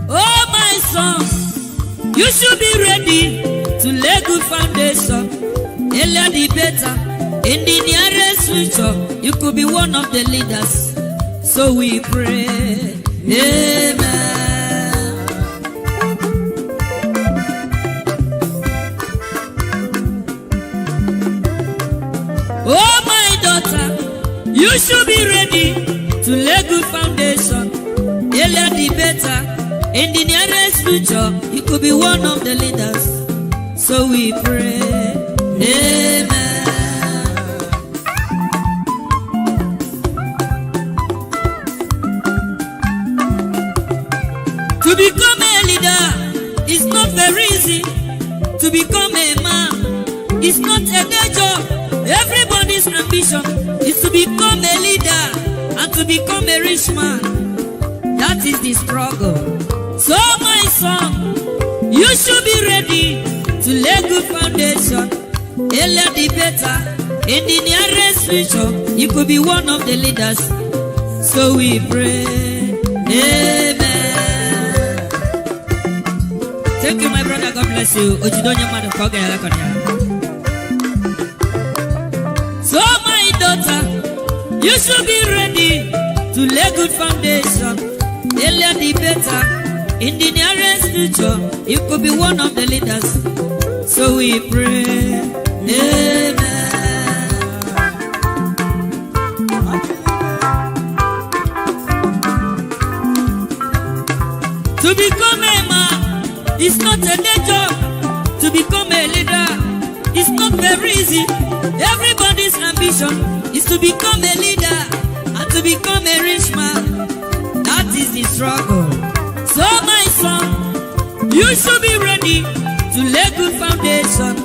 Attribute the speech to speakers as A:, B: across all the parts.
A: Oh, my son, you should be ready to lay good foundation. Earlier the better. In the nearest future, you could be one of the leaders. So we pray. Amen. Oh, my daughter, you should be ready to lay good foundation. Earlier the better. In the nearest future, you could be one of the leaders. So we pray. Amen. To become a leader is not very easy. To become a man is not a day job. Everybody's ambition is to become a leader and to become a rich man. That is the struggle. So my son, you should be ready to lay good foundation. Earlier the better. In the nearest future, you could be one of the leaders. So we pray. Amen. Thank you, my brother. God bless you. So, my daughter, you should be ready to lay good foundation. Earlier the better. In the nearest future, you could be one of the leaders. So we pray. Amen. To become a man is not a day job. To become a leader is not very easy. Everybody's ambition is to become a leader and to become a rich man. That is the struggle. So my son, you should be ready to lay good foundation.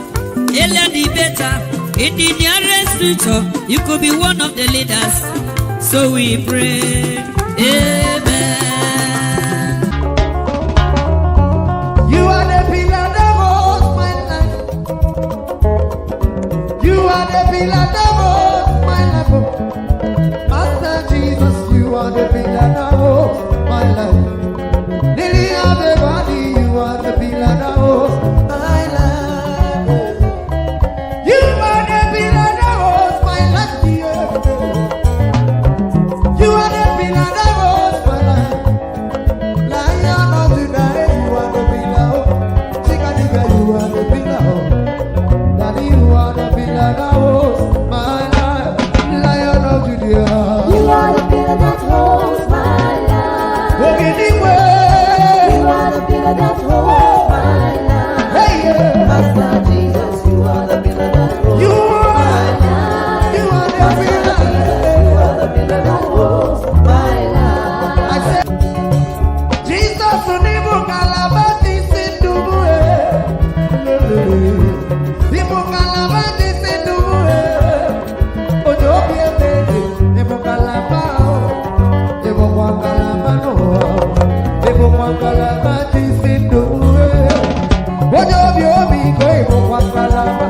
A: Earlier the better. In the nearest future, you could be one of the leaders. So we pray. Amen.
B: You are the pillar that holds my life. You are the pillar that holds my life. Master Jesus, you are the pillar that holds my life. Lily of the body, you are the pillar that holds my life. You are the pillar that holds my life. You are the pillar that holds my life. Lion of the night, you are the pillar. Chickadee, you are the pillar. Daddy, you are the pillar that holds my life. Lion of Judea,
C: you are the pillar that holds my life.
B: Walking the way.
C: You are the pillar that holds my life.
B: Hey, yeah.
C: Master Jesus, you are the pillar that holds
B: You
C: my
B: are,
C: life.
B: you are the
C: Master
B: pillar.
C: Jesus, you are the pillar that holds my life.
B: I said, Jesus, unibu kalabati sinduwe. Nibu kalabati sinduwe. Ojo biebe, nibu kalabao. Nibu kwa kalabano. Nibu kwa kalabati sinduwe. Ojo biobi ko nibu kwa kalaba.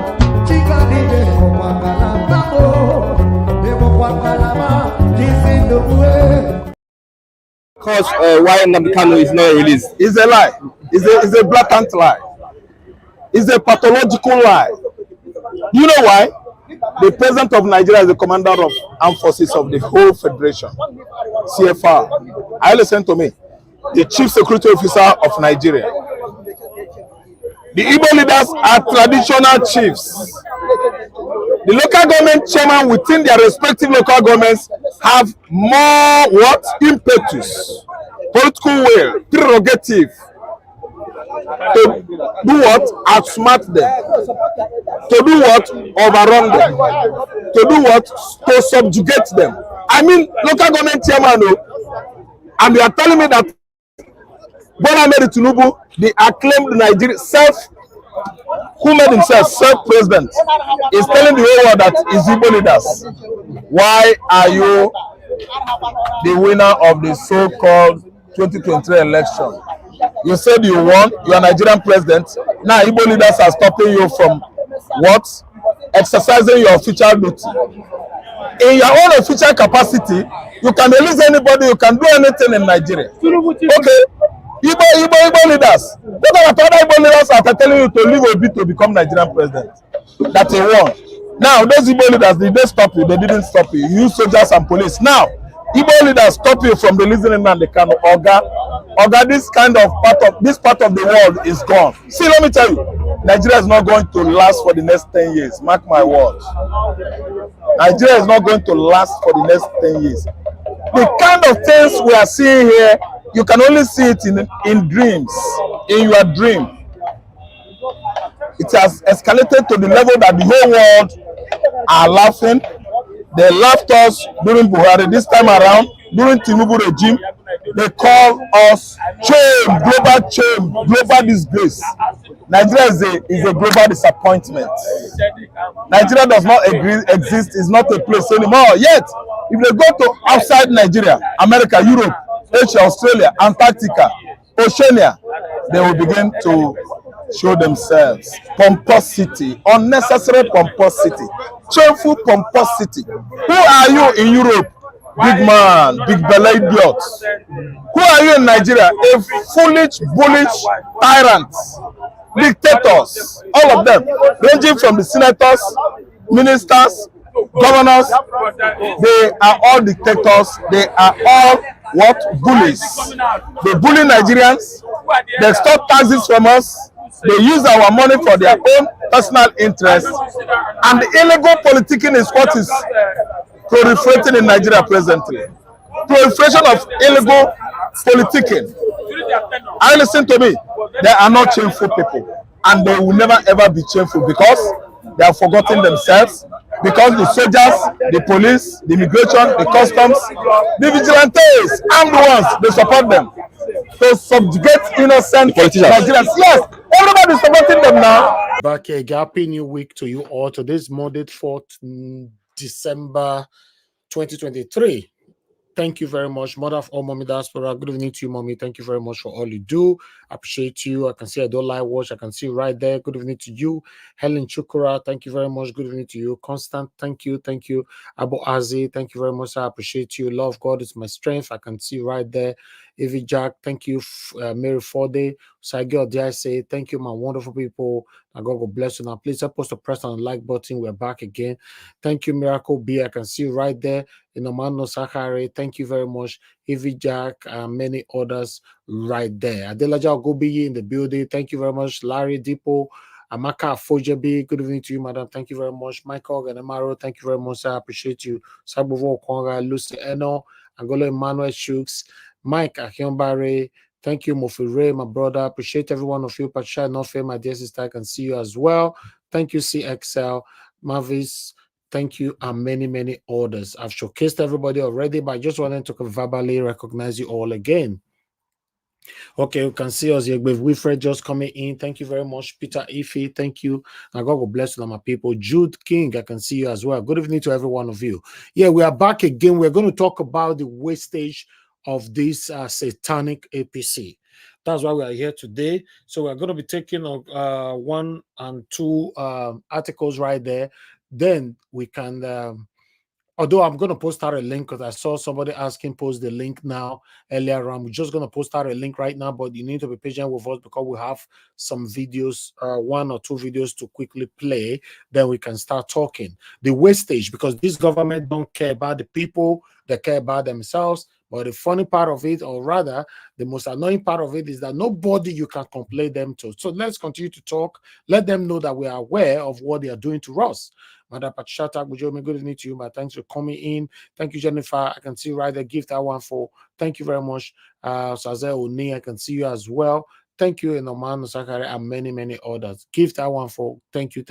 B: Chikani nibu kwa kalabao. Nibu kwa kalabati sinduwe.
D: Because why Nnamdi Kanu is not released. It's a lie. It's a blatant lie. It's a pathological lie. You know why? The president of Nigeria is the commander of armed forces of the whole federation, CFR. I listen to me. The chief security officer of Nigeria. The Igbo leaders are traditional chiefs. The local government chairman within their respective local governments have more what? Impetus, political will, prerogative to do what? Outsmart them. To do what? Overrun them. To do what? To subjugate them. I mean, local government chairman, and they are telling me that Tinubu, the acclaimed Nigerian who made himself self-president, is telling the whole world that is Igbo leaders. Why are you the winner of the so-called 2023 election? You said you won, you are Nigerian president. Now Igbo leaders are stopping you from what? Exercising your official duty. in your own official capacity, you can release anybody, you can do anything in Nigeria. Okay, Igbo leaders. What about other Igbo leaders after telling you to leave Obi to become Nigerian president? That he won. Now, those Igbo leaders, did they stop you? They didn't stop you. You use soldiers and police. Now, Igbo leaders stop you from releasing him and the kind of Oga, this kind of part of the world is gone. See, let me tell you, Nigeria is not going to last for the next 10 years. Mark my words. Nigeria is not going to last for the next 10 years. The kind of things we are seeing here, you can only see it in dreams, in your dream. It has escalated to the level that the whole world are laughing. They laughed us during Buhari. This time around, during Tinubu regime, they call us global disgrace. Nigeria is a global disappointment. Nigeria does not exist, is not a place anymore. Yet, if they go to outside Nigeria, America, Europe, Asia, Australia, Antarctica, Oceania, they will begin to show themselves. Pomposity, unnecessary pomposity, shameful pomposity. Who are you in Europe? Big man, big belly idiot. Who are you in Nigeria? A foolish, bullish tyrant. Dictators, all of them, ranging from the senators, ministers, governors. They are all dictators. They are all what? Bullies. They bully Nigerians. They stop taxes from us. They use our money for their own personal interests. And the illegal politicking is what is proliferating in Nigeria presently. Proliferation of illegal politicking. I listen to me. They are not shameful people, and they will never ever be shameful because they have forgotten themselves. Because the soldiers, the police, the immigration, the customs, the vigilantes, armed ones, they support them to subjugate innocent Nigerians. Yes, everybody is supporting them now.
E: Back here, happy new week to you all. Today's Monday, 4th December 2023. Thank you very much, mother of all mommy diaspora. Good evening to you, mommy. Thank you very much for all you do. I appreciate you. I can see I don't lie watch. I can see right there. Good evening to you, Helen Chukura. Thank you very much. Good evening to you, Constant. Thank you. Abu Azi. Thank you very much. I appreciate you. Love God is my strength. I can see right there. Evie Jack. Thank you, Mary Forde. Sagil say thank you, my wonderful people. God will bless you. Now, please help us to press on the like button. We're back again. Thank you, Miracle B. I can see right there. Inomano Sakare, thank you very much. Evie Jack, many others right there. Adelaja Ogobiyi in the building. Thank you very much. Larry Depot, Amaka Fojabi, good evening to you, madam. Thank you very much. Michael Ganemaro, thank you very much. I appreciate you. Sabuvo Konga, Lucy Eno, Angolo Emmanuel Shooks, Mike Akionbare. Thank you, Mofire, my brother. Appreciate every one of you. Patricia Nofe, my dear sister, I can see you as well. Thank you, CXL, Mavis. Thank you, and many others. I've showcased everybody already, but I just wanted to verbally recognize you all again. Okay, you can see us here with Wilfred just coming in. Thank you very much, Peter Ife. Thank you. And God will bless you, my people. Jude King, I can see you as well. Good evening to every one of you. Yeah, we are back again. We're going to talk about the wastage of this satanic APC. That's why we are here today. So we're going to be taking 1 and 2 articles right there. Then we can, although I'm going to post out a link because I saw somebody asking post the link now earlier on. We're just going to post out a link right now, but you need to be patient with us because we have some videos, 1 or 2 videos to quickly play. Then we can start talking. The wastage, because this government don't care about the people, they care about themselves. But the funny part of it, or rather, the most annoying part of it is that nobody you can complain them to. So let's continue to talk. Let them know that we are aware of what they are doing to us. Madam Pachata, good evening to you, but thanks for coming in. Thank you, Jennifer. I can see right there. Gift that one for. Thank you very much. Sazel Oni, I can see you as well. Thank you, Enoman Sakari, and many others. Gift that one for. Thank you.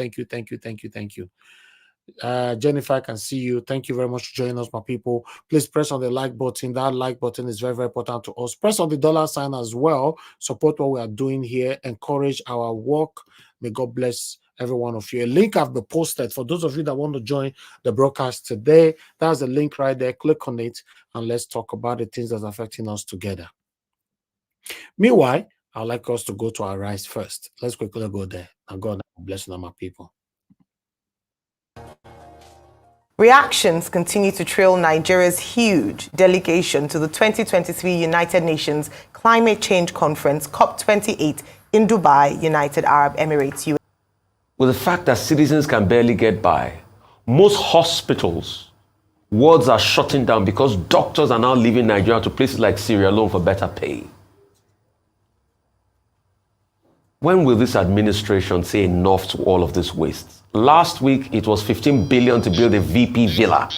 E: Jennifer, I can see you. Thank you very much for joining us, my people. Please press on the like button. That like button is very important to us. Press on the dollar sign as well. Support what we are doing here. Encourage our work. May God bless every one of you. A link have been posted for those of you that want to join the broadcast today. That's the link right there. Click on it and let's talk about the things that's affecting us together. Meanwhile, I'd like us to go to our rise first. Let's quickly go there. And God bless you, my people.
F: Reactions continue to trail Nigeria's huge delegation to the 2023 United Nations Climate Change Conference, COP28, in Dubai, United Arab Emirates.
G: With the fact that citizens can barely get by, most hospitals, wards are shutting down because doctors are now leaving Nigeria to places like Sierra Leone for better pay. When will this administration say enough to all of this waste? Last week, it was 15 billion to build a VP villa.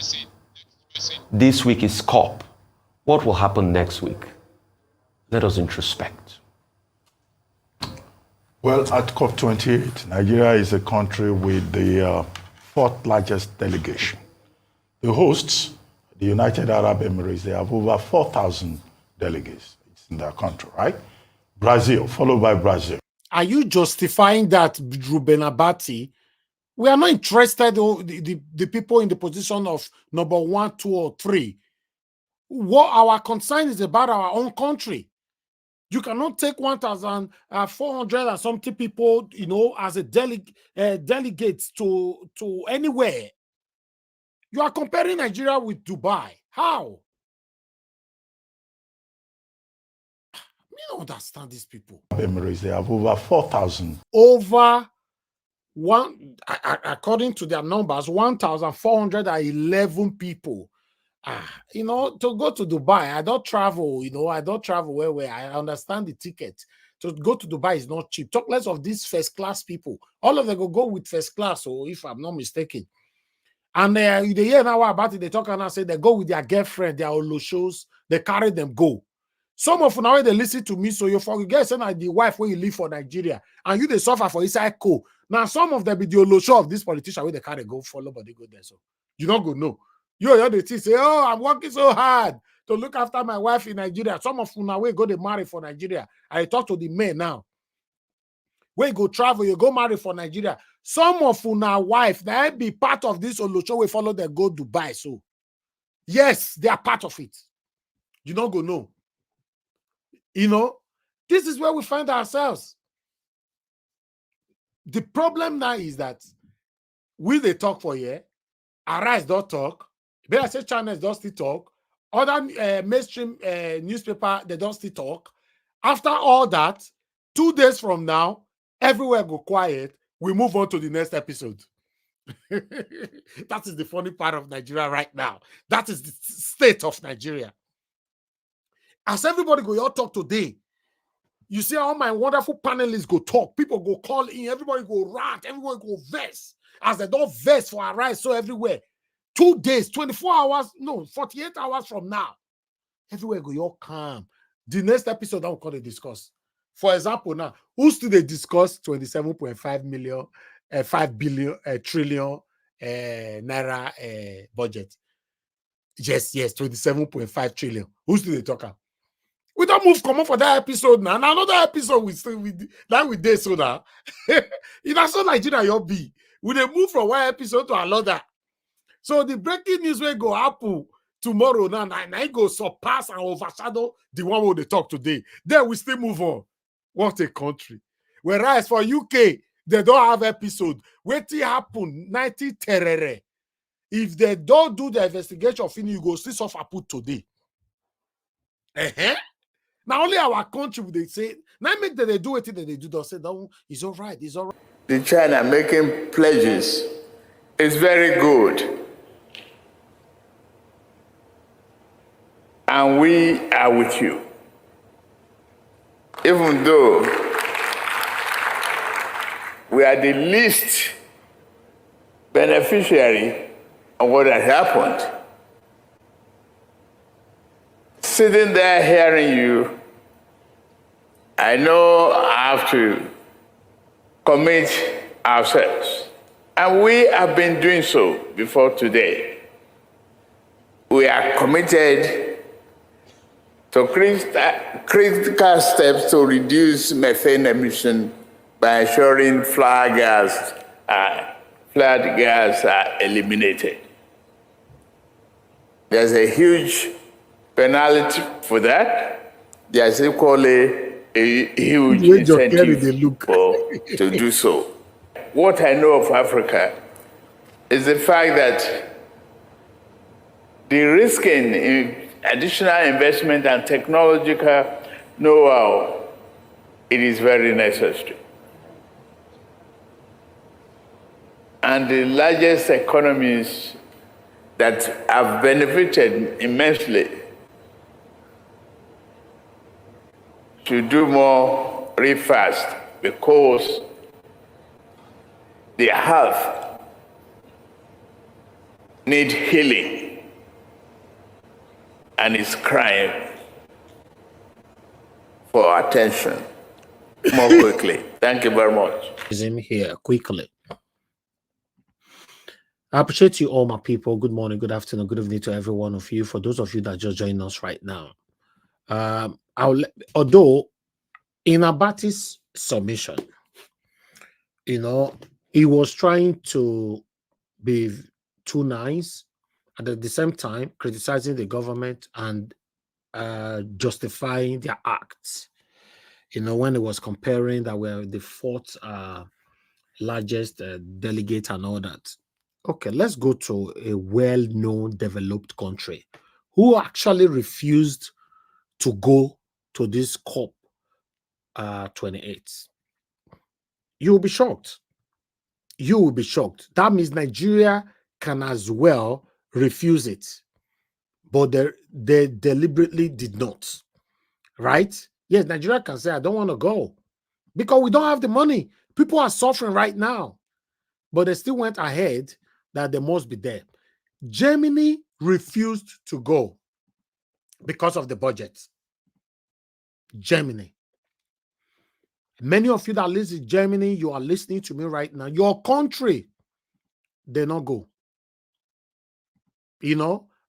G: This week is COP. What will happen next week? Let us introspect.
H: Well, at COP28, Nigeria is a country with the fourth largest delegation. The hosts, the United Arab Emirates, they have over 4,000 delegates in their country, right? Brazil, followed by Brazil.
E: Are you justifying that, Ruben Abati? We are not interested in the people in the position of number 1, 2, or 3. What our concern is about our own country. You cannot take 1,400 and something people, you know, as a delegates to anywhere. You are comparing Nigeria with Dubai. How? I don't understand these people.
H: Emirates, they have over 4,000.
E: According to their numbers, 1,411 people. You know, to go to Dubai, I don't travel, you know, I don't travel where I understand the ticket. To go to Dubai is not cheap. Talk less of these first class people. All of them go with first class, so if I'm not mistaken. And they hear now about it, they talk and I say they go with their girlfriend, their oloshos, they carry them go. Some of now they listen to me, so you forget saying like the wife where you live for Nigeria, and you they suffer for inside co. Now some of them be the olosho of this politician where they carry go follow, but they go there. So you not go no. You the team say, oh, I'm working so hard to look after my wife in Nigeria. Some of you now we go to marry for Nigeria. I talk to the men now. Where you go travel, you go marry for Nigeria. Some of you now wife, they be part of this olosho we follow them go Dubai. So yes, they are part of it. You don't go no. You know, this is where we find ourselves. The problem now is that we they talk for here, Arise don't talk, BSS channels don't still talk, other mainstream newspaper they don't still talk. After all that, 2 days from now, everywhere go quiet. We move on to the next episode. That is the funny part of Nigeria right now. That is the state of Nigeria. As everybody go your talk today, you see all my wonderful panelists go talk. People go call in. Everybody go rant. Everybody go verse. As they don't verse for Arise, so everywhere. 2 days, 24 hours, no, 48 hours from now, everywhere go your calm. The next episode, I'm going to discuss. For example, now, who's do they discuss 27.5 million, 5 billion, trillion naira budget? Yes, 27.5 trillion. Who's do they talk about? We don't move come on for that episode now. Now another episode we still with this so now. In also Nigeria, you'll be. We they move from one episode to another. So the breaking news will go happen tomorrow now. And I go surpass and overshadow the one we they talk today. Then we still move on. What a country. Whereas for UK, they don't have episode. What happen 90 terror. If they don't do the investigation, you go see suffer put today. Now only our country would they say, now make that they do it, that they do, they'll say, no, it's all right, it's all right.
I: The China making pledges is very good. And we are with you. Even though we are the least beneficiary of what has happened, sitting there hearing you, I know I have to commit ourselves. And we have been doing so before today. We are committed to critical steps to reduce methane emission by ensuring flared gas are eliminated. There's a huge penalty for that. There's equally a huge incentive to do so. What I know of Africa is the fact that de-risking in additional investment and technological know-how, it is very necessary. And the largest economies that have benefited immensely should do more very fast, because their health need healing and is crying for attention more quickly. Thank you very much.
E: Him here quickly. I appreciate you all, my people. Good morning, good afternoon, good evening to every one of you. For those of you that just joined us right now, although in Abati's submission, he was trying to be too nice and at the same time criticizing the government and justifying their acts. When he was comparing that we're the fourth largest delegate and all that. Okay, let's go to a well-known developed country who actually refused to go to this COP28. You will be shocked. You will be shocked. That means Nigeria can as well refuse it, but they deliberately did not. Right? Yes, Nigeria can say, I don't want to go because we don't have the money. People are suffering right now, but they still went ahead that they must be there. Germany refused to go because of the budget. Germany. Many of you that live in Germany, you are listening to me right now. Your country, they not go.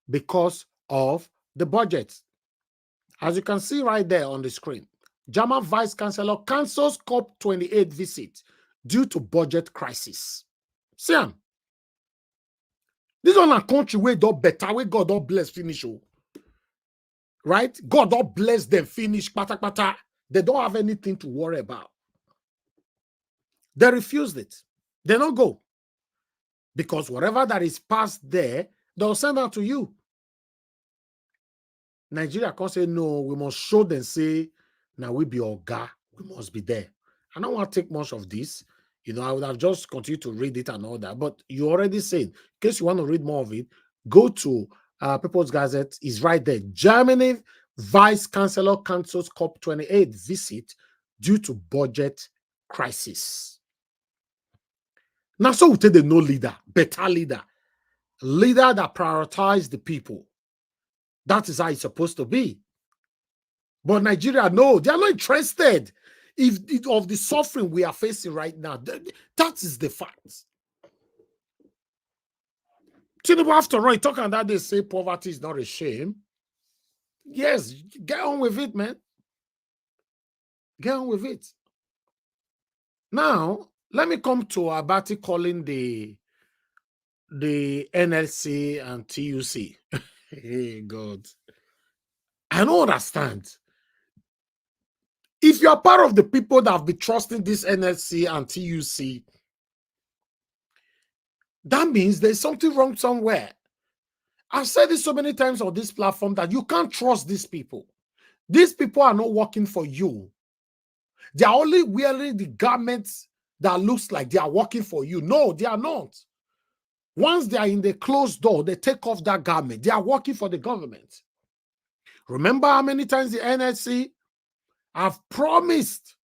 E: Because of the budget. As you can see right there on the screen, German Vice Chancellor cancels COP28 visit due to budget crisis. See them. This one a country where don't better, where God don't bless finish. Right? God don't bless them finish. Pata, pata. They don't have anything to worry about. They refused it. They don't go. Because whatever that is passed there, they'll send out to you. Nigeria can't say, no, we must show them, say, now we be Oga, we must be there. I don't want to take much of this. I would have just continued to read it and all that. But you already said, in case you want to read more of it, go to People's Gazette. It's right there. Germany Vice Chancellor cancels COP28 visit due to budget crisis. Now, so we take the no leader, better leader that prioritizes the people. That is how it's supposed to be. But Nigeria, no, they are not interested of the suffering we are facing right now. That is the fact. Tinubu, after all, talking that they say poverty is not a shame. Yes, get on with it, man. Get on with it. Now, let me come to Abati calling the NLC and TUC. Hey, God. I don't understand. If you are part of the people that have been trusting this NLC and TUC, that means there's something wrong somewhere. I've said this so many times on this platform that you can't trust these people. These people are not working for you. They are only wearing the garments that looks like they are working for you. No, they are not. Once they are in the closed door, they take off that garment. They are working for the government. Remember how many times the NLC have promised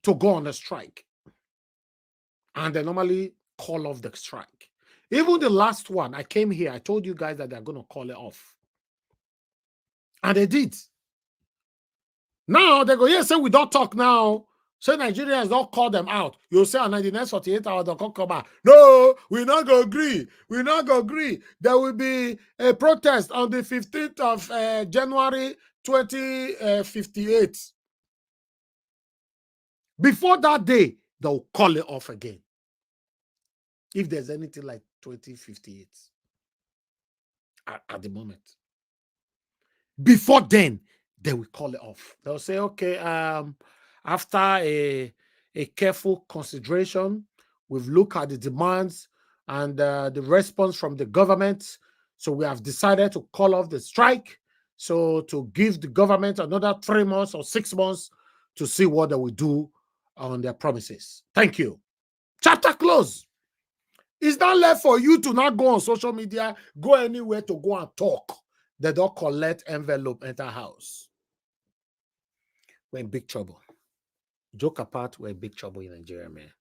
E: to go on a strike, and they normally call off the strike. Even the last one, I came here, I told you guys that they're going to call it off. And they did. Now they go, yes, say we don't talk now. Say Nigerians don't call them out. You'll say on the next 48 hours, they'll come back. No, we're not going to agree. We're not going to agree. There will be a protest on the 15th of January 2058. Before that day, they'll call it off again. If there's anything like 2058 at the moment. Before then, they will call it off. They'll say, okay, after a careful consideration, we've looked at the demands and the response from the government. So we have decided to call off the strike. So to give the government another 3 months or 6 months to see what they will do on their promises. Thank you. Chapter close. It's not left for you to not go on social media, go anywhere to go and talk. They don't collect envelope, enter house. We're in big trouble. Joke apart, we're in big trouble in Nigeria, man.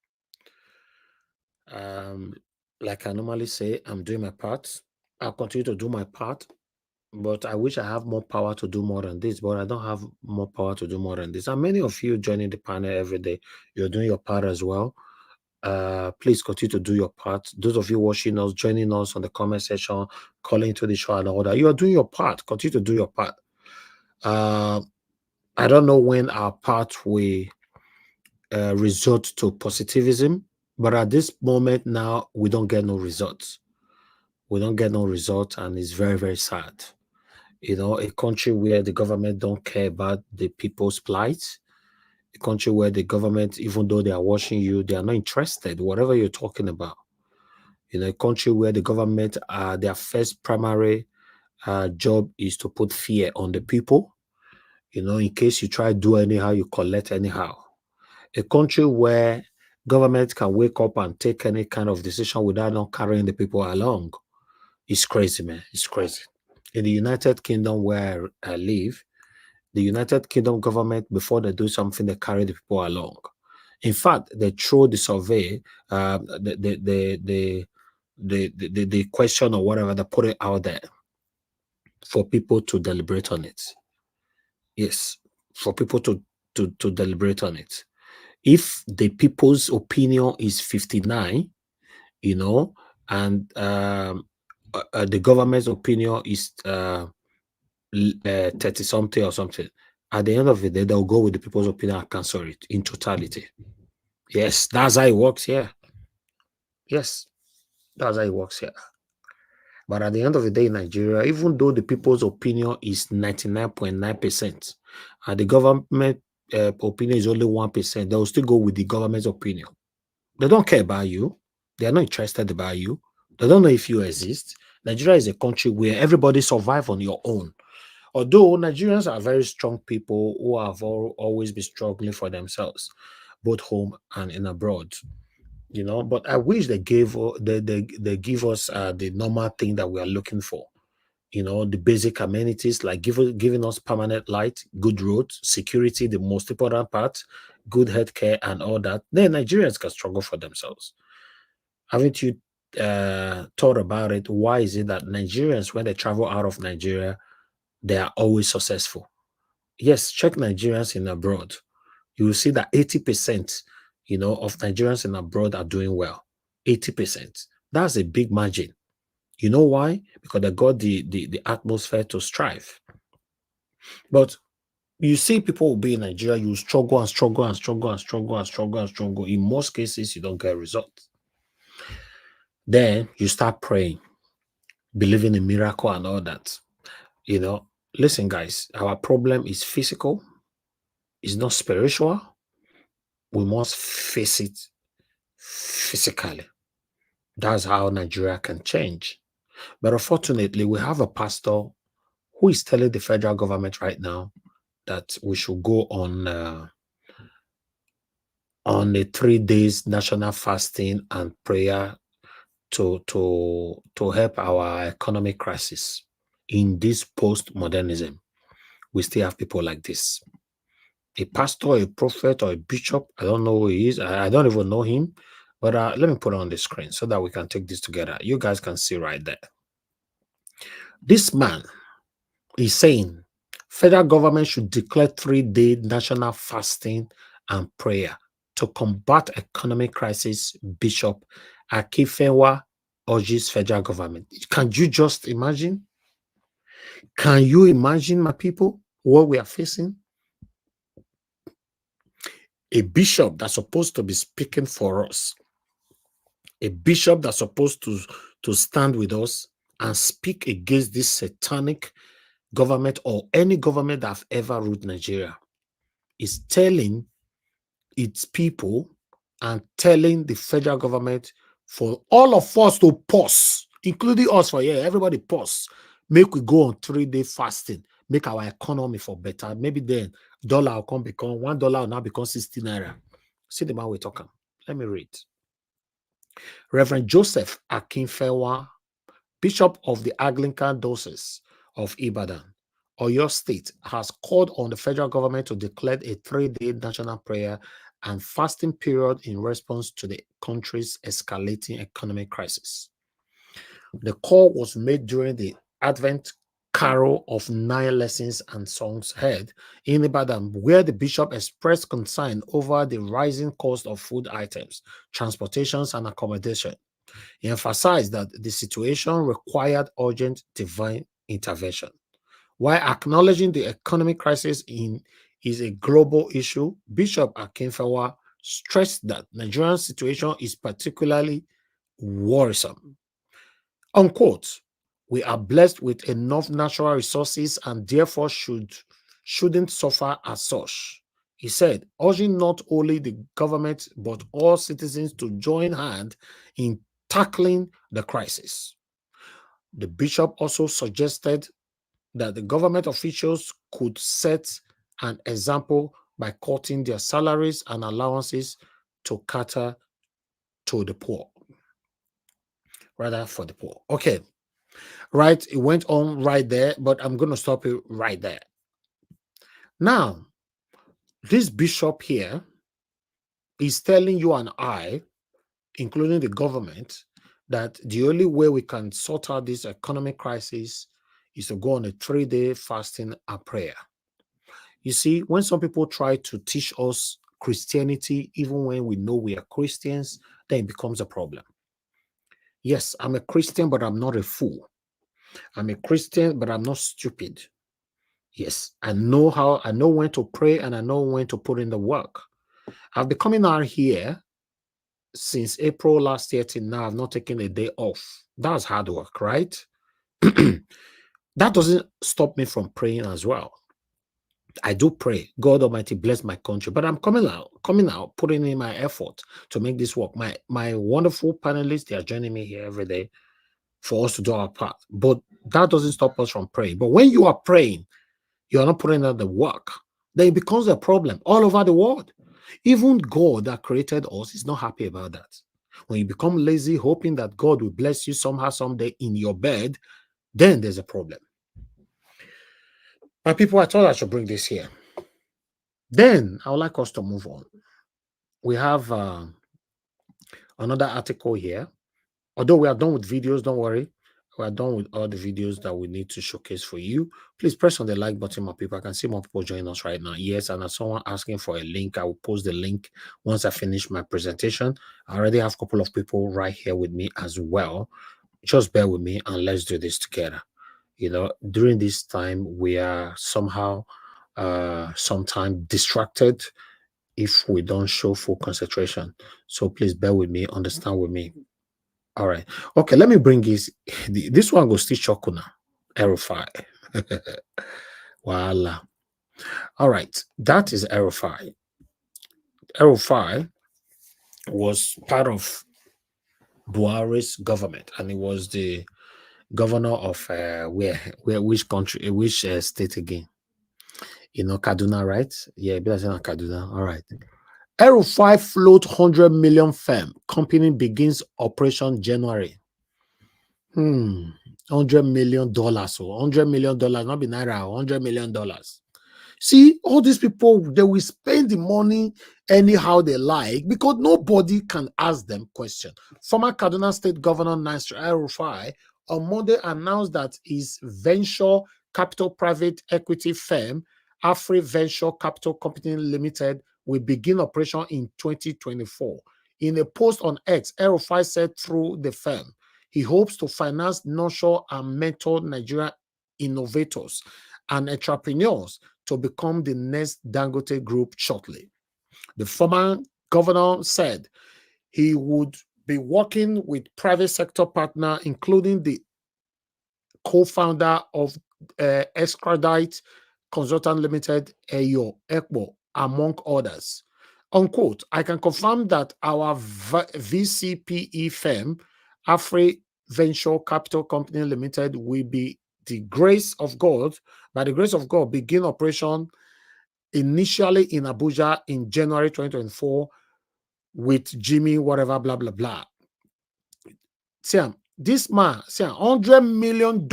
E: Like I normally say, I'm doing my part. I'll continue to do my part, but I wish I have more power to do more than this, but I don't have more power to do more than this. And many of you joining the panel every day, you're doing your part as well. Please continue to do your part. Those of you watching us, joining us on the comment section, calling to the show and all that, you are doing your part. Continue to do your part. I don't know when our part will resort to positivism, but at this moment now, we don't get no results. We don't get no results, and it's very, very sad. You know, a country where the government don't care about the people's plight, a country where the government, even though they are watching you, they are not interested, whatever you're talking about. In a country where the government, their first primary job is to put fear on the people. You know, in case you try to do anyhow, you collect anyhow. A country where government can wake up and take any kind of decision without not carrying the people along. It's crazy, man. It's crazy. In the United Kingdom where I live, the United Kingdom government, before they do something, they carry the people along. In fact, they throw the survey, the question or whatever, they put it out there for people to deliberate on it. Yes, for people to deliberate on it. If the people's opinion is 59, you know, and the government's opinion is 30 something or something, at the end of the day, they'll go with the people's opinion and cancel it in totality. Yes, that's how it works here. Yes, that's how it works here. But at the end of the day in Nigeria, even though the people's opinion is 99.9%, and the government opinion is only 1%, they'll still go with the government's opinion. They don't care about you. They are not interested about you. They don't know if you exist. Nigeria is a country where everybody survives on your own. Although Nigerians are very strong people who have always been struggling for themselves, both home and in abroad. You know, but I wish they give they give us the normal thing that we are looking for. You know, the basic amenities like giving us permanent light, good roads, security, the most important part, good healthcare and all that. Then Nigerians can struggle for themselves. Haven't you thought about it? Why is it that Nigerians, when they travel out of Nigeria, they are always successful? Yes, check Nigerians in abroad. You will see that 80%, you know, of Nigerians in abroad are doing well. 80%. That's a big margin. You know why? Because they got the atmosphere to strive. But you see people will be in Nigeria, you struggle and struggle and struggle and struggle and struggle and struggle. In most cases, you don't get results. Then you start praying, believing in miracle and all that. You know, listen, guys, our problem is physical. It's not spiritual. We must face it physically. That's how Nigeria can change. But unfortunately, we have a pastor who is telling the federal government right now that we should go on a 3 days national fasting and prayer to help our economic crisis. In this post-modernism, we still have people like this. A pastor, a prophet, or a bishop, I don't know who he is. I don't even know him. But let me put it on the screen so that we can take this together. You guys can see right there. This man is saying federal government should declare 3-day national fasting and prayer to combat economic crisis. Bishop Akifenwa urges federal government. Can you just imagine? Can you imagine, my people, what we are facing? A bishop that's supposed to be speaking for us, a bishop that's supposed to stand with us and speak against this satanic government or any government that have ever ruled Nigeria, is telling its people and telling the federal government for all of us to pause including us for here. Everybody pause. Make we go on 3-day fasting. Make our economy for better. Maybe then dollar will come become $1 will now become 60 naira. See the man we're talking. Let me read. Reverend Joseph Akinfewa, Bishop of the Anglican Diocese of Ibadan, Oyo State, has called on the federal government to declare a 3-day national prayer and fasting period in response to the country's escalating economic crisis. The call was made during the Advent Carol of 9 lessons and songs heard in Ibadan, where the bishop expressed concern over the rising cost of food items, transportations, and accommodation. He emphasized that the situation required urgent divine intervention. While acknowledging the economic crisis is a global issue, Bishop Akinfewa stressed that Nigeria's situation is particularly worrisome. Unquote, we are blessed with enough natural resources and therefore shouldn't suffer as such. He said, urging not only the government but all citizens to join hands in tackling the crisis. The bishop also suggested that the government officials could set an example by cutting their salaries and allowances to cater to the poor, rather for the poor. Okay, right, it went on right there, but I'm going to stop it right there. Now, this bishop here is telling you and I, including the government, that the only way we can sort out this economic crisis is to go on a 3-day fasting and prayer. You see, when some people try to teach us Christianity, even when we know we are Christians, then it becomes a problem. Yes, I'm a Christian, but I'm not a fool. I'm a Christian, but I'm not stupid. Yes, I know when to pray and I know when to put in the work. I've been coming out here since April last year till now. I've not taken a day off. That's hard work, right? That doesn't stop me from praying as well. I do pray, God Almighty bless my country, but I'm coming out, putting in my effort to make this work. My wonderful panelists, they are joining me here every day for us to do our part. But that doesn't stop us from praying. But when you are praying, you are not putting out the work, then it becomes a problem all over the world. Even God that created us is not happy about that. When you become lazy, hoping that God will bless you somehow, someday in your bed, then there's a problem. My people, I thought I should bring this here. Then I would like us to move on. We have another article here. Although we are done with videos, don't worry. We are done with all the videos that we need to showcase for you. Please press on the like button, my people. I can see more people joining us right now. Yes, and as someone asking for a link, I will post the link once I finish my presentation. I already have a couple of people right here with me as well. Just bear with me and let's do this together. You know, during this time, we are somehow sometimes distracted if we don't show full concentration. So please bear with me, understand with me. All right. Okay, let me bring this one goes to Chokuna. Aerofy. Voila. All right. That is Aerofy. Aerofy was part of Buhari's government, and it was the governor of which country, which state again? You know, Kaduna, right? Yeah, Kaduna. All right. Aerofy float 100 million firm. Company begins operation January. $100 million. So $100 million, not be naira, $100 million. See, all these people, they will spend the money anyhow they like because nobody can ask them question. Former Kaduna State Governor Nasir El-Rufai on Monday announced that his venture capital private equity firm, Afri Venture Capital Company Limited, will begin operation in 2024. In a post on X, El-Rufai said through the firm, he hopes to finance, nurture, and mentor Nigerian innovators and entrepreneurs to become the next Dangote Group shortly. The former governor said he would be working with private sector partners, including the co-founder of Excredite Consultant Limited, Eyo Ekpo, among others. Unquote, I can confirm that our VCPE firm, Afri Venture Capital Company Limited will be the grace of God, by the grace of God, begin operation initially in Abuja in January 2024 with Jimmy, whatever, blah, blah, blah. Sam, this man, Sam, $100 million.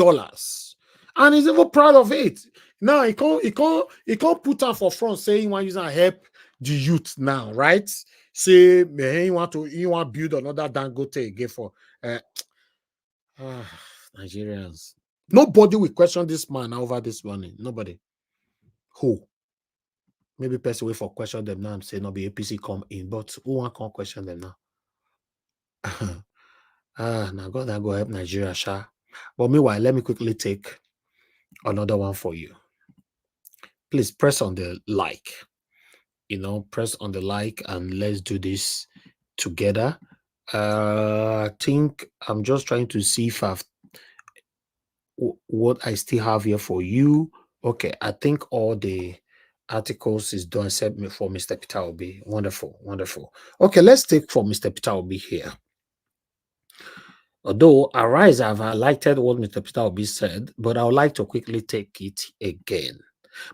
E: And he's even proud of it. Now he can't put on for front saying he wants to help the youth now, right? Say he want to build another Dangote again for Nigerians. Nobody will question this man over this money. Nobody. Who? Maybe person wait for question them now and say no be APC come in, but who can't question them now? Now God I go help Nigeria, sha. But meanwhile, let me quickly take another one for you. Please press on the like. Press on the like and let's do this together. I think I'm just trying to see if I've what I still have here for you. Okay, I think all the articles is done except me for Mr. Peter Obi. Wonderful, wonderful. Okay, let's take for Mr. Peter Obi here. Although Arise, I've highlighted what Mr. Peter Obi said, but I would like to quickly take it again.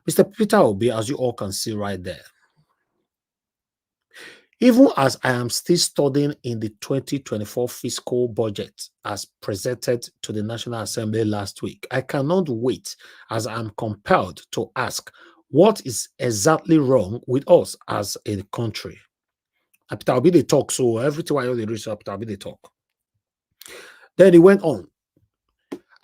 E: Mr. Peter Obi, as you all can see right there, even as I am still studying in the 2024 fiscal budget as presented to the National Assembly last week, I cannot wait as I am compelled to ask what is exactly wrong with us as a country. Peter Obi they talk, so everything I they reach Peter Obi they talk. Then he went on.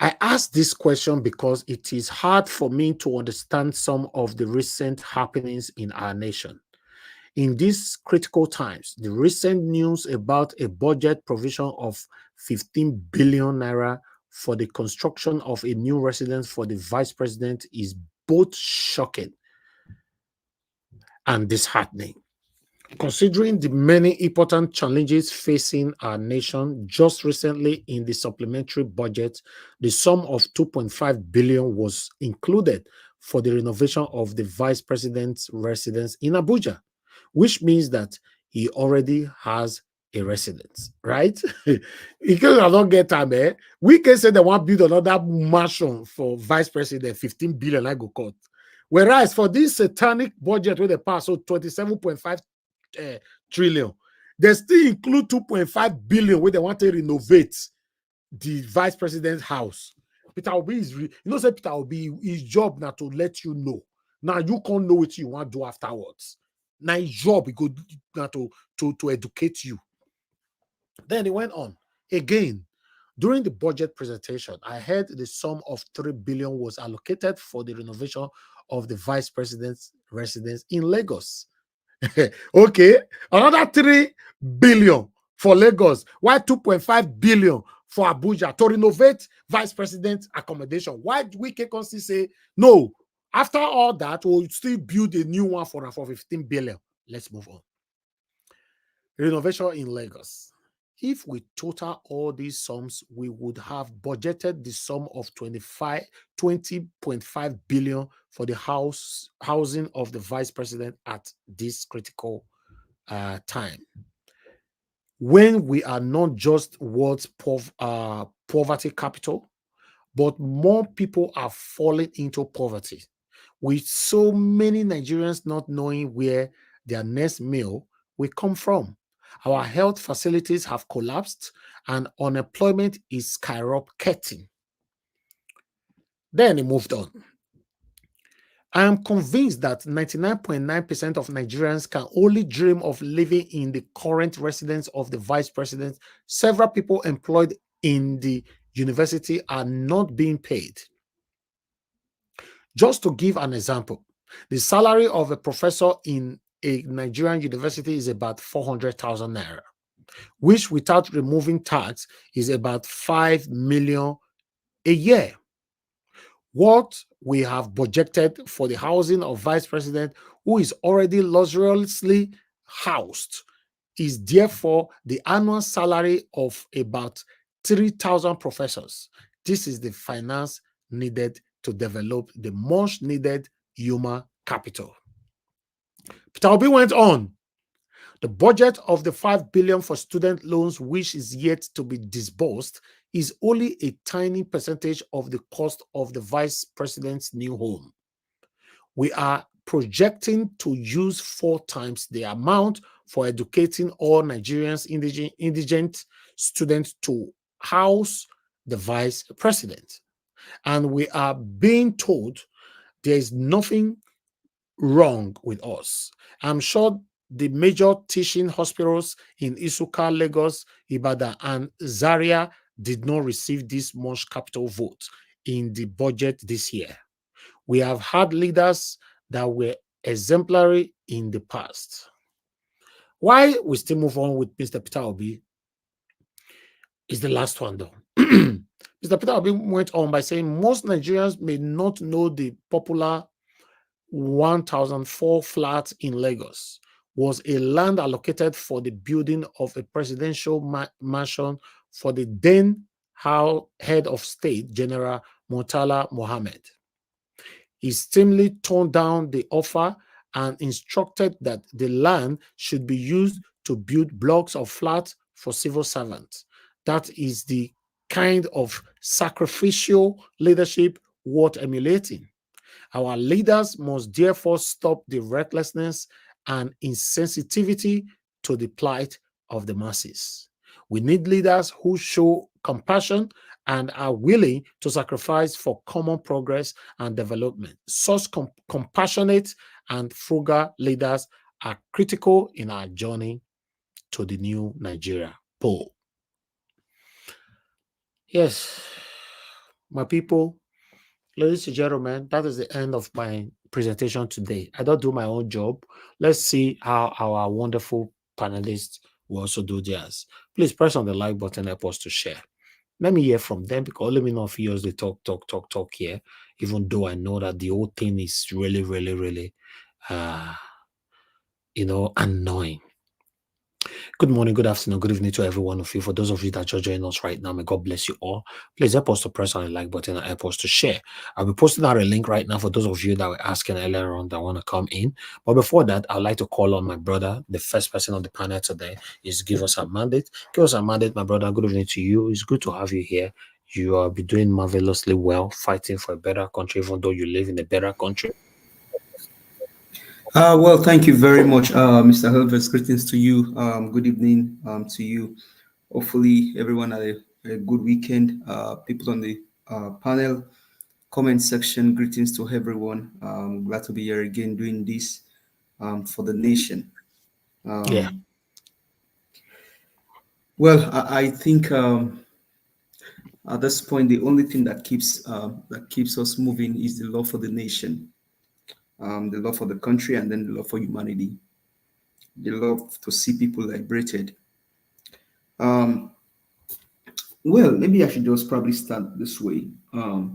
E: I asked this question because it is hard for me to understand some of the recent happenings in our nation. In these critical times, the recent news about a budget provision of 15 billion naira for the construction of a new residence for the vice president is both shocking and disheartening. Considering the many important challenges facing our nation, just recently in the supplementary budget, the sum of 2.5 billion was included for the renovation of the vice president's residence in Abuja, which means that he already has a residence, right? He cannot get time, eh? We can say they want to build another mansion for vice president, 15 billion, I go cut. Whereas for this satanic budget where they pass, so 27.5 trillion, they still include 2.5 billion where they want to renovate the vice president's house. Peter Obi is, say Peter Obi, his job now to let you know. Now you can't know what you want to do afterwards. Now his job he go now to educate you. Then he went on again. During the budget presentation, I heard the sum of 3 billion was allocated for the renovation of the vice president's residence in Lagos. Okay, another 3 billion for Lagos. Why 2.5 billion for Abuja to renovate vice president accommodation? Why do we can say no? After all that, we'll still build a new one for 15 billion. Let's move on. Renovation in Lagos. If we total all these sums, we would have budgeted the sum of 20.5 billion for the housing of the vice president at this critical time. When we are not just world's poverty capital, but more people are falling into poverty, with so many Nigerians not knowing where their next meal will come from. Our health facilities have collapsed and unemployment is skyrocketing. Then he moved on. I am convinced that 99.9% of Nigerians can only dream of living in the current residence of the vice president. Several people employed in the university are not being paid. Just to give an example, the salary of a professor in a Nigerian university is about 400,000 naira, which without removing tax is about 5 million a year. What we have budgeted for the housing of vice president who is already luxuriously housed is therefore the annual salary of about 3,000 professors. This is the finance needed to develop the much needed human capital. Peter Obi went on. The budget of the 5 billion for student loans, which is yet to be disbursed, is only a tiny percentage of the cost of the vice president's new home. We are projecting to use 4 times the amount for educating all Nigerians indigent students to house the vice president. And we are being told there is nothing wrong with us. I'm sure the major teaching hospitals in Isuka, Lagos, Ibadan, and Zaria did not receive this much capital vote in the budget this year. We have had leaders that were exemplary in the past. Why we still move on with Mr. Peter Obi is the last one, though. Mr. Peter Obi went on by saying most Nigerians may not know the popular 1004 flats in Lagos was a land allocated for the building of a presidential mansion for the then head of state, General Murtala Mohammed. He sternly turned down the offer and instructed that the land should be used to build blocks of flats for civil servants. That is the kind of sacrificial leadership worth emulating. Our leaders must therefore stop the recklessness and insensitivity to the plight of the masses. We need leaders who show compassion and are willing to sacrifice for common progress and development. Such compassionate and frugal leaders are critical in our journey to the new Nigeria. Paul. Yes, my people, ladies and gentlemen, that is the end of my presentation today. I don't do my own job. Let's see how our wonderful panelists will also do theirs. Please press on the like button, help us to share. Let me hear from them, because let me know if you use the talk here, even though I know that the whole thing is really, really, really, annoying. Good morning, good afternoon, good evening to every one of you. For those of you that are joining us right now, may God bless you all. Please help us to press on the like button and help us to share. I'll be posting out a link right now for those of you that were asking earlier on that want to come in. But before that, I'd like to call on my brother, the first person on the panel today, is Give Us a Mandate. Give Us a Mandate, my brother. Good evening to you. It's good to have you here. You are be doing marvelously well, fighting for a better country, even though you live in a better country.
J: Well, thank you very much, Mr. Helvers. Greetings to you. Good evening to you. Hopefully, everyone had a good weekend. People on the panel, comment section, greetings to everyone. Glad to be here again doing this for the nation.
E: Yeah.
J: Well, I think at this point, the only thing that keeps us moving is the love for the nation. The love for the country, and then the love for humanity, the love to see people liberated. Well, maybe I should just probably start this way. I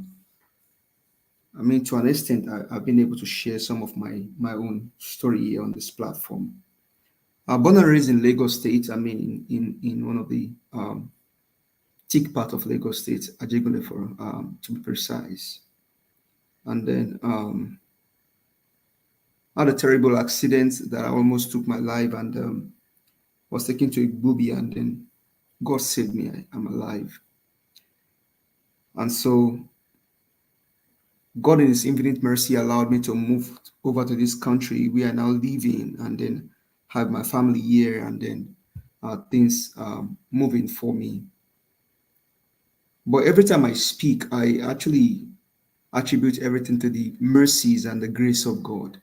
J: mean, to an extent, I've been able to share some of my own story here on this platform. Born and raised in Lagos State, I mean, in one of the thick part of Lagos State, Ajegule to be precise. And then had a terrible accident that almost took my life, and was taken to a booby, and then God saved me. I'm alive. And so God in his infinite mercy allowed me to move over to this country we are now living, and then have my family here, and then things moving for me. But every time I speak, I actually attribute everything to the mercies and the grace of God,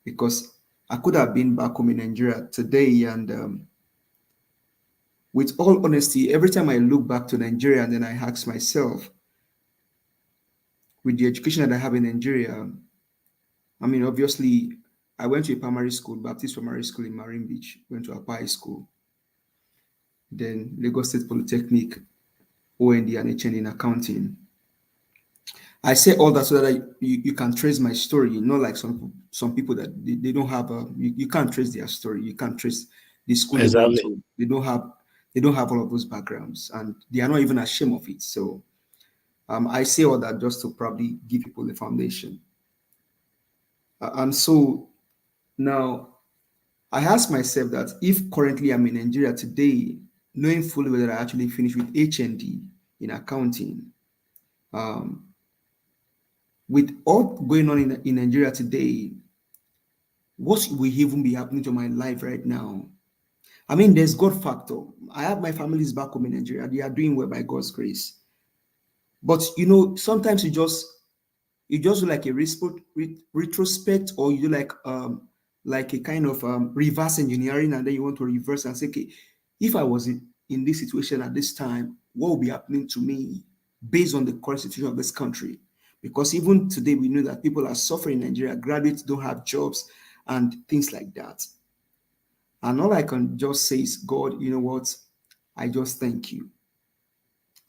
J: because I could have been back home in Nigeria today, and with all honesty, every time I look back to Nigeria and then I ask myself, with the education that I have in Nigeria, I mean, obviously, I went to a primary school, Baptist Primary School in Marine Beach, went to Apai School, then Lagos State Polytechnic, OND and HN in accounting. I say all that so that you can trace my story, not like some people that they don't have you can't trace their story, you can't trace the school
E: Exactly.
J: they went to. They don't have all of those backgrounds, and they are not even ashamed of it. So I say all that just to probably give people the foundation. And so now I ask myself that if currently I'm in Nigeria today, knowing fully whether I actually finished with HND in accounting, with all going on in Nigeria today, what will even be happening to my life right now? I mean, there's God factor. I have my families back home in Nigeria. They are doing well by God's grace. But sometimes you just do like a retrospect, or you do like a kind of reverse engineering, and then you want to reverse and say, okay, if I was in this situation at this time, what will be happening to me based on the current situation of this country? Because even today we know that people are suffering in Nigeria, graduates don't have jobs and things like that. And all I can just say is, God, you know what? I just thank you.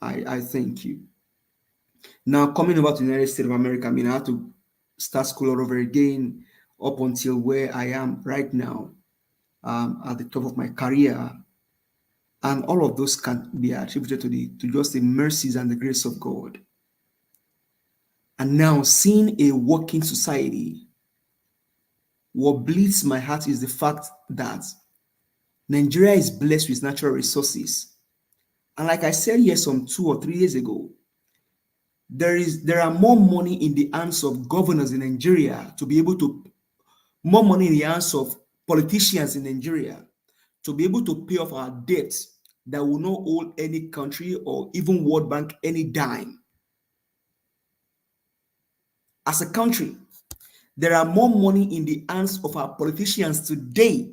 J: I thank you. Now, coming over to the United States of America, I mean, I had to start school all over again up until where I am right now, at the top of my career. And all of those can be attributed to just the mercies and the grace of God. And now, seeing a working society, what bleeds my heart is the fact that Nigeria is blessed with natural resources. And like I said here some 2 or 3 years ago, there are more money in the hands of governors in Nigeria to be able to, more money in the hands of politicians in Nigeria to be able to pay off our debts that will not owe any country or even World Bank any dime. As a country, there are more money in the hands of our politicians today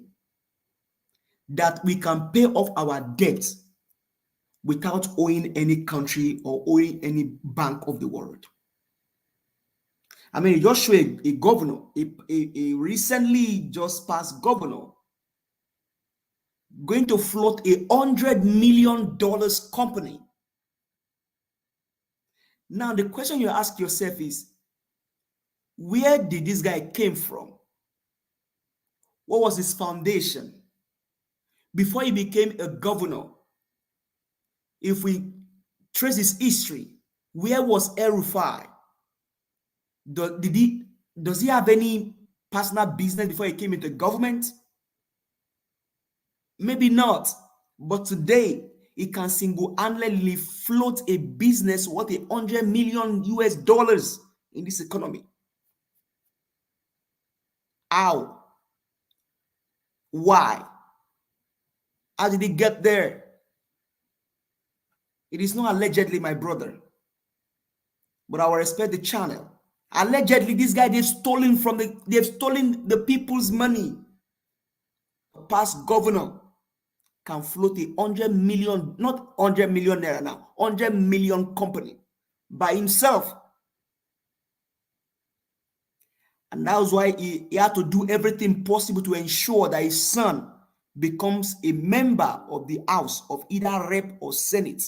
J: that we can pay off our debts without owing any country or owing any bank of the world. I mean, you just show a governor, a recently just passed governor, going to float $100 million company. Now, the question you ask yourself is, where did this guy came from? What was his foundation? Before he became a governor, if we trace his history, where was El-Rufai? Does he have any personal business before he came into government? Maybe not. But today, he can single-handedly float a business worth $100 million US in this economy. How? Why? How did he get there? It is not allegedly, my brother, but I will respect the channel. Allegedly, this guy, they've stolen the people's money. A past governor can float $100 million, not 100 million naira now, 100 million company by himself. And that's why he had to do everything possible to ensure that his son becomes a member of the House of either Rep or Senate.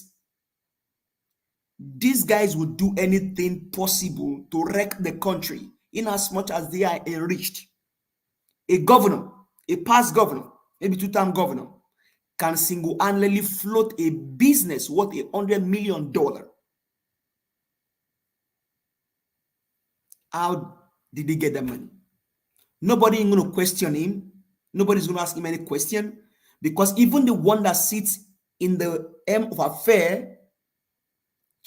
J: These guys would do anything possible to wreck the country in as much as they are enriched. A governor, a past governor, maybe two-term governor, can single-handedly float a business worth $100 million. How did he get the money? Nobody is going to question him. Nobody's going to ask him any question, because even the one that sits in the helm of affair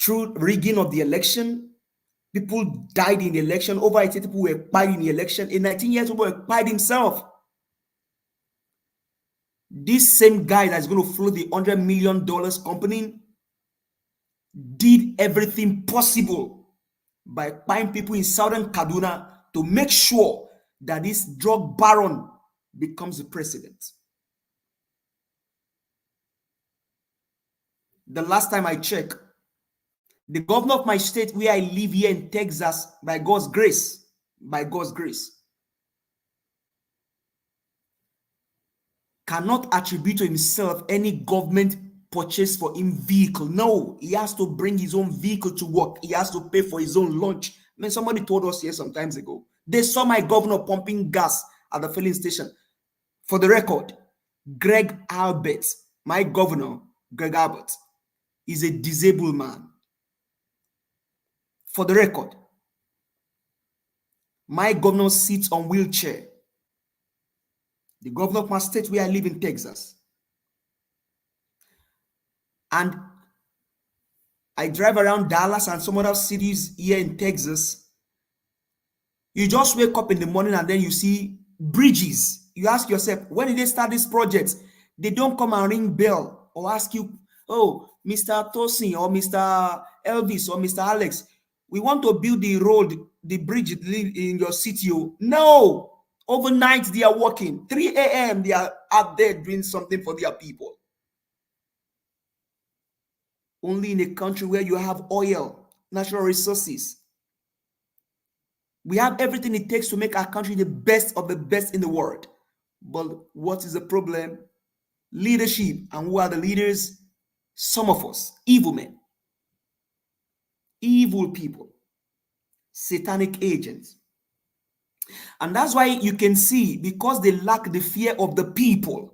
J: through rigging of the election, people died in the election. Over 80 people were expired in the election. A 19-year-old boy expired himself. This same guy that's going to float the $100 million company did everything possible by buying people in southern Kaduna to make sure that this drug baron becomes the president. The last time I checked, the governor of my state, where I live here in Texas, by God's grace, cannot attribute to himself any government purchase for him vehicle. No, he has to bring his own vehicle to work. He has to pay for his own lunch. I mean, somebody told us here some times ago, they saw my governor pumping gas at the filling station. For the record, Greg Albert, my governor, Greg Albert, is a disabled man. For the record, my governor sits on wheelchair. the governor of my state where I live in Texas. And I drive around Dallas and some other cities here in Texas. You just wake up in the morning and then you see bridges. You ask yourself, when did they start this project? They don't come and ring bell or ask you, oh, Mr. Tosin or Mr. Elvis or Mr. Alex, we want to build the road, the bridge in your city. No. Overnight, they are working. 3 a.m., they are out there doing something for their people. Only in a country where you have oil, natural resources. We have everything it takes to make our country the best of the best in the world. But what is the problem? Leadership. And who are the leaders? Some of us, evil men, evil people, satanic agents. And that's why you can see, because they lack the fear of the people.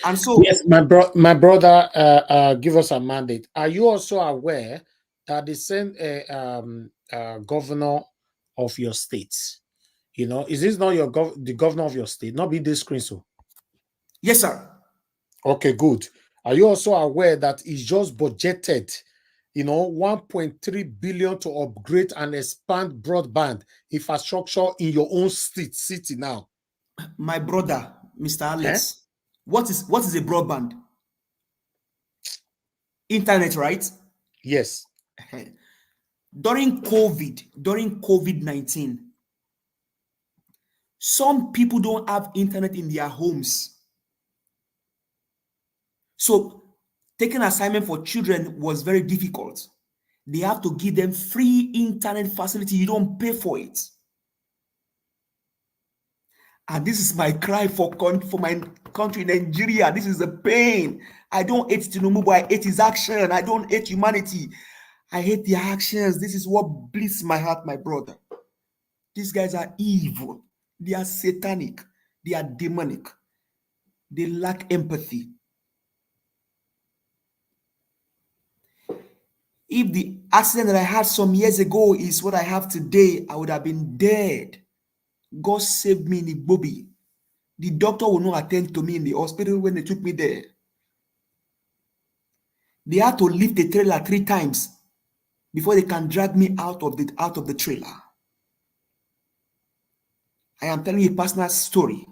J: And so,
E: yes, my brother, give us a mandate. Are you also aware that the same governor of your state, you know, is this not the governor of your state? Not be this screen, so?
J: Yes, sir.
E: Okay, good. Are you also aware that it's just budgeted, you know, 1.3 billion to upgrade and expand broadband infrastructure in your own city now?
J: My brother, Mr. Alex, what is a broadband? Internet, right?
E: Yes.
J: During COVID-19, some people don't have internet in their homes. So taking assignment for children was very difficult. They have to give them free internet facility. You don't pay for it. And this is my cry for my country, Nigeria. This is the pain. I don't hate Tinubu, I hate his action. I don't hate humanity. I hate their actions. This is what bleeds my heart, my brother. These guys are evil. They are satanic. They are demonic. They lack empathy. If the accident that I had some years ago is what I have today, I would have been dead. God saved me in Igbobi. The doctor will not attend to me in the hospital when they took me there. They had to lift the trailer 3 times before they can drag me out of the trailer. I am telling you a personal story.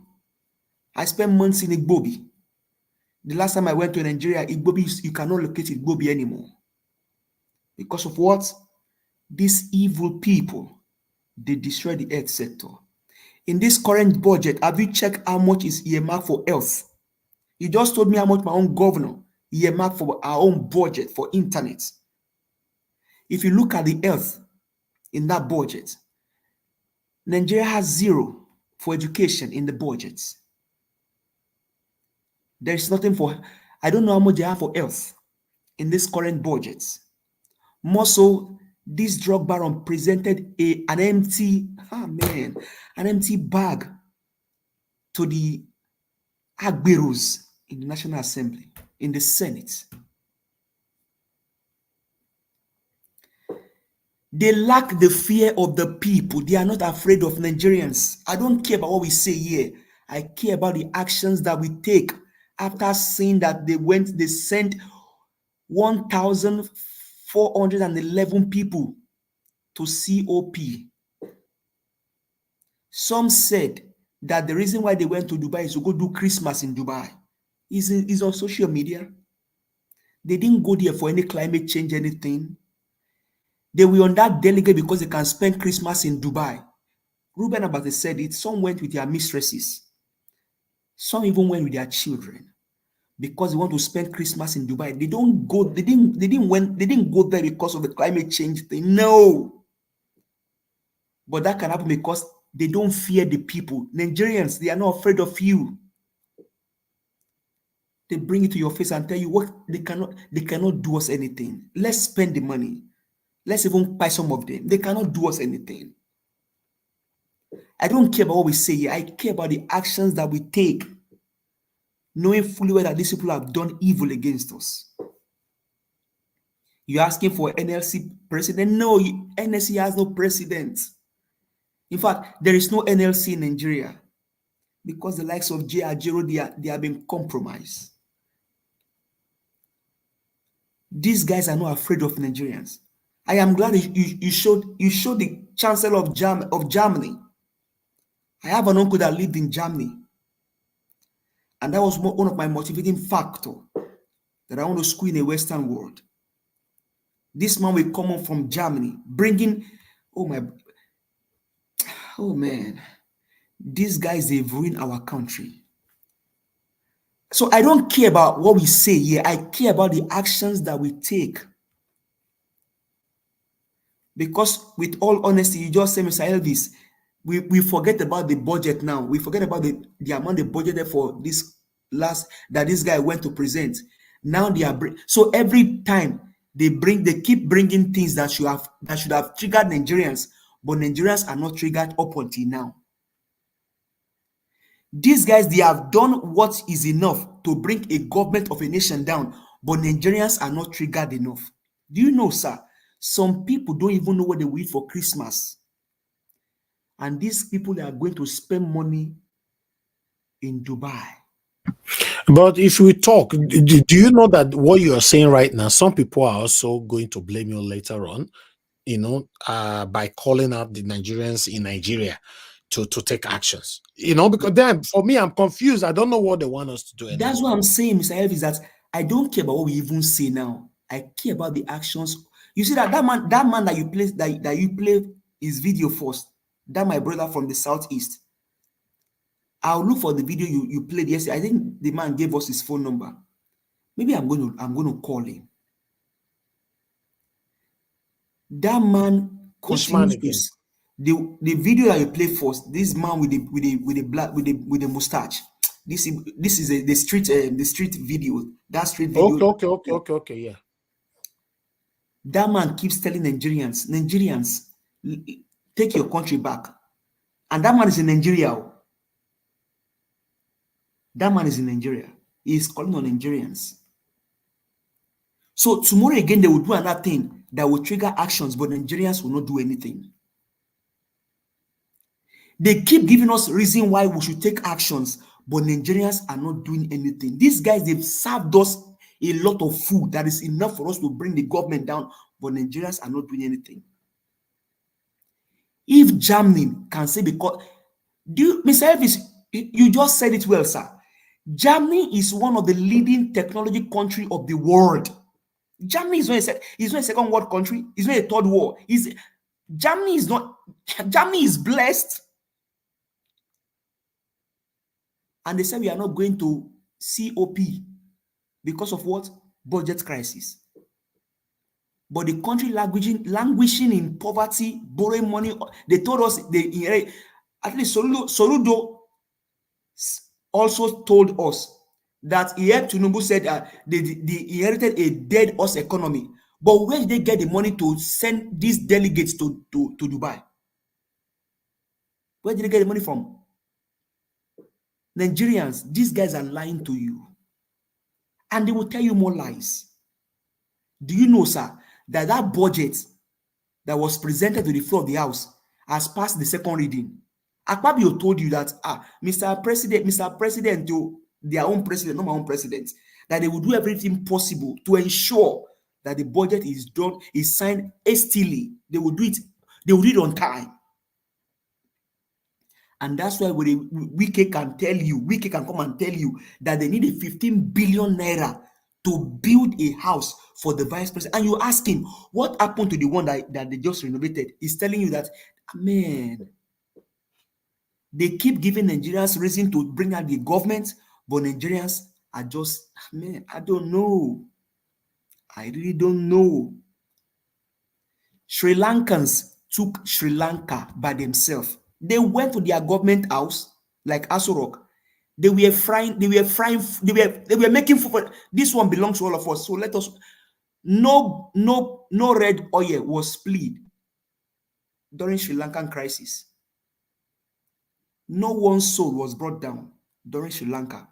J: I spent months in Igbobi. The last time I went to Nigeria, Igbobi, you cannot locate Igbobi anymore. Because of what? These evil people, they destroy the health sector. In this current budget, have you checked how much is earmarked for health? You just told me how much my own governor earmarked for our own budget for internet. If you look at the health in that budget, Nigeria has 0 for education in the budget. There is nothing for, I don't know how much they have for health in this current budget. More so, this drug baron presented an empty bag to the Agberos in the National Assembly, in the Senate. They lack the fear of the people. They are not afraid of Nigerians. I don't care about what we say here. I care about the actions that we take after seeing that they sent 1,411 people to COP. Some said that the reason why they went to Dubai is to go do Christmas in Dubai. Is on social media. They didn't go there for any climate change, anything. They were on that delegate because they can spend Christmas in Dubai. Ruben Abate said it. Some went with their mistresses. Some even went with their children because they want to spend Christmas in Dubai. They don't go. They didn't go there because of the climate change thing. No. But that can happen because they don't fear the people. Nigerians, they are not afraid of you. They bring it to your face and tell you what they cannot do us anything. Let's spend the money. Let's even buy some of them. They cannot do us anything. I don't care about what we say here. I care about the actions that we take, knowing fully well that these people have done evil against us. You're asking for NLC president? No, NLC has no president. In fact, there is no NLC in Nigeria. Because the likes of J. Ajero, they are being compromised. These guys are not afraid of Nigerians. I am glad you showed the Chancellor of Germany. I have an uncle that lived in Germany. And that was one of my motivating factors that I want to school in a Western world. This man will come on from Germany, bringing, oh man, these guys, they've ruined our country. So I don't care about what we say here. I care about the actions that we take. Because with all honesty, you just say, Mr. Elvis, we forget about the budget now. We forget about the amount they budgeted for this that this guy went to present. Now they are so every time they keep bringing things that should have triggered Nigerians, but Nigerians are not triggered up until now. These guys, they have done what is enough to bring a government of a nation down, but Nigerians are not triggered enough. Do you know, sir? Some people don't even know what they will eat for Christmas. And these people are going to spend money in Dubai.
E: But if we talk, do you know that what you are saying right now, some people are also going to blame you later on, by calling out the Nigerians in Nigeria to take actions, because then for me, I'm confused. I don't know what they want us to do anymore.
J: That's what I'm saying, Mr. Elvis, that I don't care about what we even say now. I care about the actions. You see that man that you play his video first, that my brother from the southeast. I'll look for the video you played yesterday. I think the man gave us his phone number. Maybe I'm going to call him. That man continues the video that you play first. This man with the mustache. This is the street video. That street video.
E: Okay, yeah.
J: That man keeps telling Nigerians, take your country back. And that man is in Nigeria. That man is in Nigeria. He is calling on Nigerians. So tomorrow again, they will do another thing that will trigger actions, but Nigerians will not do anything. They keep giving us reason why we should take actions, but Nigerians are not doing anything. These guys, they've served us a lot of food that is enough for us to bring the government down, but Nigerians are not doing anything. If Germany can say, because Mr. Elvis, you just said it well, sir. Germany is one of the leading technology countries of the world. Germany is not a second world country. It's not a third world. Germany is blessed. And they say we are not going to COP because of what? Budget crisis. But the country languishing in poverty, borrowing money. They told us at least Soludo also told us that Tinubu said they inherited a dead horse economy. But where did they get the money to send these delegates to Dubai? Where did they get the money from? Nigerians, these guys are lying to you. And they will tell you more lies. Do you know, sir, that budget that was presented to the floor of the House has passed the second reading? Akpabio told you that, Mr. President, their own president, not my own president, that they will do everything possible to ensure that the budget is done, is signed hastily. They will do it on time. And that's why Wike can come and tell you that they need a 15 billion naira to build a house for the vice president. And you ask him, what happened to the one that they just renovated? He's telling you that, man, they keep giving Nigerians reason to bring out the government, but Nigerians are just, man, I don't know. I really don't know. Sri Lankans took Sri Lanka by themselves. They went to their government house, like Asorok. They were making food. This one belongs to all of us. So let us. No red oil was spilled during Sri Lankan crisis. No one soul was brought down during Sri Lanka.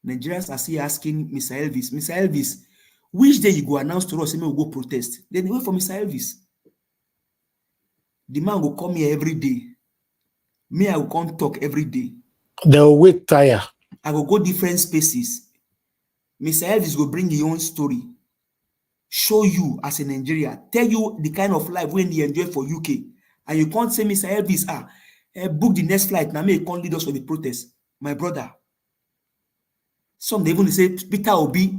J: Nigerians are still asking Mr. Elvis, which day you go announce to us, we will go protest? Then they wait for Mr. Elvis. The man will come here every day. Me, I will come talk every day.
E: They'll wait tire.
J: I will go different spaces. Mr. Elvis will bring your own story, show you as a Nigerian, tell you the kind of life when you enjoy for UK, and you can't say, Mr. Elvis, book the next flight. Now, may you can't lead us for the protest, my brother. Some they even say Peter Obi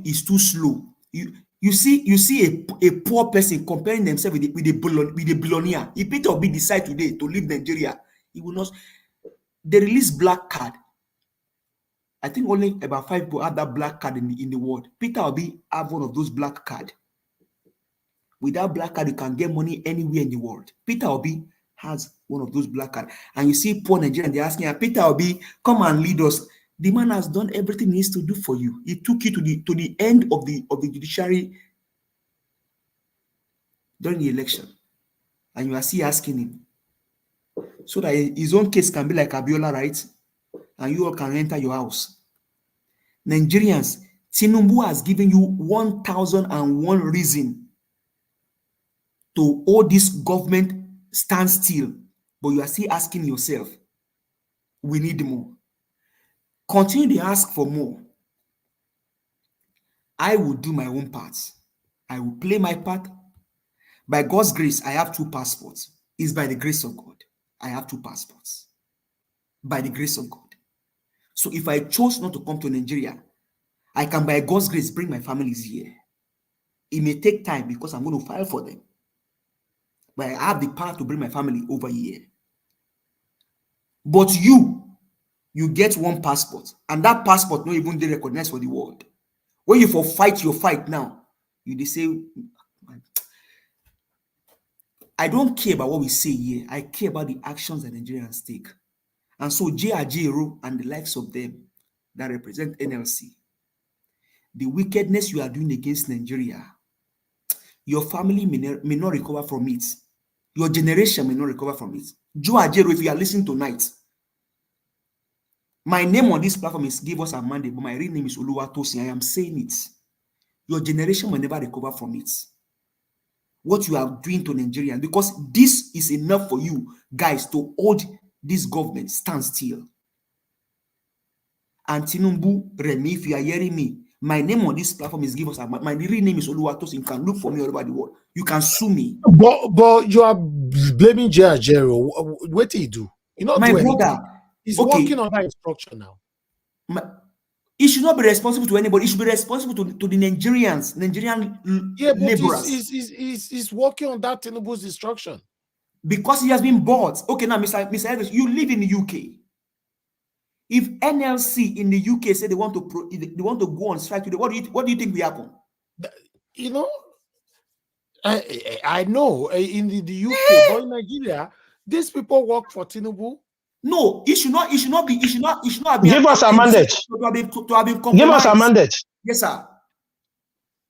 J: is too slow. You see a poor person comparing themselves with a billionaire. If Peter Obi decide today to leave Nigeria, he will not. They release black card. I think only about 5 people have that black card in the world. Peter Obi have one of those black card. With that black card, you can get money anywhere in the world. Peter Obi has one of those black cards. And you see poor Nigerians, they're asking, Peter Obi, come and lead us. The man has done everything he needs to do for you. He took you to the end of the judiciary during the election. And you are still asking him. So that his own case can be like Abiola, right? And you all can enter your house. Nigerians, Tinubu has given you 1,001 reason to hold this government stand still, but you are still asking yourself, we need more. Continue to ask for more. I will do my own part. I will play my part. By God's grace, I have 2 passports. It's by the grace of God. I have 2 passports. By the grace of God. So if I chose not to come to Nigeria, I can, by God's grace, bring my families here. It may take time because I'm going to file for them. But I have the power to bring my family over here. But you get 1 passport, and that passport not even they recognize for the world. When you for fight your fight now, you say, I don't care about what we say here. I care about the actions that Nigerians take. And so J.R.J. and the likes of them that represent NLC, the wickedness you are doing against Nigeria, your family may not recover from it. Your generation may not recover from it. Joe Ajero, if you are listening tonight, my name on this platform is Give Us a Mandate, but my real name is Oluwatosin. I am saying it. Your generation will never recover from it. What you are doing to Nigerians, because this is enough for you guys to hold this government stand still. And Tinubu, Remi, if you are hearing me, my name on this platform is Give Us a Mandate. My real name is Oluwatosin. You can look for me all over the world. You can sue me.
E: But you are blaming Jero. What did he do? You know,
J: my brother.
E: He's working on that instruction now.
J: He should not be responsible to anybody. He should be responsible to the Nigerian laborers.
E: He's working on that Tinubu's instruction.
J: Because he has been bought. Okay, now, Mr. Elvis, you live in the UK. If NLC in the UK say they want to go on strike today, what do you think will happen?
E: You know, I know in the UK, but in Nigeria, these people work for Tinubu.
J: No, it should not be.
K: Give us a mandate. Give us a mandate.
J: Yes, sir.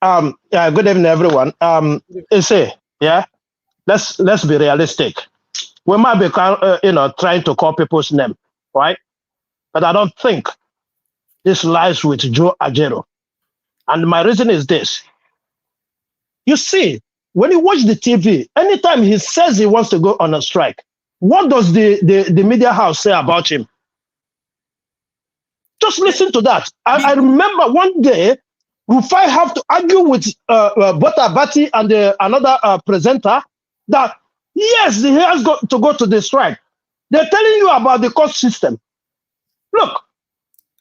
K: Good evening, everyone. Yeah. Let's be realistic. We might be, trying to call people's name, right? But I don't think this lies with Joe Ajero. And my reason is this. You see, when you watch the TV, anytime he says he wants to go on a strike, what does the media house say about him? Just listen to that. I remember one day, Rufai have to argue with Botabati and another presenter that, yes, he has got to go to the strike. They're telling you about the court system. Look,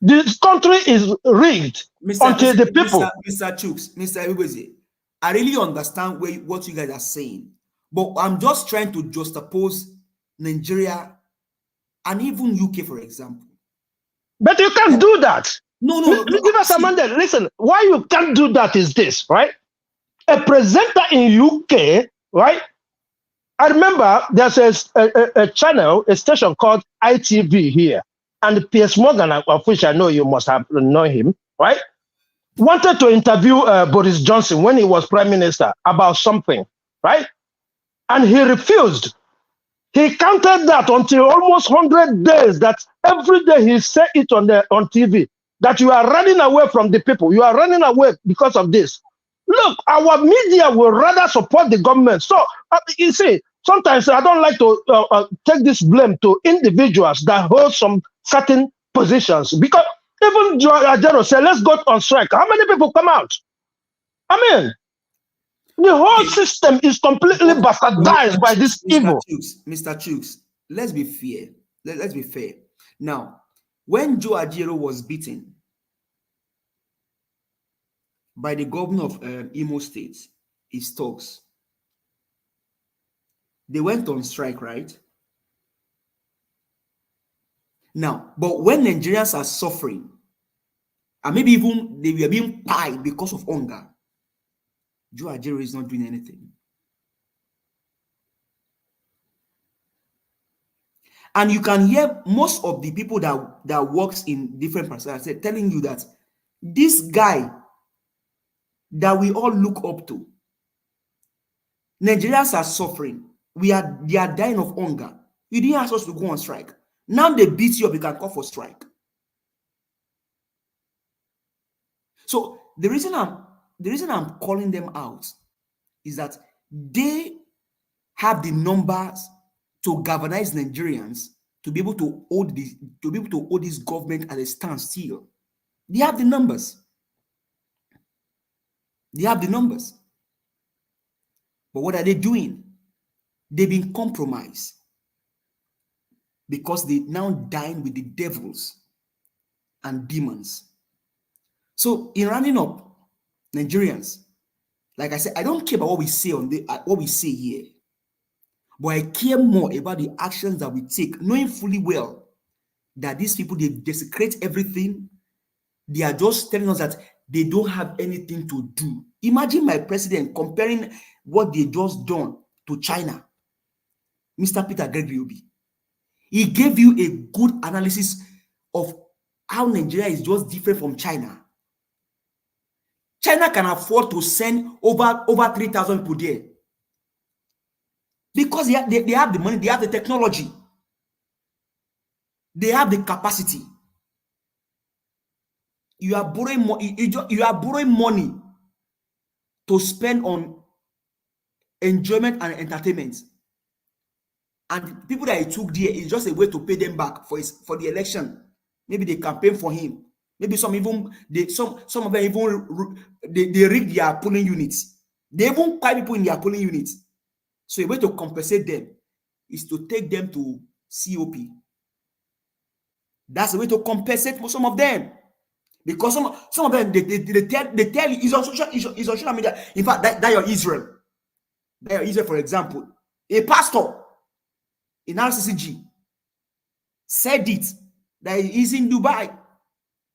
K: this country is rigged until the people.
J: Mr. Chooks, Mr. Ebeze, I really understand what you guys are saying, but I'm just trying to juxtapose Nigeria and even UK, for example.
K: But you can't do that.
J: No.
K: Give us a mandate. Listen, why you can't do that is this, right? A presenter in UK, right? I remember there's a channel, a station called ITV here. And Piers Morgan, of which I know you must have known him, right? Wanted to interview Boris Johnson when he was prime minister about something, right? And he refused. He counted that until almost 100 days, that every day he said it on TV, that you are running away from the people. You are running away because of this. Look, our media will rather support the government. So, you see, sometimes I don't like to take this blame to individuals that hold some certain positions, because even Ajero said, let's go on strike. How many people come out? I mean, the whole system is completely bastardized by this evil.
J: Mr. Chooks, let's be fair. Let's be fair. Now, when Joe Ajero was beaten by the governor of Imo State, his thugs, they went on strike, right? Now, but when Nigerians are suffering, and maybe even they were being pied because of hunger, Joe Ajero is not doing anything. And you can hear most of the people that works in different parts telling you that this guy that we all look up to, Nigerians are suffering. They are dying of hunger. You didn't ask us to go on strike. Now they beat you up, you can call for strike. So the reason I'm calling them out is that they have the numbers to galvanize Nigerians to be able to hold this government at a standstill. They have the numbers. They have the numbers. But what are they doing? They've been compromised because they now dine with the devils and demons. So in rounding up, Nigerians, like I said, I don't care about what we say what we say here, but I care more about the actions that we take, knowing fully well that these people, they desecrate everything. They are just telling us that they don't have anything to do. Imagine my president comparing what they just done to China. Mr. Peter Gregory Obi. He gave you a good analysis of how Nigeria is just different from China. China can afford to send over 3,000 people there because they have the money, they have the technology, they have the capacity. You are borrowing money. You are borrowing money to spend on enjoyment and entertainment, and people that he took there is just a way to pay them back for the election. Maybe they campaign for him. Maybe some of them even they rig their polling units. They even buy people in their polling units. So a way to compensate them is to take them to COP. That's a way to compensate for some of them. Because some of them they tell you it's on social media. In fact, that your Israel. That your Israel, for example, a pastor in RCCG said it that he's in Dubai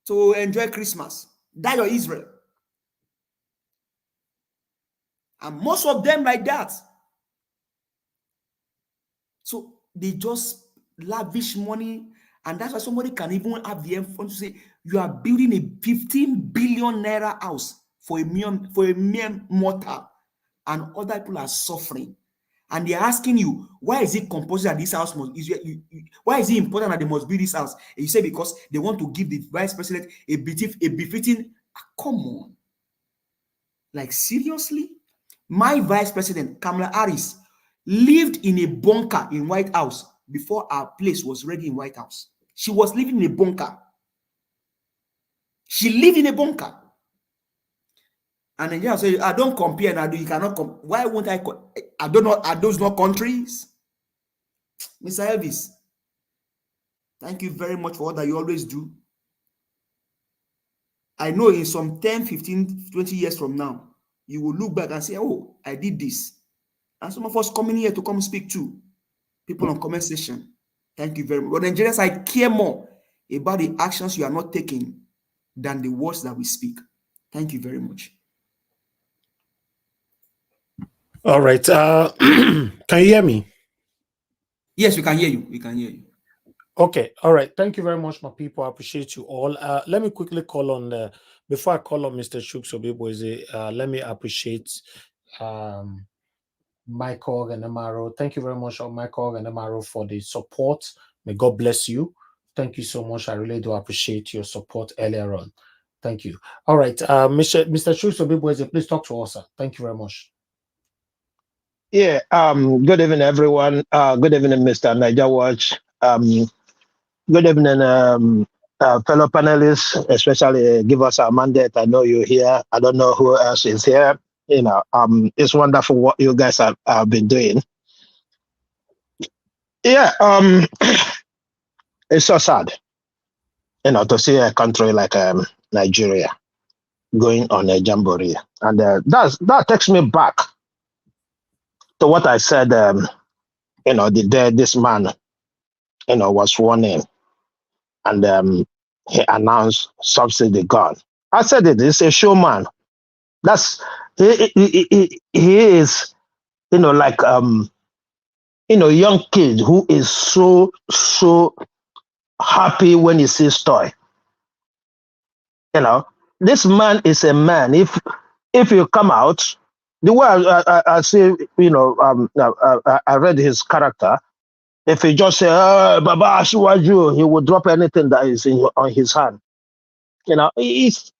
J: to enjoy Christmas. That your Israel. And most of them like that. So they just lavish money, and that's why somebody can even have the influence to say you are building a 15 billion naira house for a mere mortal, and other people are suffering. And they're asking you, why is it compulsory that this house why is it important that they must build this house? And you say because they want to give the vice president a befitting. Come on. Like, seriously? My vice president, Kamala Harris, lived in a bunker in White House before our place was ready in White House. She was living in a bunker. She lived in a bunker. And then you say, I don't compare now. You cannot compare. Why won't I? I don't know. Are those not countries? Mr. Elvis, thank you very much for all that you always do. I know in some 10, 15, 20 years from now, you will look back and say, oh, I did this. And some of us coming here to come speak to people on comment section. Thank you very much. But Nigerians, I care more about the actions you are not taking than the words that we speak. Thank you very much.
E: All right. Can you hear me?
J: Yes, we can hear you. We can hear you.
E: Okay. All right. Thank you very much, my people. I appreciate you all. Let me quickly call on, before I call on Mr. Chooks Obiboeze, let me appreciate Michael and Amaro. Thank you very much, Michael and Amaro, for the support. May God bless you. Thank you so much. I really do appreciate your support earlier on. Thank you. All right. Mr. Chooks Obiboeze, please talk to us, sir. Thank you very much.
K: Yeah. Good evening, everyone. Good evening, Mr. Niger Watch. Good evening, fellow panelists, especially give us our mandate. I know you're here. I don't know who else is here. It's wonderful what you guys have been doing. Yeah. It's so sad, to see a country like Nigeria going on a jamboree, and that takes me back to what I said. The day this man, was sworn in, and he announced subsidy gone. I said it's a showman. That's he is, like young kid who is so happy when he sees toy. This man is a man. If you come out, the way I see, I read his character. If he just say, Baba Asiwaju, he would drop anything that is on his hand. It's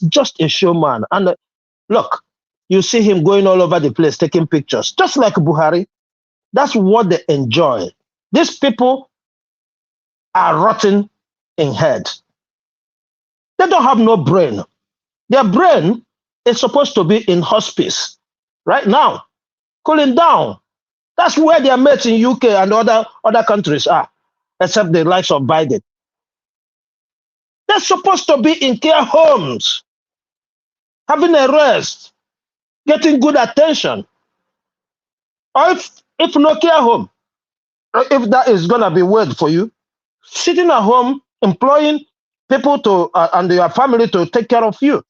K: just a showman. And look, you see him going all over the place taking pictures, just like Buhari. That's what they enjoy. These people are rotten in head. They don't have no brain. Their brain is supposed to be in hospice right now, cooling down. That's where their mates in UK and other countries are, except the likes of Biden. They're supposed to be in care homes, having a rest, getting good attention. Or if no care home, if that is going to be weird for you, sitting at home, employing people to and your family to take care of you.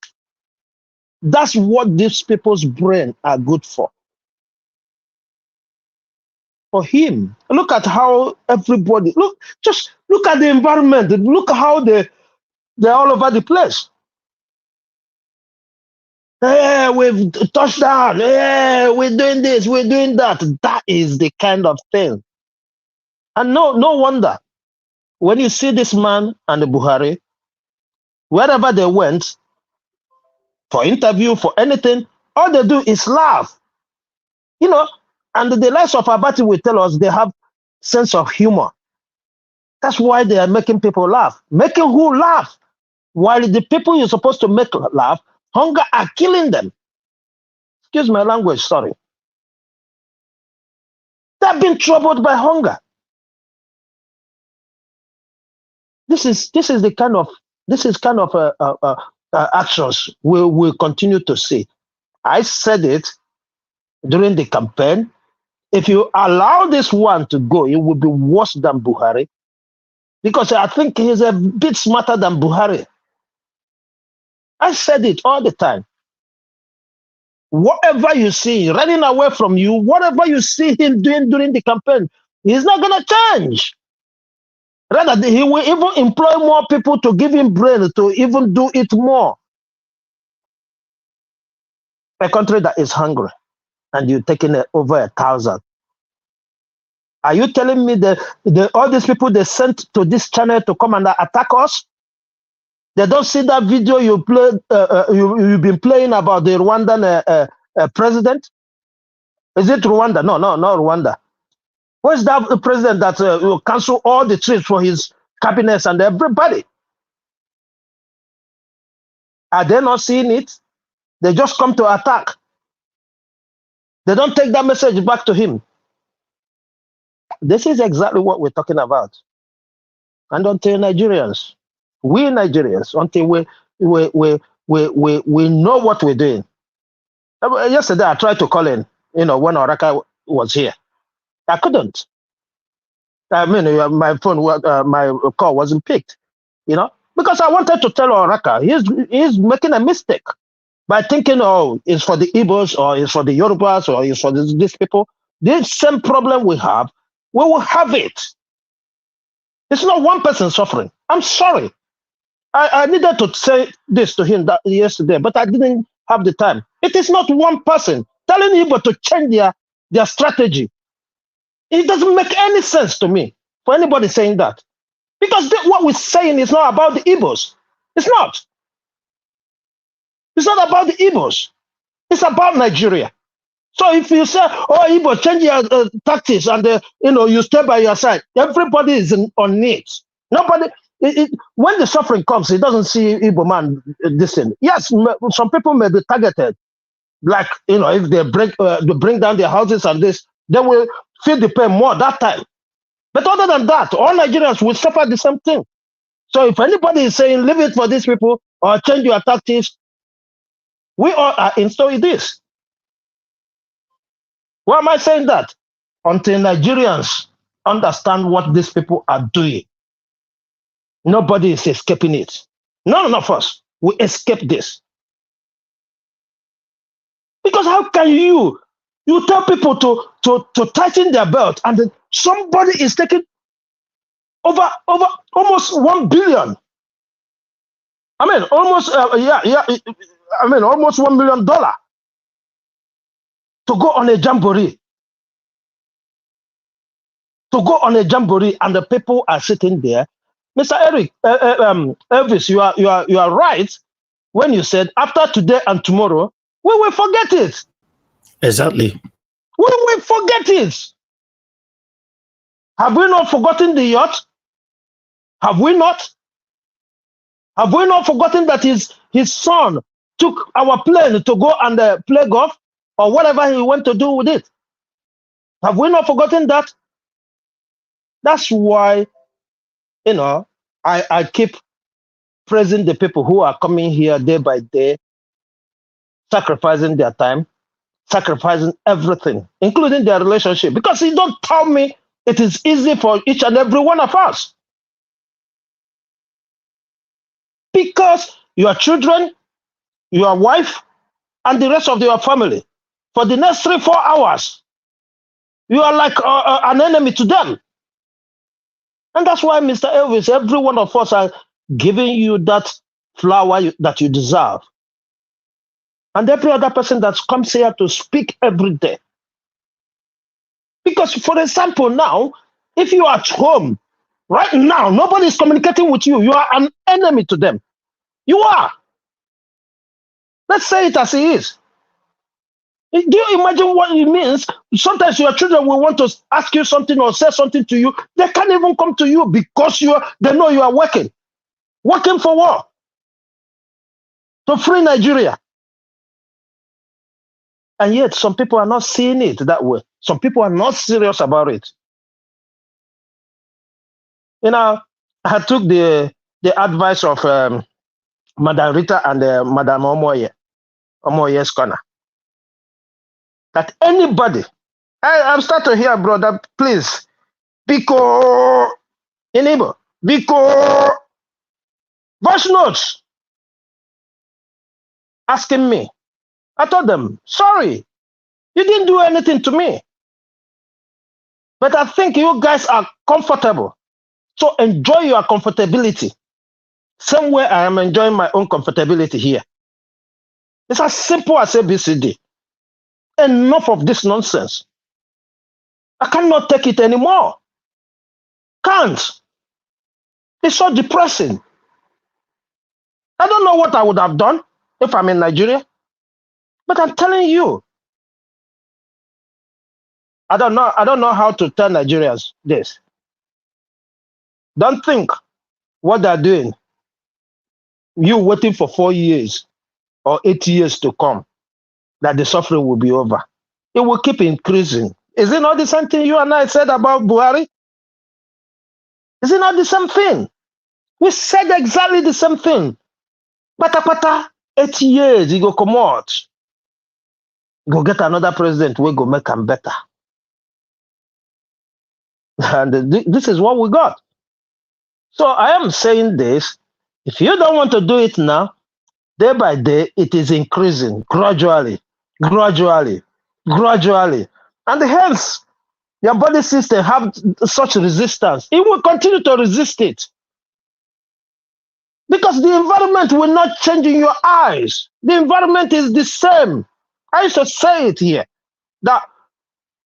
K: That's what these people's brain are good for. For him, look at how everybody just look at the environment. Look how they're all over the place. Hey, we've touched down. Hey, we're doing this, we're doing that. That is the kind of thing. And no wonder when you see this man and the Buhari, wherever they went for interview, for anything, all they do is laugh. And the likes of Abati will tell us they have sense of humor. That's why they are making people laugh. Making who laugh? While the people you're supposed to make laugh, hunger are killing them. Excuse my language, sorry. They've been troubled by hunger. This is the kind of actions we will continue to see. I said it during the campaign. If you allow this one to go, it will be worse than Buhari, because I think he's a bit smarter than Buhari. I said it all the time. Whatever you see running away from you, whatever you see him doing during the campaign, he's not going to change. Rather, he will even employ more people to give him brain to even do it more. A country that is hungry, and you're taking over 1,000. Are you telling me that all these people they sent to this channel to come and attack us? They don't see that video you played, you've been playing about the Rwandan president? Is it Rwanda? No, not Rwanda. Where's that president that will cancel all the trips for his cabinets and everybody? Are they not seeing it? They just come to attack. They don't take that message back to him. This is exactly what we're talking about. And until Nigerians, until we know what we're doing. Yesterday, I tried to call in, when Oraka was here. I couldn't. I mean, my phone, my call wasn't picked, because I wanted to tell Oraka he's making a mistake by thinking, it's for the Igbos, or it's for the Yorubas, or it's for these people. This same problem we have, we will have it. It's not one person suffering. I'm sorry. I needed to say this to him yesterday, but I didn't have the time. It is not one person telling Igbo to change their strategy. It doesn't make any sense to me for anybody saying that. Because what we're saying is not about the Igbos. It's not. It's not about the Igbos. It's about Nigeria. So if you say, "Oh, Igbo, change your tactics," and you stay by your side, everybody is on it. Nobody. When the suffering comes, it doesn't see Igbo man this thing. Yes, some people may be targeted. Like if they bring down their houses and this, they will feel the pain more that time. But other than that, all Nigerians will suffer the same thing. So if anybody is saying leave it for these people or change your tactics, we all are installed with this. Why am I saying that? Until Nigerians understand what these people are doing, nobody is escaping it. None of us will escape this. Because how can you tell people to tighten their belt and then somebody is taking over almost 1 billion. I mean, almost almost $1 million to go on a jamboree. To go on a jamboree, and the people are sitting there. Mr. Eric, Elvis, you are right when you said after today and tomorrow we will forget it.
E: Exactly.
K: We will forget it. Have we not forgotten the yacht? Have we not? Have we not forgotten that his son took our plane to go and play golf or whatever he went to do with it? Have we not forgotten that? That's why, I keep praising the people who are coming here day by day, sacrificing their time, sacrificing everything, including their relationship. Because you don't tell me it is easy for each and every one of us. Because your children, your wife, and the rest of your family, for the next 3-4 hours, you are like an enemy to them. And that's why, Mr. Elvis, every one of us are giving you that flower that you deserve. And every other person that comes here to speak every day. Because, for example, now, if you are at home, right now, nobody is communicating with you. You are an enemy to them. You are. Let's say it as it is. Do you imagine what it means? Sometimes your children will want to ask you something or say something to you. They can't even come to you because they know you are working. Working for what? To free Nigeria. And yet some people are not seeing it that way. Some people are not serious about it. I took the advice of Madam Rita and Madam Omoye's corner. That anybody, I'm starting to hear, brother, please, because voice notes asking me. I told them, sorry, you didn't do anything to me. But I think you guys are comfortable. So enjoy your comfortability. Somewhere I am enjoying my own comfortability here. It's as simple as ABCD. Enough of this nonsense. I cannot take it anymore. Can't. It's so depressing. I don't know what I would have done if I'm in Nigeria. But I'm telling you, I don't know how to tell Nigerians this. Don't think what they're doing, you waiting for 4 years or 8 years to come, that the suffering will be over. It will keep increasing. Is it not the same thing you and I said about Buhari? Is it not the same thing? We said exactly the same thing. Pata, 8 years, he go come out. Go get another president, we go make him better. And this is what we got. So I am saying this, if you don't want to do it now, day by day, it is increasing gradually. And hence, your body system have such resistance. It will continue to resist it. Because the environment will not change in your eyes. The environment is the same. I used to say it here, that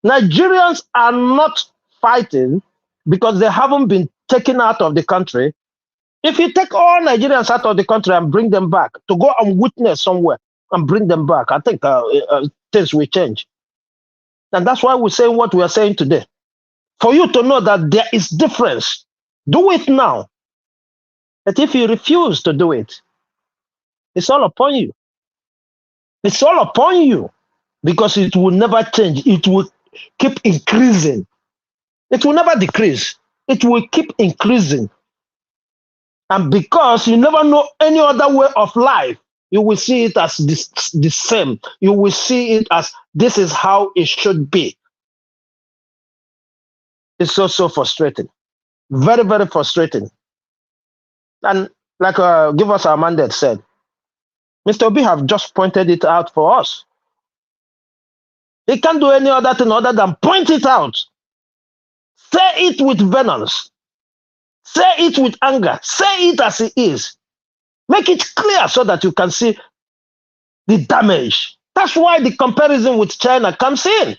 K: Nigerians are not fighting because they haven't been taken out of the country. If you take all Nigerians out of the country and bring them back, to go and witness somewhere and bring them back, I think things will change. And that's why we're saying what we are saying today. For you to know that there is difference, do it now. But if you refuse to do it, it's all upon you. It's all upon you because it will never change. It will keep increasing. It will never decrease. It will keep increasing. And because you never know any other way of life, you will see it as the same. You will see it as this is how it should be. It's so frustrating. Very, very frustrating. And like Give Us Our Mandate said, Mr. Obi have just pointed it out for us. He can't do any other thing other than point it out. Say it with vengeance. Say it with anger. Say it as it is. Make it clear so that you can see the damage. That's why the comparison with China comes in.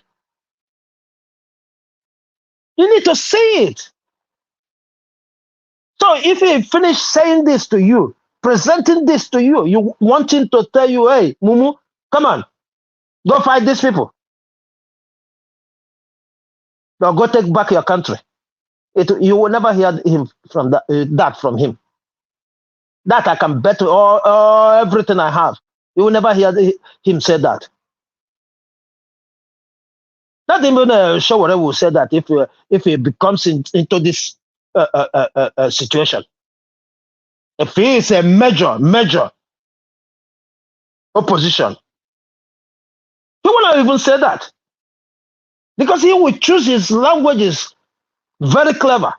K: You need to see it. So if he finish saying this to you, presenting this to you, you want him to tell you, hey, Mumu, come on, go fight these people. Or go take back your country. You will never hear him from that from him. That I can bet everything I have. You will never hear him say that. Not even Shawara will say that if he becomes into this situation. If he is a major opposition, he will not even say that. Because he will choose his languages very clever.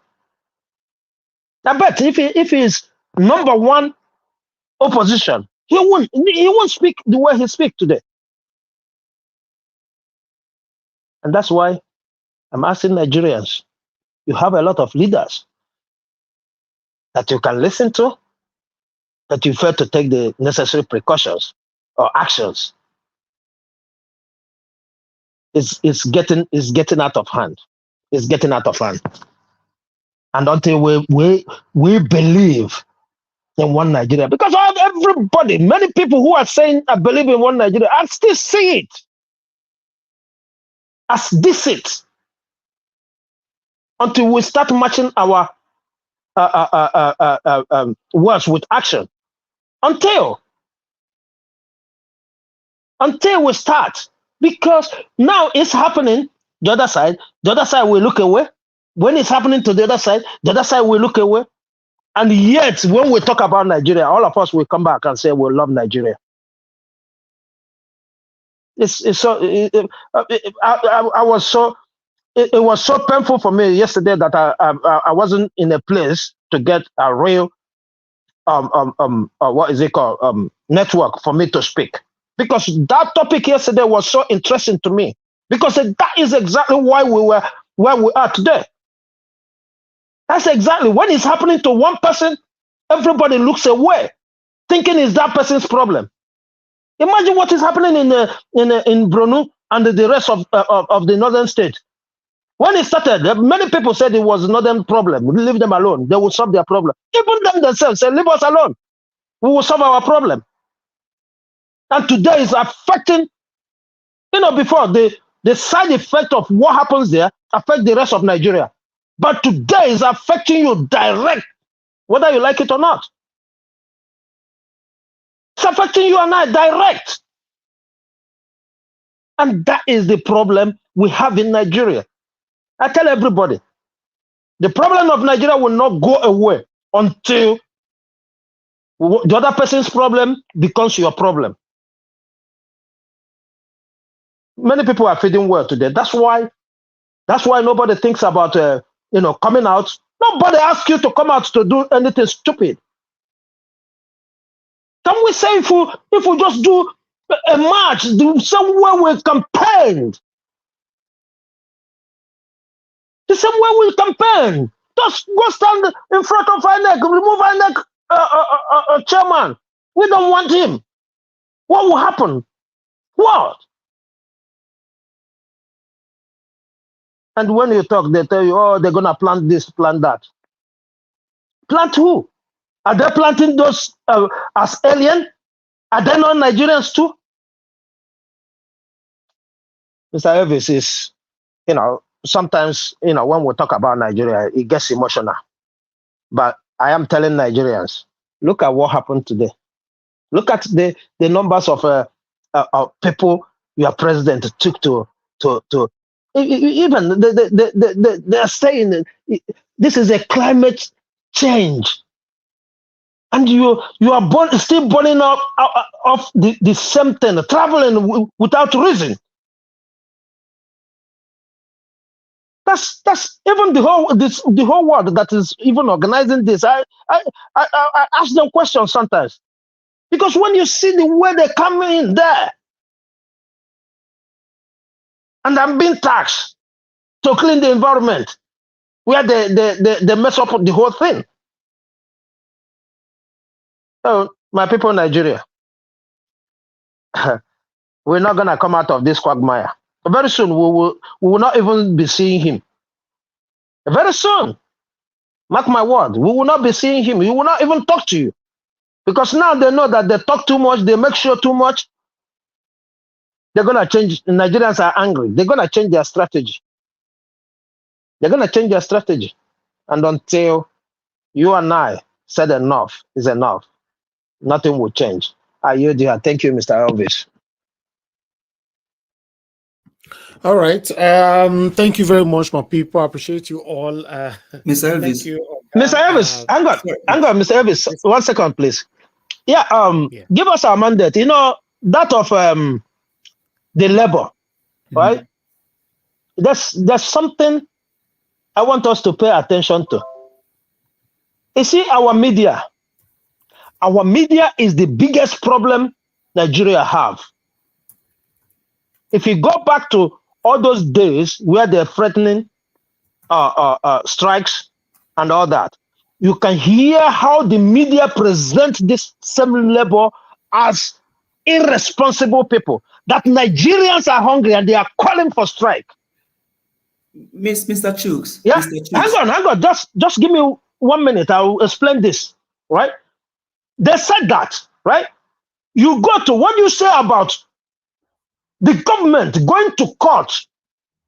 K: I bet if he is number one opposition, he won't speak the way he speaks today. And that's why I'm asking Nigerians, you have a lot of leaders that you can listen to, that you fail to take the necessary precautions or actions. It's getting out of hand. It's getting out of hand. And until we believe in one Nigeria, because everybody, many people who are saying I believe in one Nigeria, I still see it as deceit until we start matching our words with action. Until we start, because now it's happening. The other side will look away. When it's happening to the other side will look away. And yet, when we talk about Nigeria, all of us will come back and say we love Nigeria. It was so painful for me yesterday that I wasn't in a place to get a real what is it called network for me to speak, because that topic yesterday was so interesting to me, because that is exactly why we were where we are today. That's exactly when it's happening to one person, everybody looks away, thinking it's that person's problem. Imagine what is happening in Brunei and the rest of the northern state. When it started, many people said it was a northern problem. Leave them alone. They will solve their problem. Even them themselves say, leave us alone. We will solve our problem. And today is affecting, before the side effect of what happens there affect the rest of Nigeria. But today is affecting you direct, whether you like it or not. It's affecting you and I direct. And that is the problem we have in Nigeria. I tell everybody, the problem of Nigeria will not go away until the other person's problem becomes your problem. Many people are feeding well today. That's why nobody thinks about coming out. Nobody asks you to come out to do anything stupid. Can we say if we just do a march, do somewhere we campaigned? The same way we campaign. Just go stand in front of INEC, remove INEC chairman. We don't want him. What will happen? What? And when you talk, they tell you, oh, they're going to plant this, plant that. Plant who? Are they planting those as alien? Are they not Nigerians too? Mr. Elvis is, sometimes, when we talk about Nigeria, it gets emotional. But I am telling Nigerians, look at what happened today. Look at the numbers of people your president took to even they are saying this is a climate change, and you are still burning up of the same thing, traveling without reason. That's even the whole world that is even organizing this. I ask them questions sometimes, because when you see the way they come in there, and I'm being taxed to clean the environment, where they mess up the whole thing. So my people in Nigeria, we're not gonna come out of this quagmire. Very soon we will not even be seeing him. Very soon, mark my word, we will not be seeing him. He will not even talk to you, because now they know that they talk too much, they make sure too much. They're gonna change. Nigerians are angry. They're gonna change their strategy. They're gonna change their strategy, and until you and I said enough is enough, nothing will change. I yield here. Thank you, Mr. Elvis.
E: All right. Thank you very much, my people. I appreciate you all.
J: Mr. Elvis.
K: Thank you. Mr. Elvis, hang on, Mr. Elvis. 1 second, please. Yeah, give us our mandate. That of the labor, right? There's something I want us to pay attention to. You see, our media is the biggest problem Nigeria have. If you go back to all those days where they're threatening strikes and all that, you can hear how the media present this same labor as irresponsible people, that Nigerians are hungry and they are calling for strike.
J: Mr. Chooks.
K: Yeah,
J: Mr. Chooks.
K: hang on. Just give me 1 minute. I will explain this. Right? They said that. Right? You go to what you say about the government going to court,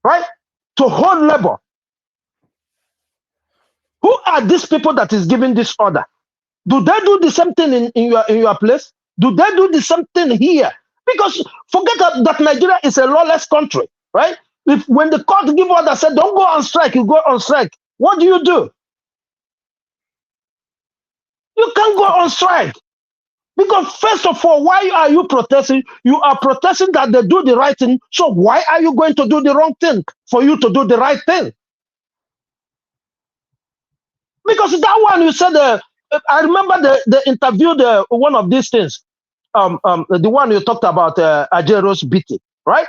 K: right, to hold labor. Who are these people that is giving this order? Do they do the same thing in your place? Do they do the same thing here? Because forget that Nigeria is a lawless country, right? When the court give order, said don't go on strike, you go on strike. What do? You can't go on strike. Because first of all, why are you protesting? You are protesting that they do the right thing. So why are you going to do the wrong thing for you to do the right thing? Because that one you said, I remember they interviewed one of these things, the one you talked about, Ajero's beating, right?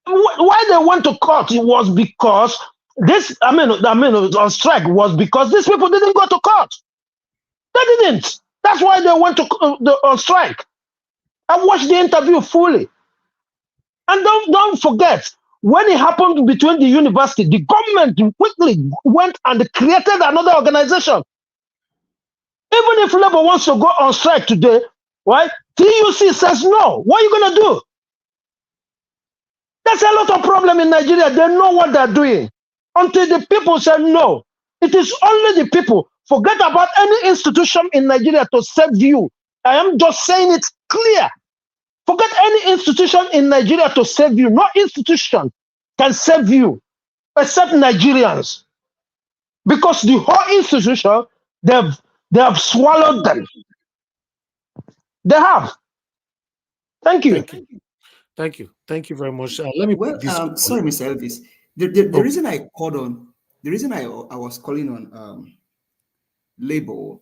K: Why they went to court? It was because on strike was because these people didn't go to court. They didn't. That's why they went to on strike. I watched the interview fully. And don't forget, when it happened between the university, the government quickly went and created another organization. Even if Labour wants to go on strike today, right? TUC says no. What are you going to do? There's a lot of problem in Nigeria. They know what they're doing. Until the people say no. It is only the people. Forget about any institution in Nigeria to save you. I am just saying it clear. Forget any institution in Nigeria to save you. No institution can save you except Nigerians. Because the whole institution, they have swallowed them. They have. Thank you.
E: Thank you very much. Let me
J: Well, sorry, Mr. Elvis. The reason I called on, the reason I was calling on Labour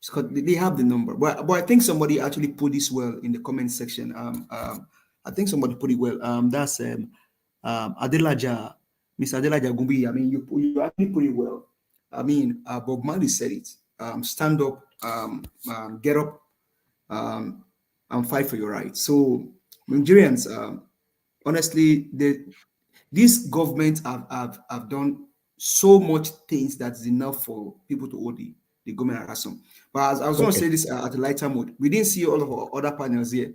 J: is because they have the number. But I think somebody actually put this well in the comment section. I think somebody put it well. That's Adelaja, Mr. Adelaja Gumbi. I mean, you actually put it well. I mean, Bob Marley said it. Stand up, get up, and fight for your rights. So Nigerians, honestly, this government have done so much things that's enough for people to hold the government at ransom. But as I was going to say this at a lighter mode, we didn't see all of our other panels here.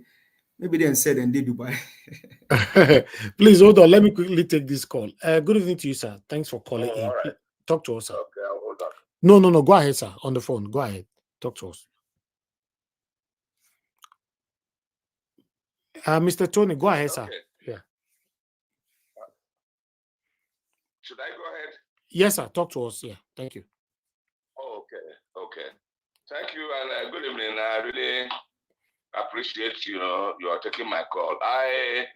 J: Maybe they said and did Dubai.
E: Please hold on. Let me quickly take this call. Good evening to you, sir. Thanks for calling in.
D: All right.
E: Talk to us, sir.
D: Okay, I'll hold on.
E: No. Go ahead, sir. On the phone. Go ahead. Talk to us. Mr. Tony, go ahead, sir.
D: Okay.
E: Yeah.
D: Should I go ahead?
E: Yes, sir. Talk to us. Yeah. Thank you.
D: Okay. Thank you, and good evening. I really appreciate you are taking my call. I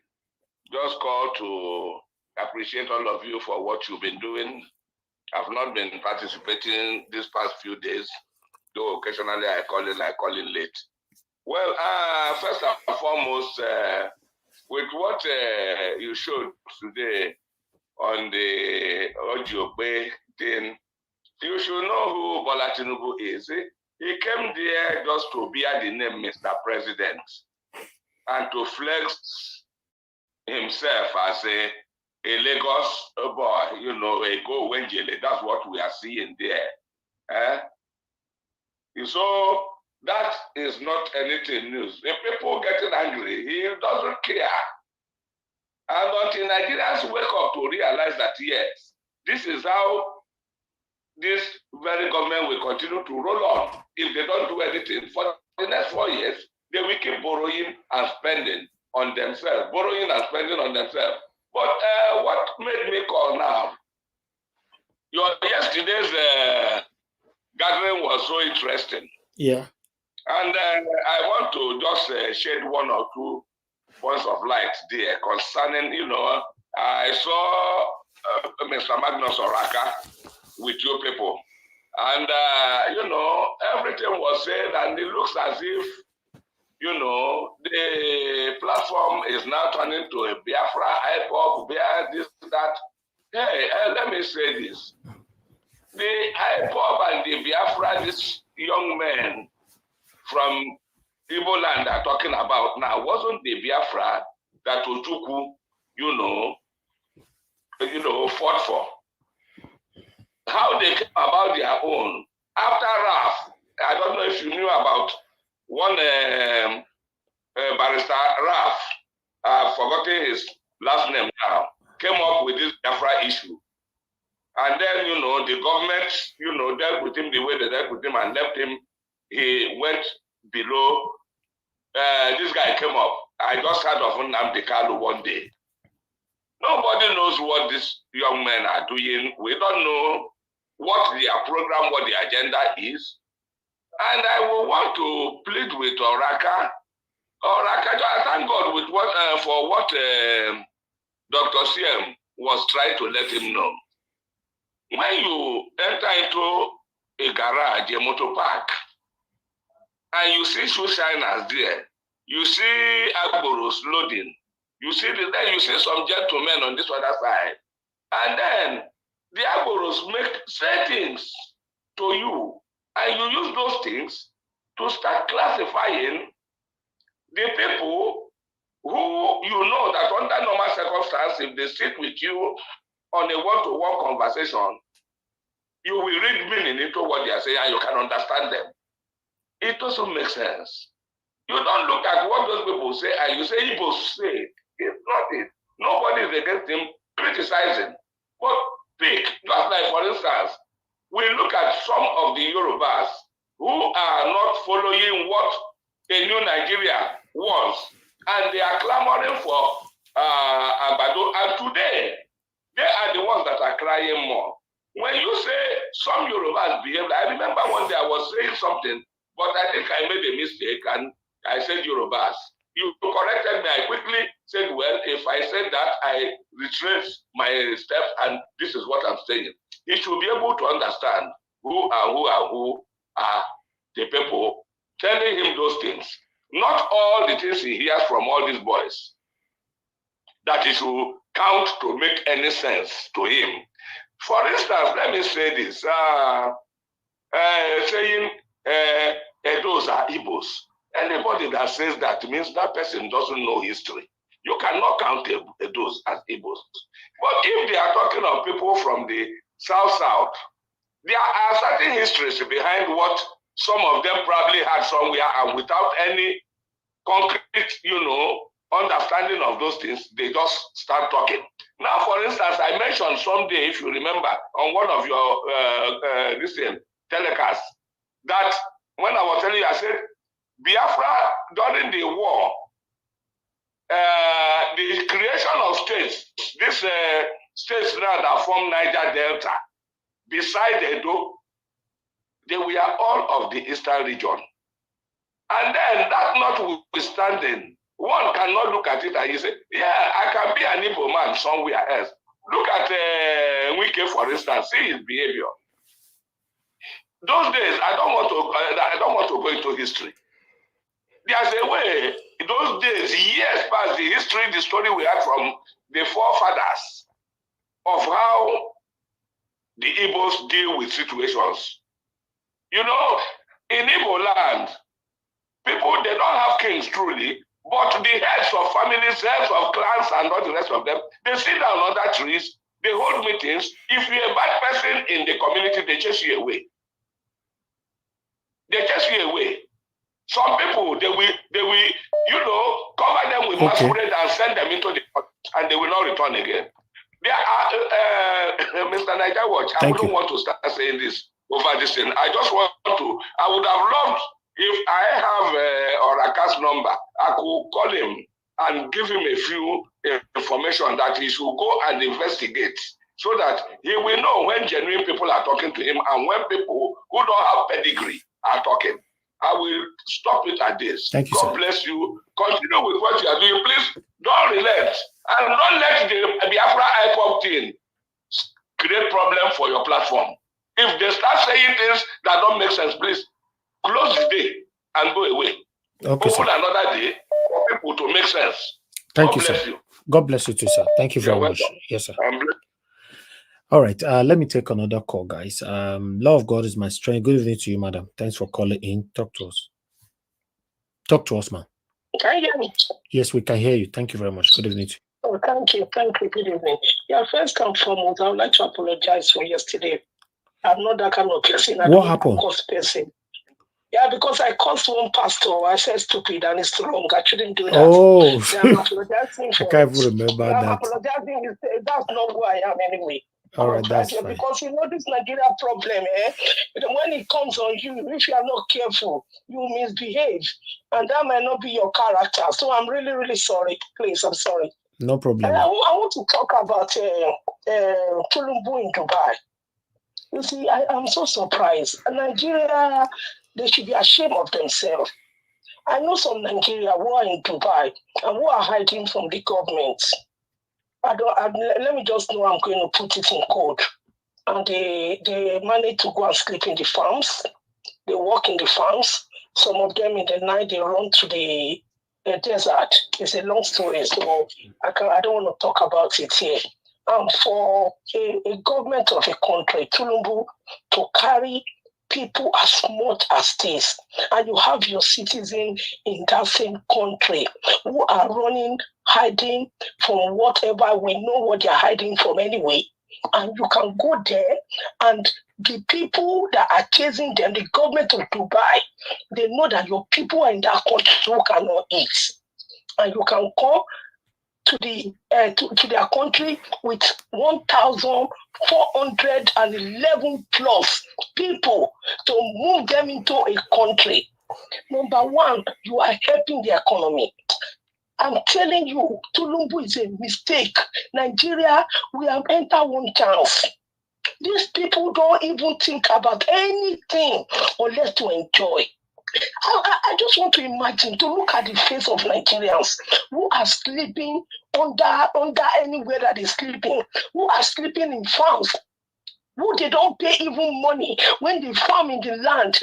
D: just called to appreciate all of you for what you've been doing. I've not been participating these past few days, though occasionally I call in late. Well, first and foremost, with what you showed today on the audio thing, you should know who Bola Tinubu is. He came there just to bear the name Mr. President and to flex himself as a Lagos boy, a go Wenjele. That's what we are seeing there. So that is not anything new. If people getting angry, he doesn't care. And until Nigerians wake up to realize that, yes, this is how this very government will continue to roll on. If they don't do anything for the next 4 years, they will keep borrowing and spending on themselves, But what made me call now? Yesterday's gathering was so interesting.
E: Yeah.
D: And I want to just shed one or two points of light there concerning, I saw Mr. Magnus Oraka with you people. And, everything was said, and it looks as if, the platform is now turning to a Biafra, IPOP, this, that. Hey, let me say this. The IPOP and the Biafra, these young men from Igbo land are talking about now, wasn't the Biafra that Ojuku, fought for. How they came about their own. After Raf, I don't know if you knew about one barrister, Raf, I've forgotten his last name now, came up with this Biafra issue. And then, the government, dealt with him the way they dealt with him and left him. He went below. This guy came up. I just heard of Nnamdi Kanu one day. Nobody knows what these young men are doing. We don't know what their program, what the agenda is. And I will want to plead with Oraka. I thank God with for what Dr. CM was trying to let him know. When you enter into a garage, a motor park, and you see shoe shiners there, you see Agboros loading, you see some gentlemen on this other side, and then the Agboros make settings to you, and you use those things to start classifying the people who that under normal circumstances, if they sit with you on a one-to-one conversation, you will read meaning into what they are saying and you can understand them. It doesn't make sense. You don't look at what those people say and you say Igbo say. It's not it. Nobody is against him criticizing. But pick, just like for instance, we look at some of the Yorubas who are not following what a new Nigeria wants, and they are clamoring for Agbado. And today, they are the ones that are crying more. When you say some Yorubas behave, I remember one day I was saying something, but I think I made a mistake and I said Yorubas. You corrected me. I quickly said, well, if I said that, I retrace my steps and this is what I'm saying. He should be able to understand who are the people telling him those things. Not all the things he hears from all these boys that he should count to make any sense to him. For instance, let me say this, saying those are Igbos. Anybody that says that means that person doesn't know history. You cannot count those as Igbos. But if they are talking of people from the South, there are certain histories behind what some of them probably had somewhere and without any
L: concrete, understanding of those things, they just start talking. Now, for instance, I mentioned someday, if you remember, on one of your telecasts, that when I was telling you, I said, Biafra, during the war, the creation of states, these states now that form Niger Delta, beside Edo, they were all of the eastern region. And then, that notwithstanding, one cannot look at it and you say, yeah, I can be an Igbo man somewhere else. Look at Wike, for instance, see his behavior. Those days, I don't want to go into history. There's a way, in those days, years past, the story we had from the forefathers of how the Igbos deal with situations. In Igbo land, people, they don't have kings truly, but the heads of families, heads of clans, and all the rest of them, they sit down under trees, they hold meetings. If you're a bad person in the community, they chase you away. They chase you away. Some people, they will, cover them with masquerade and send them into the court, and they will not return again. There are, Mr. Niger Watch, I wouldn't want to start saying this over this thing. I just want to, I would have loved, if I have Oraka's number, I could call him and give him a few information that he should go and investigate, so that he will know when genuine people are talking to him and when people who don't have pedigree are talking. I will stop it at this.
E: Thank you,
L: God bless you. Continue with what you are doing. Please don't relent. And don't let the Biafra IPOP thing create problem for your platform. If they start saying things that don't make sense, please close the day and go away.
E: Okay,
L: Open another day for people to make sense.
E: Thank
L: God
E: you,
L: bless
E: sir.
L: you.
E: God bless you too, sir. Thank you very much. Yes, sir. All right, let me take another call, guys. Love of God is my strength. Good evening to you, madam. Thanks for calling in. Talk to us. Talk to us, ma'am.
M: Can you hear me?
E: Yes, we can hear you. Thank you very much. Good evening to you.
M: Oh, thank you. Thank you. Good evening. Yeah, first and foremost, I would like to apologize for yesterday. I'm not that kind of person.
E: What happened?
M: Person. Yeah, because I cursed one pastor. I said stupid and it's wrong. I shouldn't do that.
E: Oh,
M: I'm apologizing for
E: I can't even remember
M: I'm
E: that.
M: apologizing. That's not who I am anyway.
E: All right, that's fine.
M: Because this Nigeria problem, when it comes on you, if you are not careful, you misbehave. And that might not be your character. So I'm really, really sorry. Please, I'm sorry.
E: No problem.
M: I want to talk about Tinubu in Dubai. You see, I'm so surprised. Nigeria, they should be ashamed of themselves. I know some Nigeria who are in Dubai and who are hiding from the government. Let me just know I'm going to put it in code. And they manage to go and sleep in the farms. They work in the farms. Some of them in the night, they run to the desert. It's a long story, so I don't want to talk about it here. For a government of a country, Tinubu, to carry people as much as this, and you have your citizens in that same country who are running, hiding from whatever, we know what they're hiding from anyway, and you can go there, and the people that are chasing them, the government of Dubai, they know that your people are in that country who cannot eat, and you can come to their country with 1,411 plus people to move them into a country. Number one, you are helping the economy. I'm telling you, Tinubu is a mistake. Nigeria, we have entered one chance. These people don't even think about anything unless to enjoy. I just want to imagine, to look at the face of Nigerians who are sleeping under anywhere that they're sleeping, who are sleeping in farms, who they don't pay even money when they farm in the land,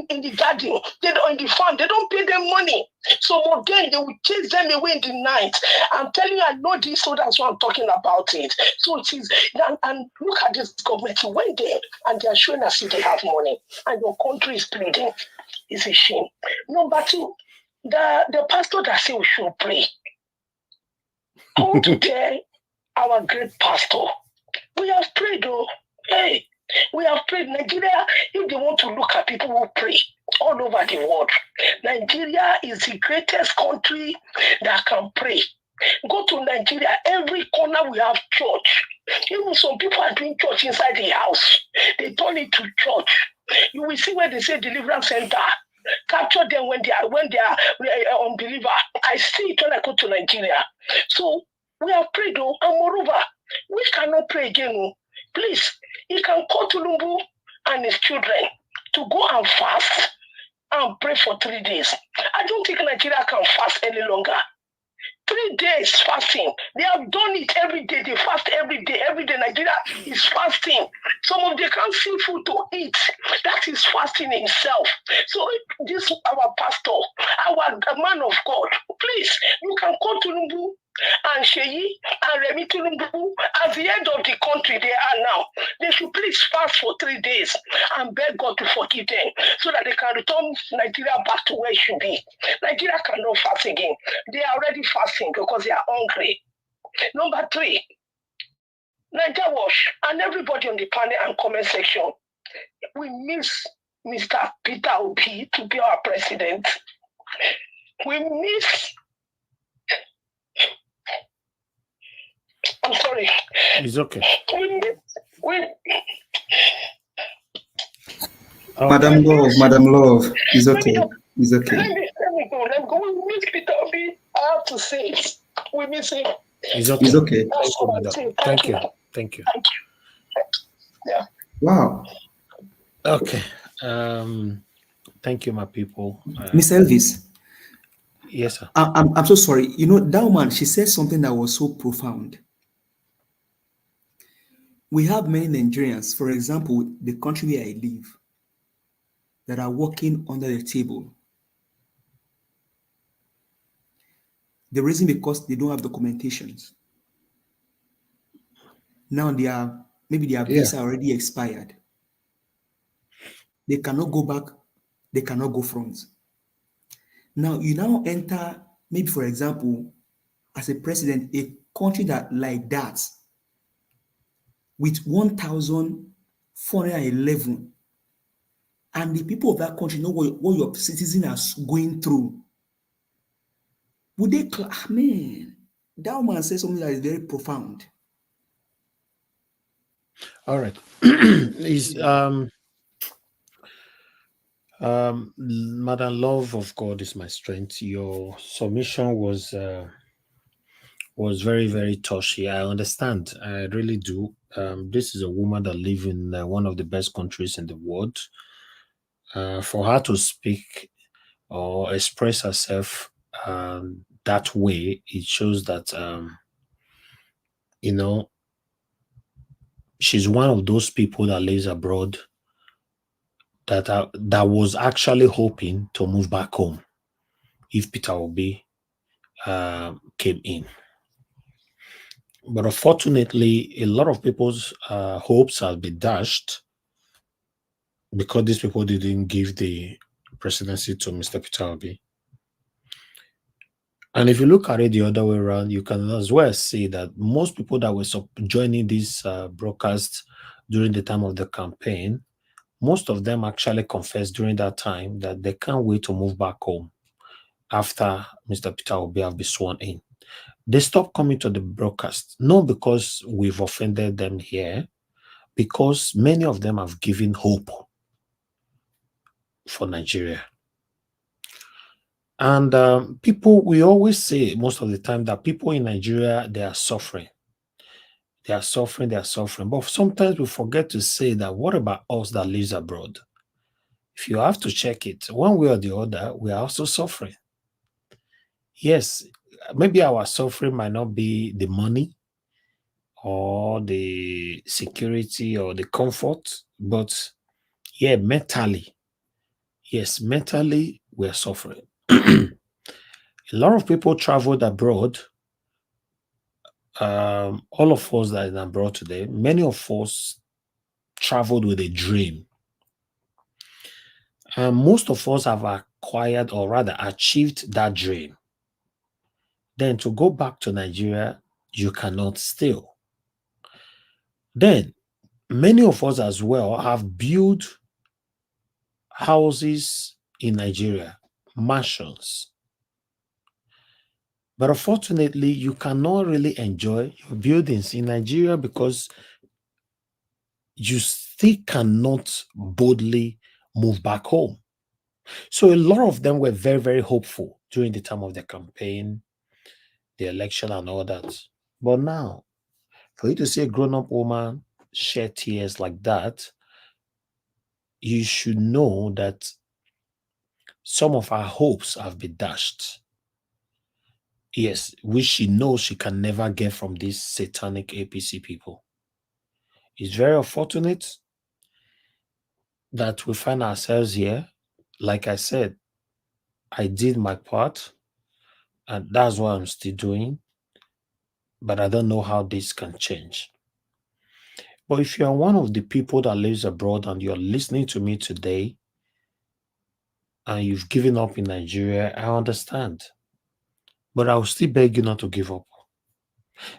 M: in the garden, in the farm, they don't pay them money. So again, they will chase them away in the night. I'm telling you, I know this, so that's why I'm talking about it. So it is, and look at this government, who went there and they are showing us if they have money, and your country is bleeding. It's a shame. Number two, the pastor that said we should pray. I want to tell our great pastor, we have prayed though. Hey, we have prayed. Nigeria, if they want to look at people who pray, all over the world. Nigeria is the greatest country that can pray. Go to Nigeria, every corner we have church. Even some people are doing church inside the house. They turn it to church. You will see where they say deliverance center. Capture them when they are unbeliever. I see it when I go to Nigeria. So we have prayed though, and moreover, we cannot pray again. Oh. Please, he can call Tinubu and his children to go and fast and pray for 3 days. I don't think Nigeria can fast any longer. 3 days fasting. They have done it every day. They fast every day. Every day Nigeria is fasting. Some of them can't see food to eat. That is fasting itself. So this our pastor, our man of God, please, you can call Tinubu and Sheyi and Remi Tinubu at the end of the country they are now. They should please fast for 3 days and beg God to forgive them so that they can return Nigeria back to where it should be. Nigeria cannot fast again. They are already fasting because they are hungry. Number 3, Nigeria Wash and everybody on the panel and comment section. We miss Mr. Peter Obi to be our president. We miss. I'm sorry.
E: It's okay.
J: Madam Love, it's okay. It's okay.
M: Let me go. We miss Peter Obi. I have to say it. We miss him.
E: It's okay.
J: It's okay.
E: Thank you.
M: Thank you. Yeah.
J: Wow.
E: Okay. Thank you, my people.
J: Miss Elvis.
E: Yes, sir.
J: I'm so sorry. You know, that woman, she said something that was so profound. We have many Nigerians, for example, the country where I live, that are working under the table. The reason because they don't have documentations. Now maybe their visa already expired. They cannot go back. They cannot go front. Now you now enter, maybe for example, as a president, a country that like that, with 1,411, and the people of that country know what your citizens are going through. Would they, man, that man says something that is very profound.
E: All right. Madam Love of God is my strength. Your submission was very, very touchy. I understand. I really do. This is a woman that lives in one of the best countries in the world. For her to speak or express herself that way, it shows that she's one of those people that lives abroad that was actually hoping to move back home if Peter Obi came in. But unfortunately, a lot of people's hopes have been dashed because these people didn't give the presidency to Mr. Peter Obi. And if you look at it the other way around, you can as well see that most people that were joining this broadcast during the time of the campaign, most of them actually confessed during that time that they can't wait to move back home after Mr. Peter Obi have been sworn in. They stopped coming to the broadcast, not because we've offended them here, because many of them have given hope for Nigeria. And people, we always say most of the time that people in Nigeria, they are suffering. They are suffering. But sometimes we forget to say that what about us that lives abroad? If you have to check it, one way or the other, we are also suffering. Yes, maybe our suffering might not be the money or the security or the comfort, but yeah, mentally. Yes, mentally, we're suffering. A lot of people traveled abroad. All of us that are abroad today, many of us traveled with a dream. And most of us have acquired or rather achieved that dream. Then to go back to Nigeria, you cannot steal. Then many of us as well have built houses in Nigeria, mansions. But unfortunately, you cannot really enjoy your buildings in Nigeria because you still cannot boldly move back home. So a lot of them were very, very hopeful during the time of the campaign, the election and all that. But now, for you to see a grown-up woman shed tears like that, you should know that some of her hopes have been dashed. Yes, which she knows she can never get from these satanic APC people. It's very unfortunate that we find ourselves here. Like I said, I did my part, and that's what I'm still doing. But I don't know how this can change. But if you are one of the people that lives abroad and you're listening to me today, and you've given up in Nigeria, I understand. But I will still beg you not to give up.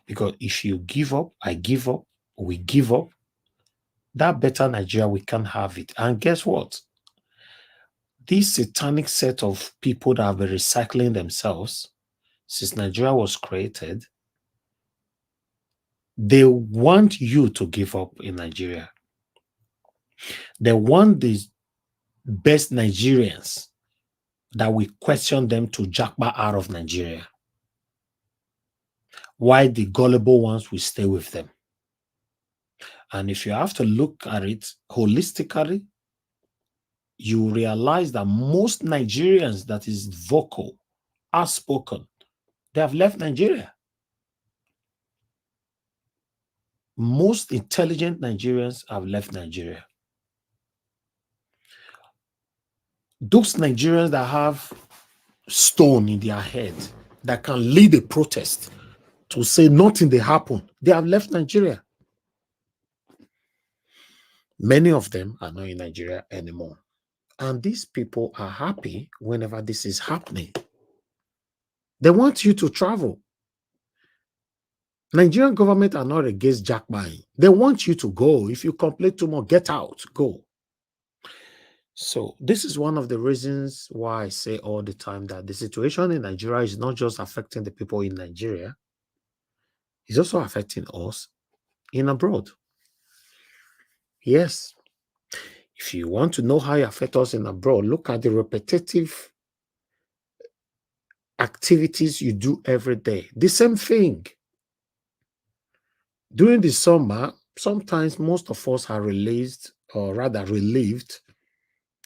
E: Because if you give up, I give up, we give up, that better Nigeria, we can't have it. And guess what? This satanic set of people that have been recycling themselves since Nigeria was created, they want you to give up in Nigeria. They want the best Nigerians that we question them to jackpot out of Nigeria. Why the gullible ones will stay with them. And if you have to look at it holistically, you realize that most Nigerians that is vocal, outspoken, they have left Nigeria. Most intelligent Nigerians have left Nigeria. Those Nigerians that have stone in their head, that can lead a protest to say nothing they happen, they have left Nigeria. Many of them are not in Nigeria anymore. And these people are happy whenever this is happening. They want you to travel. Nigerian government are not against jackbuying. They want you to go. If you complain too much, get out, go. So this is one of the reasons why I say all the time that the situation in Nigeria is not just affecting the people in Nigeria, it's also affecting us in abroad. Yes. If you want to know how it affects us in abroad, look at the repetitive activities you do every day. The same thing. During the summer, sometimes most of us are released, or rather relieved,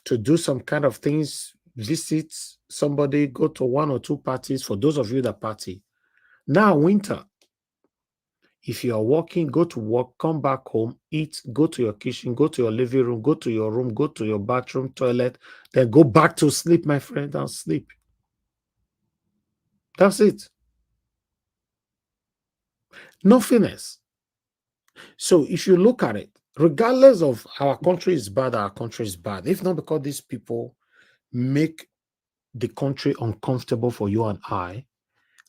E: to do some kind of things, visit somebody, go to one or two parties, for those of you that party. Now, winter, if you are working, go to work, come back home, eat, go to your kitchen, go to your living room, go to your room, go to your bathroom, toilet, then go back to sleep, my friend, and sleep. That's it. Nothing else. So if you look at it, regardless of our country is bad, our country is bad. If not because these people make the country uncomfortable for you and I,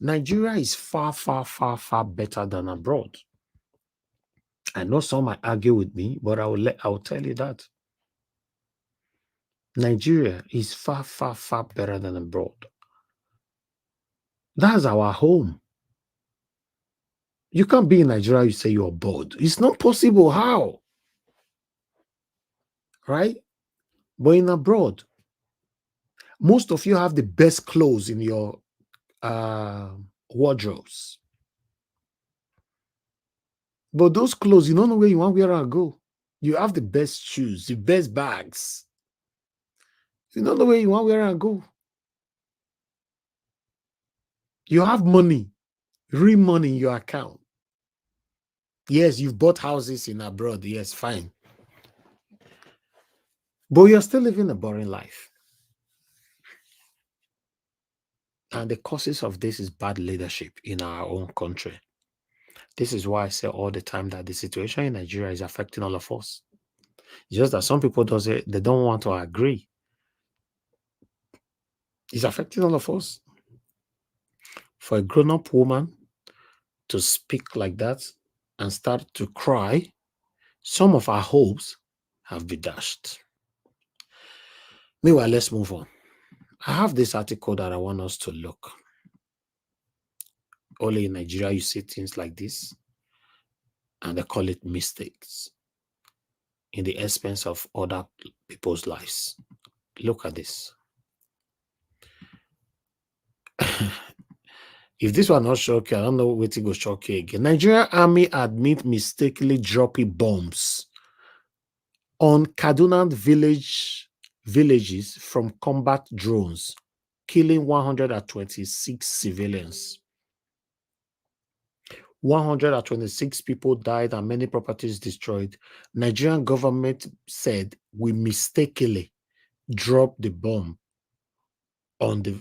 E: Nigeria is far, far, far, far better than abroad. I know some might argue with me, but I will tell you that Nigeria is far, far, far better than abroad. That's our home. You can't be in Nigeria, you say you're bored. It's not possible. How? Right? But in abroad, most of you have the best clothes in your wardrobes. But those clothes, you don't know where you want, where I go. You have the best shoes, the best bags. You don't know where you want, where I go. You have money, real money in your account. Yes, you've bought houses in abroad. Yes, fine. But you're still living a boring life. And the causes of this is bad leadership in our own country. This is why I say all the time that the situation in Nigeria is affecting all of us. It's just that some people they don't want to agree. It's affecting all of us. For a grown-up woman to speak like that and start to cry, some of our hopes have been dashed. Meanwhile, let's move on. I have this article that I want us to look. Only in Nigeria, you see things like this, and they call it mistakes in the expense of other people's lives. Look at this. If this was not shocking, I don't know what it go shock you again. Nigerian army admit mistakenly dropping bombs on Kaduna villages from combat drones, killing 126 civilians. 126 people died and many properties destroyed. Nigerian government said we mistakenly dropped the bomb on the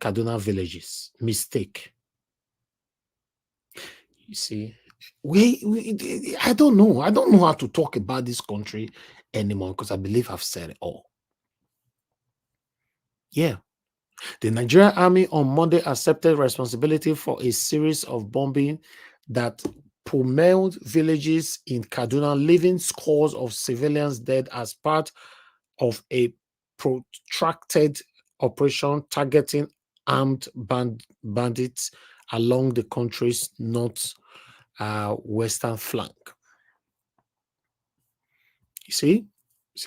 E: Kaduna villages. Mistake. You see, I don't know. I don't know how to talk about this country anymore because I believe I've said it all. Yeah. The Nigerian army on Monday accepted responsibility for a series of bombing that pummeled villages in Kaduna, leaving scores of civilians dead as part of a protracted operation targeting armed bandits along the country's western flank. You see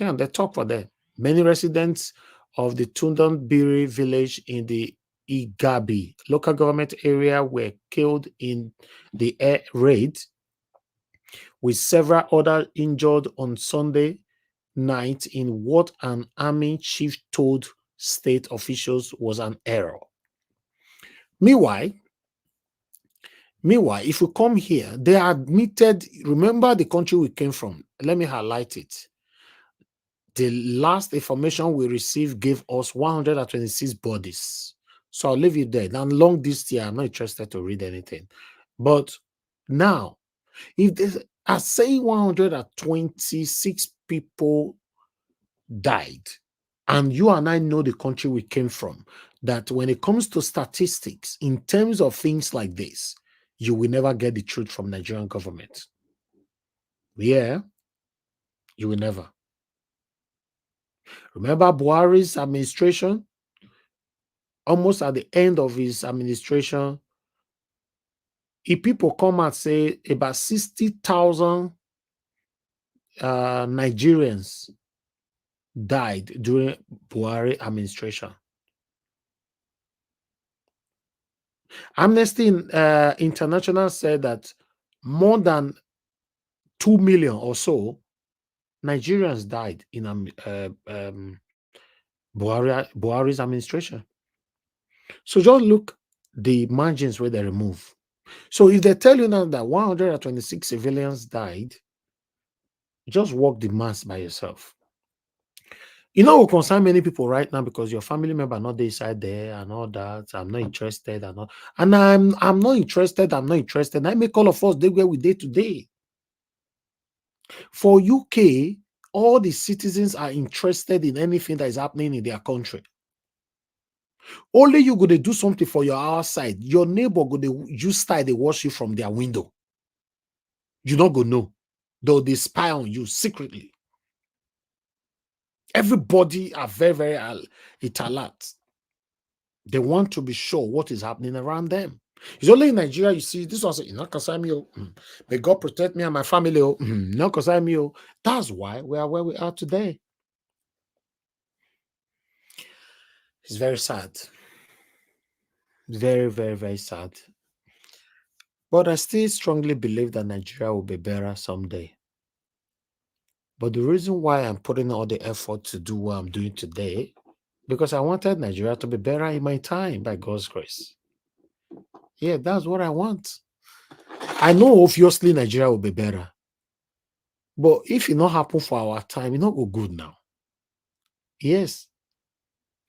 E: on the top of that, many residents of the Tundonbiri village in the Igabi local government area were killed in the air raid, with several others injured on Sunday night in what an army chief told state officials was an error. Meanwhile, if we come here, they admitted, remember the country we came from. Let me highlight it. The last information we received gave us 126 bodies. So I'll leave you there. Now, long this year, I'm not interested to read anything. But now, if they are saying 126 people died, and you and I know the country we came from, that when it comes to statistics, in terms of things like this, you will never get the truth from Nigerian government. Yeah, you will never. Remember Buhari's administration? Almost at the end of his administration, if people come and say about 60,000 Nigerians died during Buhari administration. Amnesty International said that more than 2 million or so Nigerians died in Buhari's administration. So just look the margins where they remove. So if they tell you now that 126 civilians died, just walk the mass by yourself. You know, it will concern many people right now because your family member not inside there and all that. I'm not interested and all. And I'm not interested. I'm not interested. I make all of us do where we did today. For UK, all the citizens are interested in anything that is happening in their country. Only you go to do something for your outside. Your neighbor go to use style they watch you from their window. You don't go know. Though they spy on you secretly. Everybody are very, very alert. They want to be sure what is happening around them. It's only in Nigeria you see this was not concern me. May God protect me and my family. Not concern me. That's why we are where we are today. It's very sad. Very, very, very sad. But I still strongly believe that Nigeria will be better someday. But the reason why I'm putting all the effort to do what I'm doing today, because I wanted Nigeria to be better in my time, by God's grace. Yeah, that's what I want. I know obviously Nigeria will be better. But if it not happen for our time, it not go good now. Yes.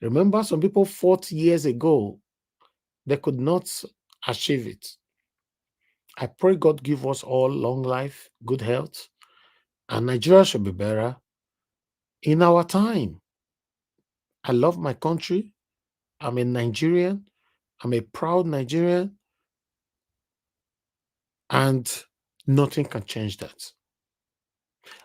E: Remember some people 40 years ago, they could not achieve it. I pray God give us all long life, good health, and Nigeria should be better in our time. I love my country. I'm a Nigerian. I'm a proud Nigerian. And nothing can change that.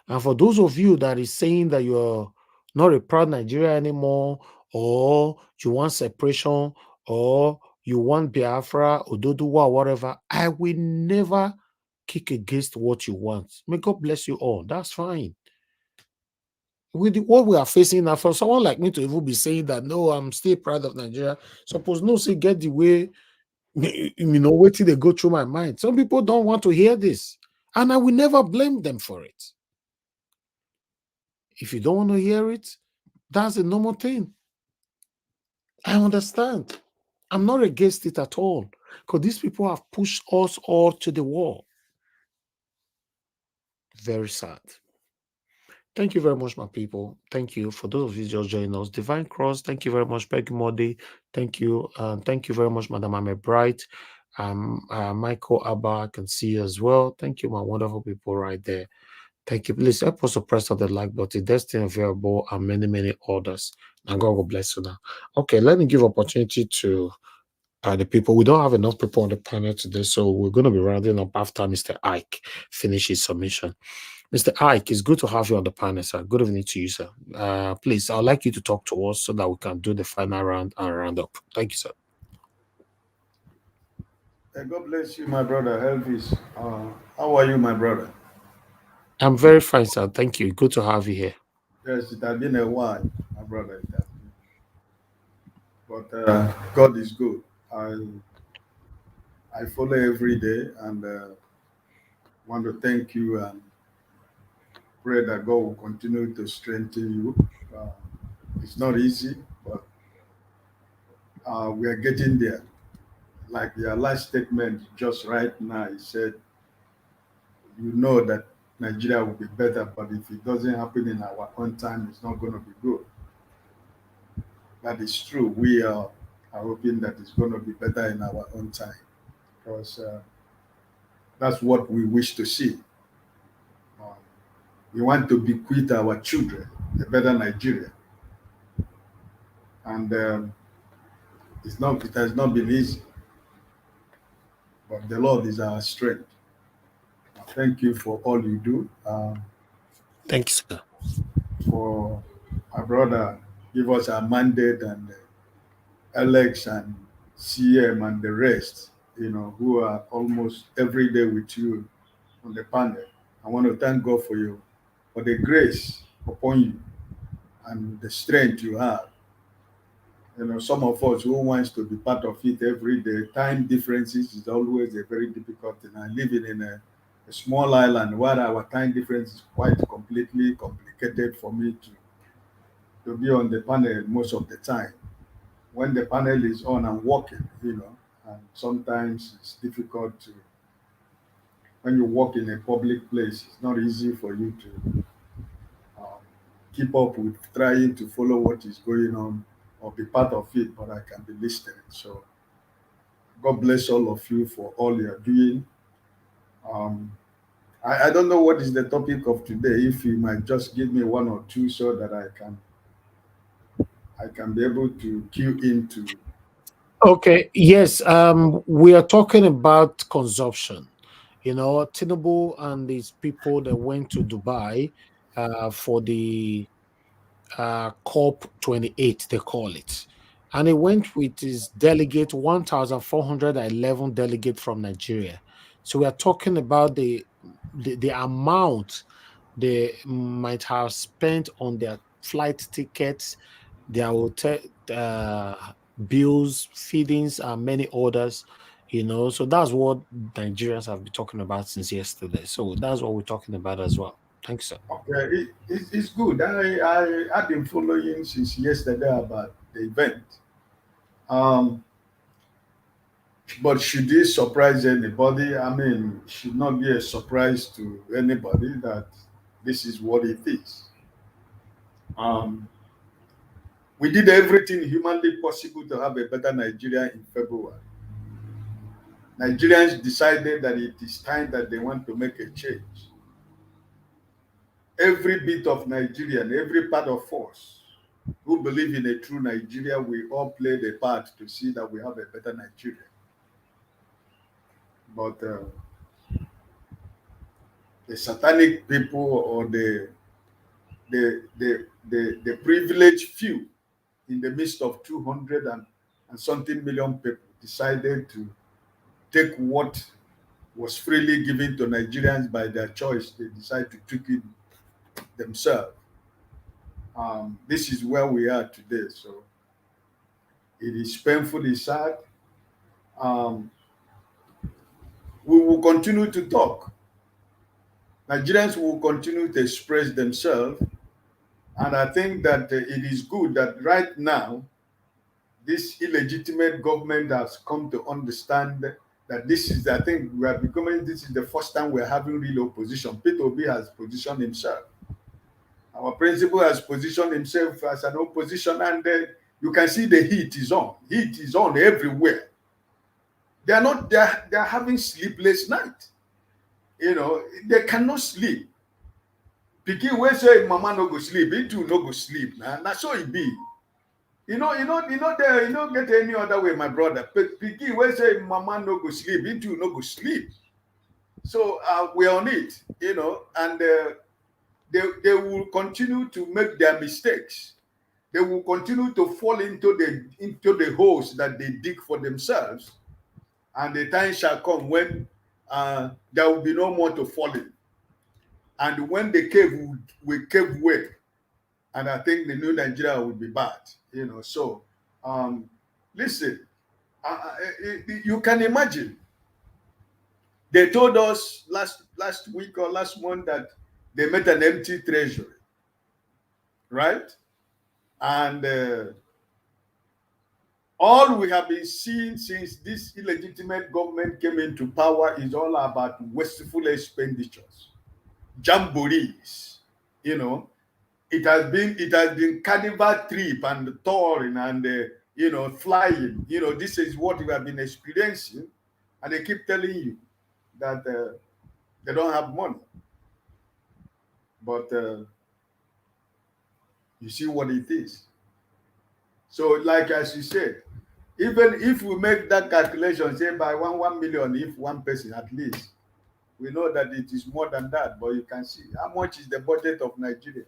E: And for those of you that is saying that you're not a proud Nigeria anymore, or you want separation, or you want Biafra, Ododuwa, whatever, I will never kick against what you want. May God bless you all. That's fine. With what we are facing now, for someone like me to even be saying that, no, I'm still proud of Nigeria, suppose no say get the way, wait till they go through my mind. Some people don't want to hear this, and I will never blame them for it. If you don't want to hear it, that's a normal thing. I understand. I'm not against it at all, because these people have pushed us all to the wall. Very sad. Thank you very much, my people. Thank you for those of you just joining us. Divine Cross, thank you very much. Peggy Modi, thank you. Thank you very much, Madam Ame Bright. Michael Abba, I can see you as well. Thank you, my wonderful people right there. Thank you. Please help us to press on the like button. Destiny Available and many, many others. And God will bless you now. Okay, let me give opportunity to the people. We don't have enough people on the panel today, so we're going to be rounding up after Mr. Ike finishes submission. Mr. Ike, it's good to have you on the panel, sir. Good evening to you, sir. Please, I'd like you to talk to us so that we can do the final round and round up. Thank you, sir.
N: God bless you, my brother Elvis. How are you, my brother?
E: I'm very fine, sir. Thank you. Good to have you here.
N: Yes, it has been a while, my brother. But God is good. I follow every day and want to thank you and pray that God will continue to strengthen you. Uh, it's not easy, but we are getting there. Like your last statement just right now, he said, you know that Nigeria will be better, but if it doesn't happen in our own time, it's not going to be good. That is true. We are hoping that it's going to be better in our own time because that's what we wish to see. Um, we want to bequeath our children a better Nigeria. And it has not been easy, but the Lord is our strength. Thank you for all you do.
E: Thank you, sir.
N: For our brother, give us our mandate and Alex and CM and the rest, who are almost every day with you on the panel. I want to thank God for you, for the grace upon you and the strength you have. Some of us who wants to be part of it every day, time differences is always a very difficult thing. I'm living in a small island where our time difference is quite completely complicated for me to be on the panel most of the time. When the panel is on and working, and sometimes it's difficult when you work in a public place, it's not easy for you to keep up with trying to follow what is going on or be part of it, but I can be listening. So God bless all of you for all you're doing. I don't know what is the topic of today. If you might just give me one or two so that I can be able to cue into.
E: Okay, yes, we are talking about consumption. Tinubu and his people that went to Dubai for the COP28, they call it. And he went with his delegate, 1,411 delegate from Nigeria. So we are talking about the amount they might have spent on their flight tickets, their hotel bills, feedings, and many others. So that's what Nigerians have been talking about since yesterday. So that's what we're talking about as well. Thanks, sir.
N: Okay, it's good. I've been following since yesterday about the event. But should this surprise anybody? I mean, it should not be a surprise to anybody that this is what it is. Um, we did everything humanly possible to have a better Nigeria in February. Nigerians decided that it is time that they want to make a change. Every bit of Nigerian, every part of us who believe in a true Nigeria, we all played a part to see that we have a better Nigeria. But the satanic people or the the privileged few in the midst of 200 and something million people decided to take what was freely given to Nigerians by their choice. They decided to take it themselves. This is where we are today. So it is painful, it's sad. We will continue to talk. Nigerians will continue to express themselves. And I think that it is good that right now, this illegitimate government has come to understand that this is, I think we are becoming, this is the first time we're having real opposition. Peter Obi has positioned himself. Our principal has positioned himself as an opposition, and you can see the heat is on. Heat is on everywhere. They are having sleepless night. You know, they cannot sleep. Pikin wey say mama no go sleep, he too no go sleep. Na so it be. You know, get any other way, my brother. Pikin wey say mama no go sleep, he too no go sleep. So we're on it, you know, and they will continue to make their mistakes. They will continue to fall into the holes that they dig for themselves. And the time shall come when there will be no more to fall in. And when the cave will cave way, and I think the new Nigeria will be bad, you know. So, listen, you can imagine. They told us last week or last month that they met an empty treasury, right? And all we have been seeing since this illegitimate government came into power is all about wasteful expenditures, jamborees, you know. It has been carnival trip and touring and you know, flying. You know, this is what we have been experiencing, and they keep telling you that they don't have money. But you see what it is. So, like as you said, even if we make that calculation, say by 1 million, if one person at least, we know that it is more than that. But you can see how much is the budget of Nigeria.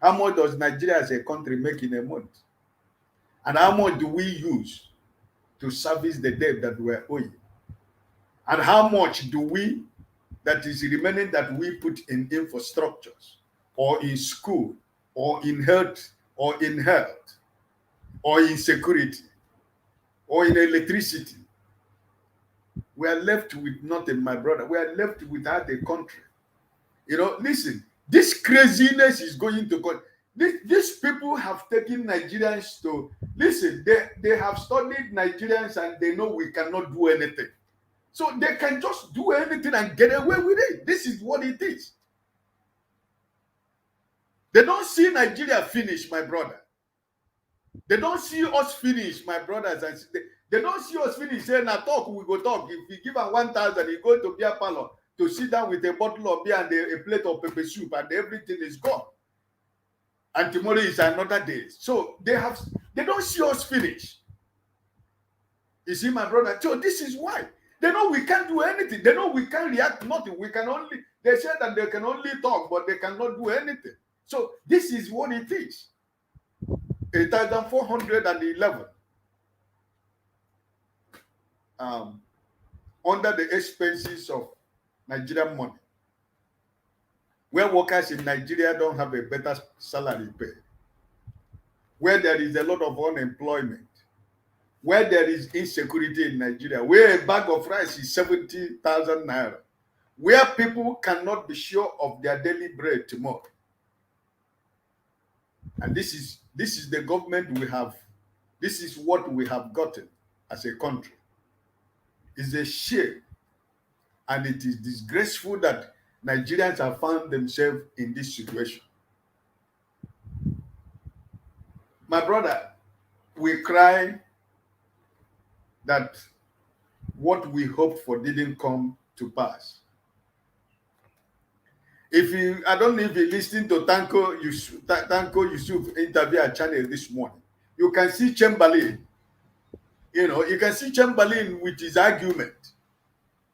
N: How much does Nigeria as a country make in a month? And how much do we use to service the debt that we're owing? And how much do we, that is remaining, that we put in infrastructures, or in school, or in health, or in security, or in electricity? We are left with nothing, my brother. We are left without a country. You know, listen, this craziness is going to go. These people have taken Nigerians to, listen, they have studied Nigerians and they know we cannot do anything. So they can just do anything and get away with it. This is what it is. They don't see Nigeria finish, my brother. They don't see us finish, my brothers and sisters. They don't see us finish saying, "Na talk, we go talk." If we give them 1,000, he go to beer parlor to sit down with a bottle of beer and a plate of pepper soup, and everything is gone. And tomorrow is another day. So they don't see us finish. You see, my brother. So this is why they know we can't do anything. They know we can't react nothing. They say that they can only talk, but they cannot do anything. So this is what it is. 8,411 under the expenses of Nigerian money, where workers in Nigeria don't have a better salary pay, where there is a lot of unemployment, where there is insecurity in Nigeria, where a bag of rice is 70,000 naira, where people cannot be sure of their daily bread tomorrow. And this is the government we have. This is what we have gotten as a country. It's a shame, and it is disgraceful that Nigerians have found themselves in this situation. My brother, we cry that what we hoped for didn't come to pass. I don't know if you listened to Tanko Yusuf interview at Channel this morning. You can see Chamberlain. You know, you can see Chamberlain with his argument.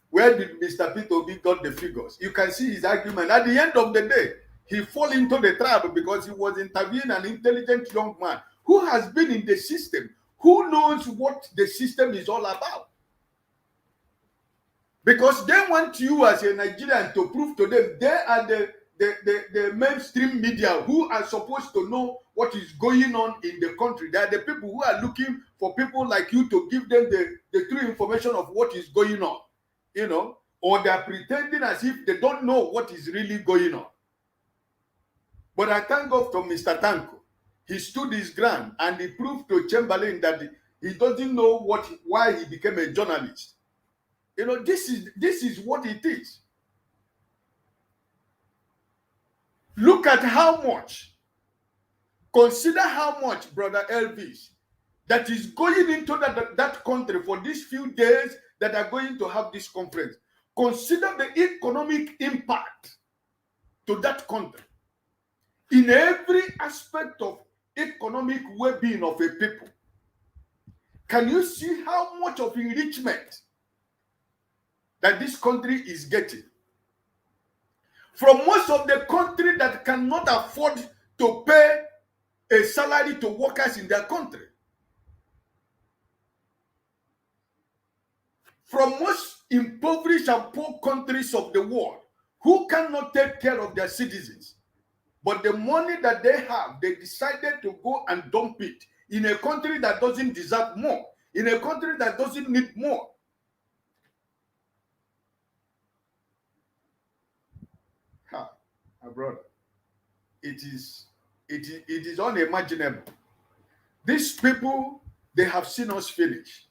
N: Where did Mr. Peter Obi got the figures? You can see his argument. At the end of the day, he fall into the trap because he was interviewing an intelligent young man who has been in the system, who knows what the system is all about. Because they want you as a Nigerian to prove to them they are the mainstream media who are supposed to know what is going on in the country. They are the people who are looking for people like you to give them the true information of what is going on, you know, or they are pretending as if they don't know what is really going on. But I thank God for Mr. Tanko. He stood his ground and he proved to Chamberlain that he doesn't know why he became a journalist. You know, this is what it is. Look at how much, consider how much, Brother Elvis, that is going into that country for these few days that are going to have this conference. Consider the economic impact to that country in every aspect of economic well-being of a people. Can you see how much of enrichment that this country is getting? From most of the country that cannot afford to pay a salary to workers in their country. From most impoverished and poor countries of the world who cannot take care of their citizens. But the money that they have, they decided to go and dump it in a country that doesn't deserve more, in a country that doesn't need more. My brother, it is unimaginable. These people, they have seen us finish.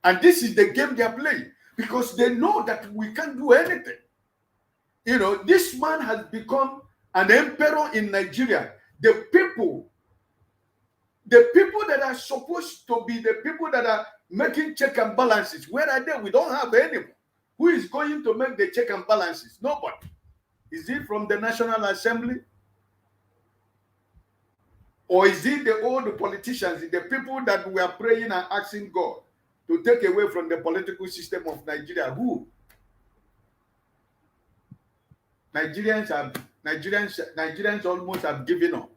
N: And this is the game they are playing because they know that we can't do anything. You know, this man has become an emperor in Nigeria. The people that are supposed to be the people that are making check and balances, where are they? We don't have anyone. Who is going to make the check and balances? Nobody. Is it from the National Assembly? Or is it the old politicians, the people that we are praying and asking God to take away from the political system of Nigeria? Who? Nigerians almost have given up.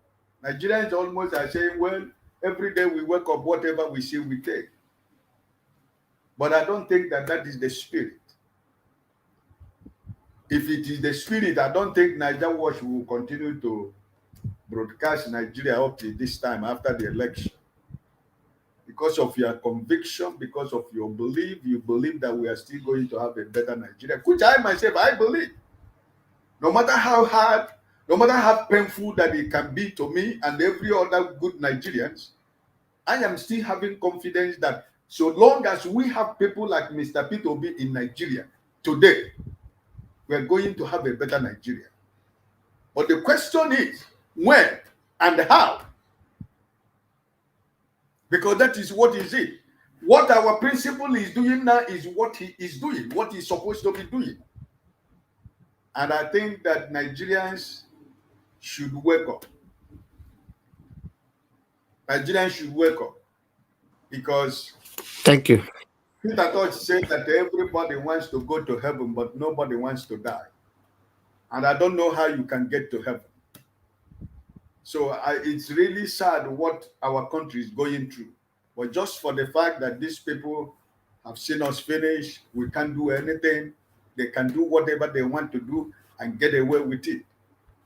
N: Nigerians almost are saying, well, every day we wake up, whatever we see, we take. But I don't think that is the spirit. If it is the spirit, I don't think Niger Watch will continue to broadcast Nigeria up to this time after the election. Because of your conviction, because of your belief, you believe that we are still going to have a better Nigeria, which I myself, I believe. No matter how hard, no matter how painful that it can be to me and every other good Nigerians, I am still having confidence that so long as we have people like Mr. Peter Obi in Nigeria today, we are going to have a better Nigeria. But the question is, when and how? Because that is what is it. What our principal is doing now is what he is doing, what he's supposed to be doing. And I think that Nigerians should wake up. Nigerians should wake up. Because
E: thank you.
N: Peter Touch said that everybody wants to go to heaven, but nobody wants to die. And I don't know how you can get to heaven. So it's really sad what our country is going through. But just for the fact that these people have seen us finish, we can't do anything. They can do whatever they want to do and get away with it.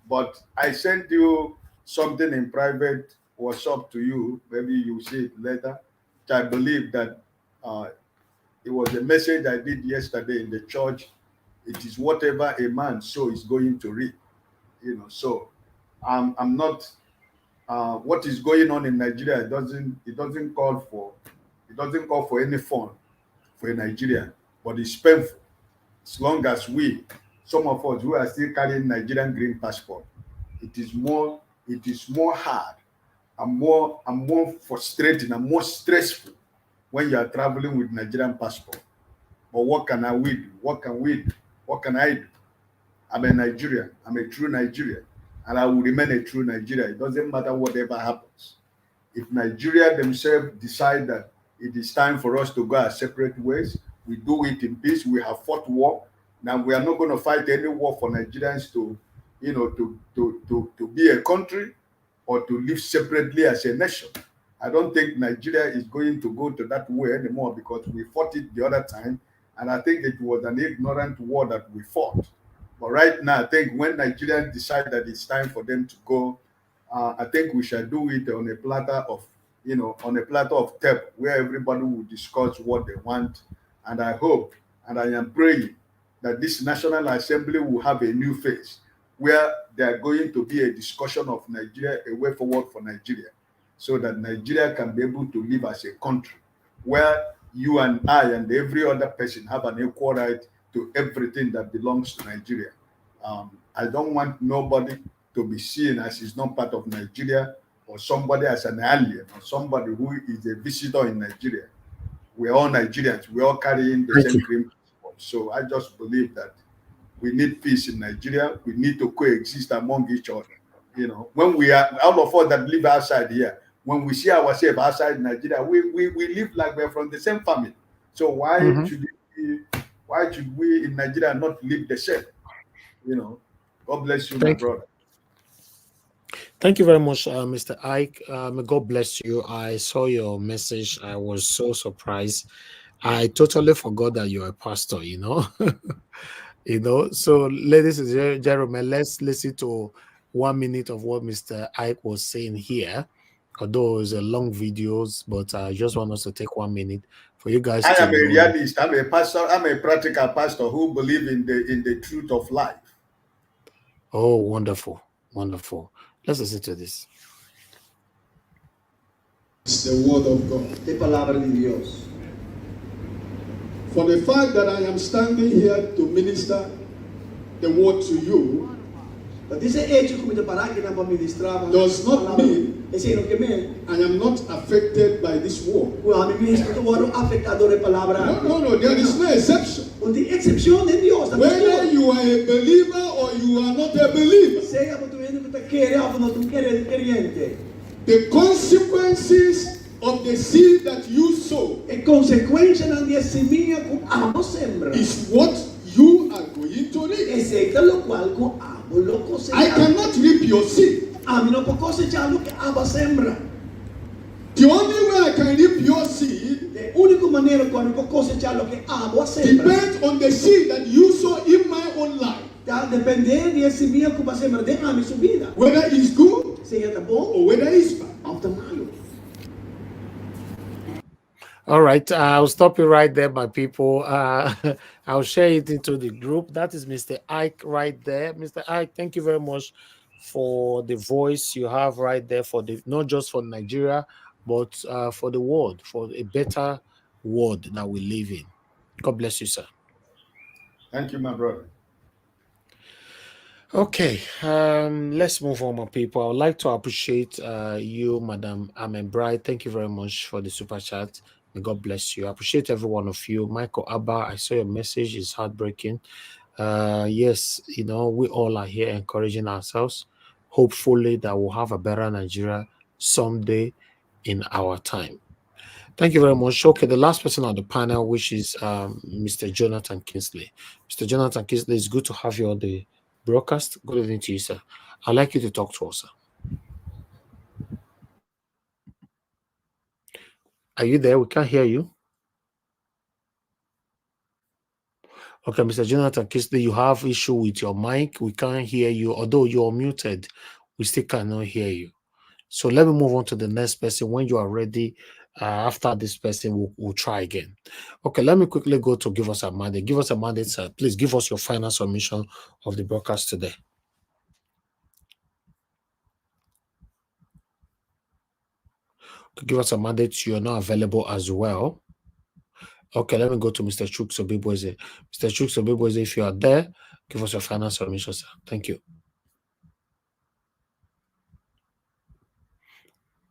N: But I sent you something in private, WhatsApp to you. Maybe you'll see it later. I believe that it was a message I did yesterday in the church. It is whatever a man sows is going to reap. You know, so I'm not what is going on in Nigeria. It doesn't call for any fun for a Nigerian, but it's painful. As long as some of us who are still carrying Nigerian green passport, it is more hard and more frustrating and more stressful when you are traveling with Nigerian passport. But what can I do? What can we do? What can I do? I'm a Nigerian. I'm a true Nigerian. And I will remain a true Nigerian. It doesn't matter whatever happens. If Nigeria themselves decide that it is time for us to go our separate ways, we do it in peace. We have fought war. Now we are not going to fight any war for Nigerians to, to be a country or to live separately as a nation. I don't think Nigeria is going to go to that way anymore because we fought it the other time, and I think it was an ignorant war that we fought. But right now, I think when Nigerians decide that it's time for them to go, I think we shall do it on a platter of, on a platter of tape where everybody will discuss what they want. And I hope, and I am praying that this National Assembly will have a new face where there are going to be a discussion of Nigeria, a way forward for Nigeria, so that Nigeria can be able to live as a country where you and I and every other person have an equal right to everything that belongs to Nigeria. I don't want nobody to be seen as is not part of Nigeria, or somebody as an alien, or somebody who is a visitor in Nigeria. We're all Nigerians. We're all carrying the same green passport. So I just believe that we need peace in Nigeria. We need to coexist among each other. When we are, all of us that live outside here, when we see ourselves outside Nigeria, we live like we're from the same family. So why should we in Nigeria not live the same? God bless you, my brother.
E: Thank you very much, Mr. Ike. May God bless you. I saw your message. I was so surprised. I totally forgot that you're a pastor, So, ladies and gentlemen, let's listen to 1 minute of what Mr. Ike was saying here. Although it's a long videos, but I just want us to take 1 minute for you guys.
N: I am a realist. I'm a pastor. I'm a practical pastor who believes in the truth of life.
E: Oh, wonderful, wonderful. Let's listen to this.
O: It's the word of God.
B: De palabra de Dios.
O: For the fact that I am standing here to minister the word to you does not mean I am not affected by this word. No, there is no exception. Whether you are a believer or you are not a believer, the consequences of the seed that you sow is what you are going to reap. I cannot reap your seed. The only way I can reap your seed depends on the seed that you sow in my own life. Whether it's good or whether it's bad.
E: All right, I'll stop you right there, my people. I'll share it into the group. That is Mr. Ike right there. Mr. Ike, thank you very much for the voice you have right there for not just for Nigeria, but for the world, for a better world that we live in. God bless you, sir.
N: Thank you, my brother.
E: Okay, let's move on, my people. I would like to appreciate you, Madam Amen Bright. Thank you very much for the super chat. May God bless you. I appreciate every one of you. Michael Abba, I saw your message. It's heartbreaking. Yes, we all are here encouraging ourselves. Hopefully that we'll have a better Nigeria someday in our time. Thank you very much. Okay, the last person on the panel, which is Mr. Jonathan Kingsley. Mr. Jonathan Kingsley, it's good to have you on the broadcast. Good evening to you, sir. I'd like you to talk to us, sir. Are you there? We can't hear you. Okay, Mr. Jonathan Kingsley, you have issue with your mic. We can't hear you. Although you're muted, we still cannot hear you. So let me move on to the next person. When you are ready, after this person, we'll try again. Okay, let me quickly go to give us a mandate. Give us a mandate, sir. Please give us your final submission of the broadcast today. Give us a mandate. You are not available as well. Okay, let me go to Mr. Chuksobibweze. Mr. Chuksobibweze, if you are there, give us your final submission, sir. Thank you.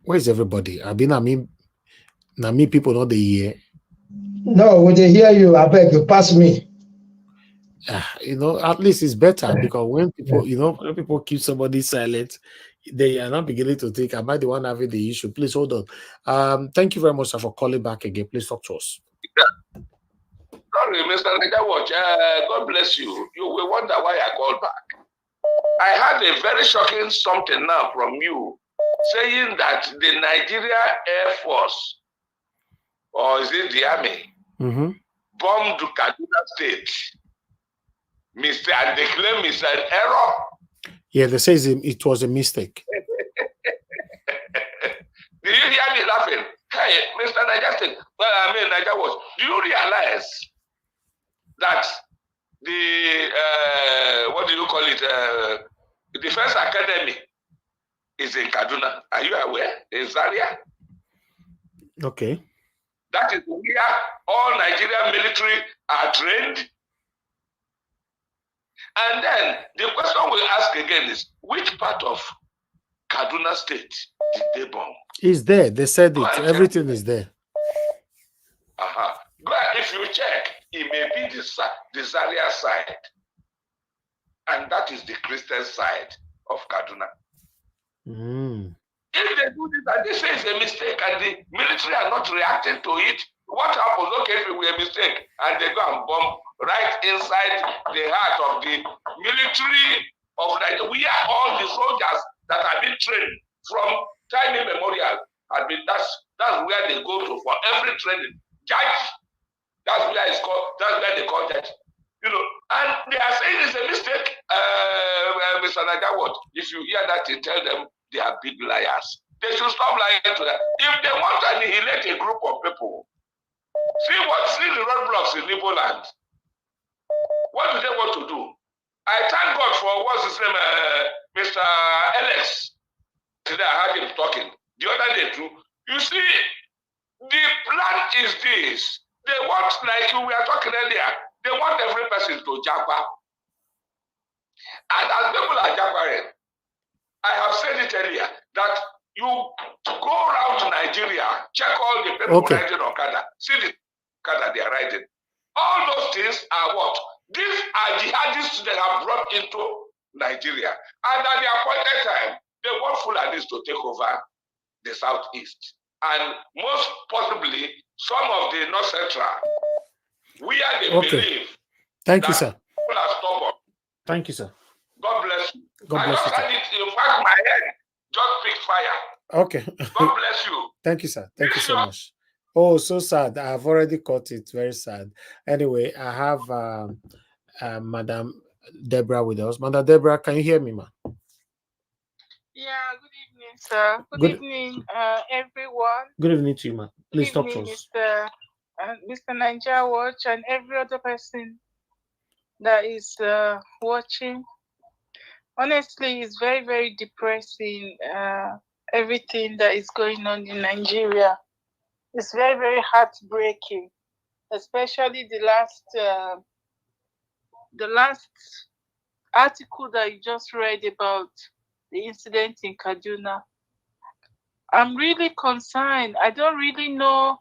E: Where is everybody? I mean, people not the hear.
K: No, when they hear you, I beg you, pass me.
E: At least it's better because when people, when people keep somebody silent, they are not beginning to think, am I the one having the issue? Please hold on. Thank you very much, sir, for calling back again. Please talk to us.
L: Sorry, Mr. Nigawatch. God bless you. You will wonder why I called back. I had a very shocking something now from you, saying that the Nigeria Air Force, or is it the Army, bombed Kaduna State. And they claim it's an error.
E: Yeah, they say it was a mistake.
L: Did you hear me laughing? Hey, Mr. Niger, Niger was. Do you realize that the what do you call it? The Defense Academy is in Kaduna. Are you aware? In Zaria.
E: Okay.
L: That is where all Nigerian military are trained. And then the question we'll ask again is, which part of Kaduna State did they bomb?
E: It's there. They said it. Everything is there.
L: If you check, it may be the Zaria side. And that is the Christian side of Kaduna. If they do this and they say it's a mistake and the military are not reacting to it, what happens? Okay, if it were a mistake and they go and bomb right inside the heart of the military of Nigeria, we are all the soldiers that have been trained from time immemorial. That's where they go to for every training. Judge. That's where it's called. That's where they call that. You know, and they are saying it's a mistake, Mr. Nagawat. If you hear that, you tell them they are big liars. They should stop lying to that. If they want to annihilate a group of people, see the roadblocks in Igbo land. What do they want to do? I thank God for what's his name, Mr. Alex. Today I heard him talking. The other day too. You see, the plan is this. They want, like we were talking earlier, they want every person to japa. And as people are japaing, I have said it earlier, that you go around Nigeria, check all the people riding Okada, see the Okada they are riding. All those things are what? These are jihadists they have brought into Nigeria. And at the appointed time, they want Fulanis to take over the southeast. And most possibly, some of the North Central, where they believe.
E: Thank you, sir.
L: People are stubborn.
E: Thank you, sir.
L: God bless you.
E: God bless you.
L: In fact, my head just picked fire.
E: Okay.
L: God bless you.
E: Thank you, sir. Thank you so much. Oh, so sad. I've already caught it. Very sad. Anyway, I have Madam Deborah with us. Madam Deborah, can you hear me, ma?
P: Yeah, good evening, sir. Good evening, everyone.
E: Good evening to you, ma. Please talk to us.
P: Mr. Niger Watch and every other person that is watching. Honestly, it's very, very depressing, everything that is going on in Nigeria. It's very, very heartbreaking, especially the last article that you just read about the incident in Kaduna. I'm really concerned. I don't really know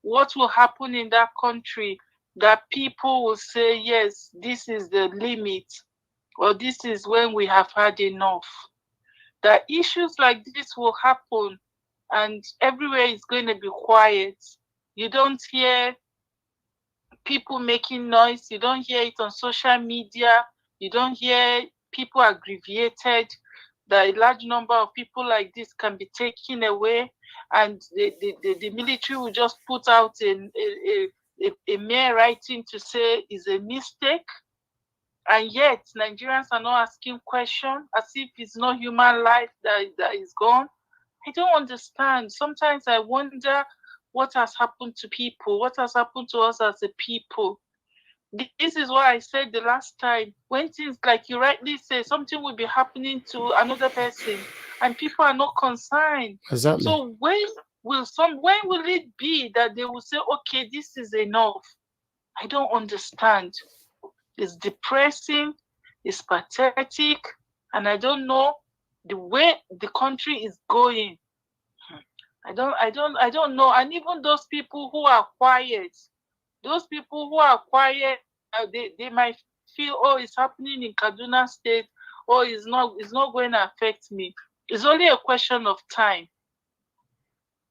P: what will happen in that country, that people will say, yes, this is the limit, or this is when we have had enough. That issues like this will happen and everywhere is going to be quiet. You don't hear people making noise. You don't hear it on social media. You don't hear people aggrievted. That a large number of people like this can be taken away, and the military will just put out a mere writing to say is a mistake. And yet Nigerians are not asking questions as if it's not human life that is gone. I don't understand. Sometimes I wonder what has happened to people, what has happened to us as a people. This is what I said the last time. When things like you rightly say, something will be happening to another person and people are not concerned.
E: Exactly.
P: So when will it be that they will say, okay, this is enough? I don't understand. It's depressing, it's pathetic, and I don't know the way the country is going. I don't know. And even those people who are quiet, they might feel, oh, it's happening in Kaduna State, or it's not going to affect me. It's only a question of time.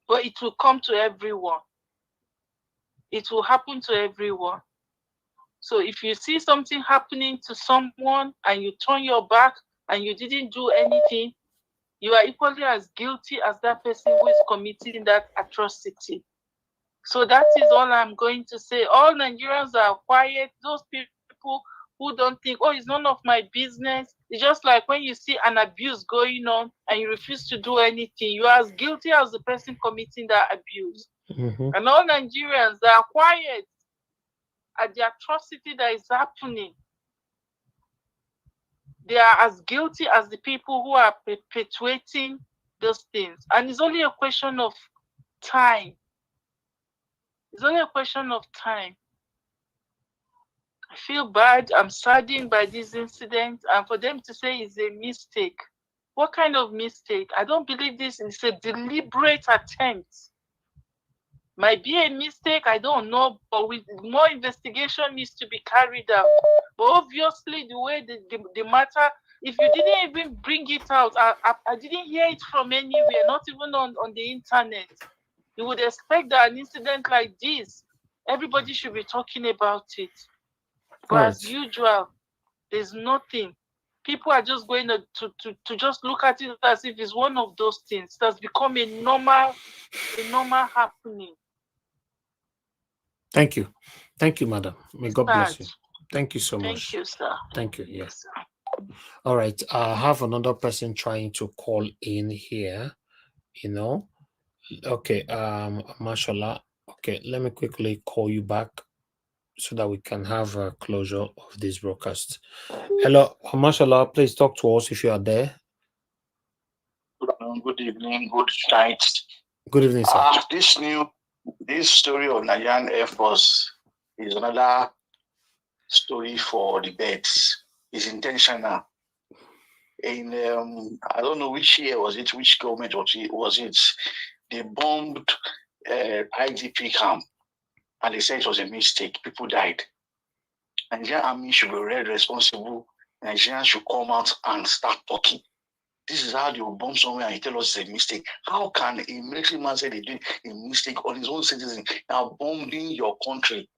P: But it will come to everyone. It will happen to everyone. So if you see something happening to someone and you turn your back, and you didn't do anything, you are equally as guilty as that person who is committing that atrocity. So that is all I'm going to say. All Nigerians are quiet. Those people who don't think, oh, it's none of my business. It's just like when you see an abuse going on and you refuse to do anything, you are as guilty as the person committing that abuse.
E: Mm-hmm.
P: And all Nigerians that are quiet at the atrocity that is happening, they are as guilty as the people who are perpetuating those things. And it's only a question of time. It's only a question of time. I feel bad. I'm saddened by this incident. And for them to say it's a mistake. What kind of mistake? I don't believe this is a deliberate attempt. Might be a mistake, I don't know, but with more investigation needs to be carried out. But obviously, the way the matter, if you didn't even bring it out, I didn't hear it from anywhere, not even on the internet. You would expect that an incident like this, everybody should be talking about it. But as usual, there's nothing. People are just going to just look at it as if it's one of those things that's become a normal happening.
E: Thank you. Thank you, madam. May God bless you. Thank you so much.
P: Thank you, sir.
E: Thank you. Yes. All right. I have another person trying to call in here, you know. Okay, mashallah. Okay, let me quickly call you back so that we can have a closure of this broadcast. Hello, mashallah, please talk to us if you are there.
Q: Good evening, good night.
E: Good evening, sir.
Q: This story of Nigerian Air Force is another story for the birds. It's intentional. In I don't know which year was it, which government was it? They bombed IDP camp, and they said it was a mistake. People died. Nigerian army should be really responsible. Nigerians should come out and start talking. This is how they will bomb somewhere and tell us it's a mistake. How can a military man say they did a mistake on his own citizens? Now bombing your country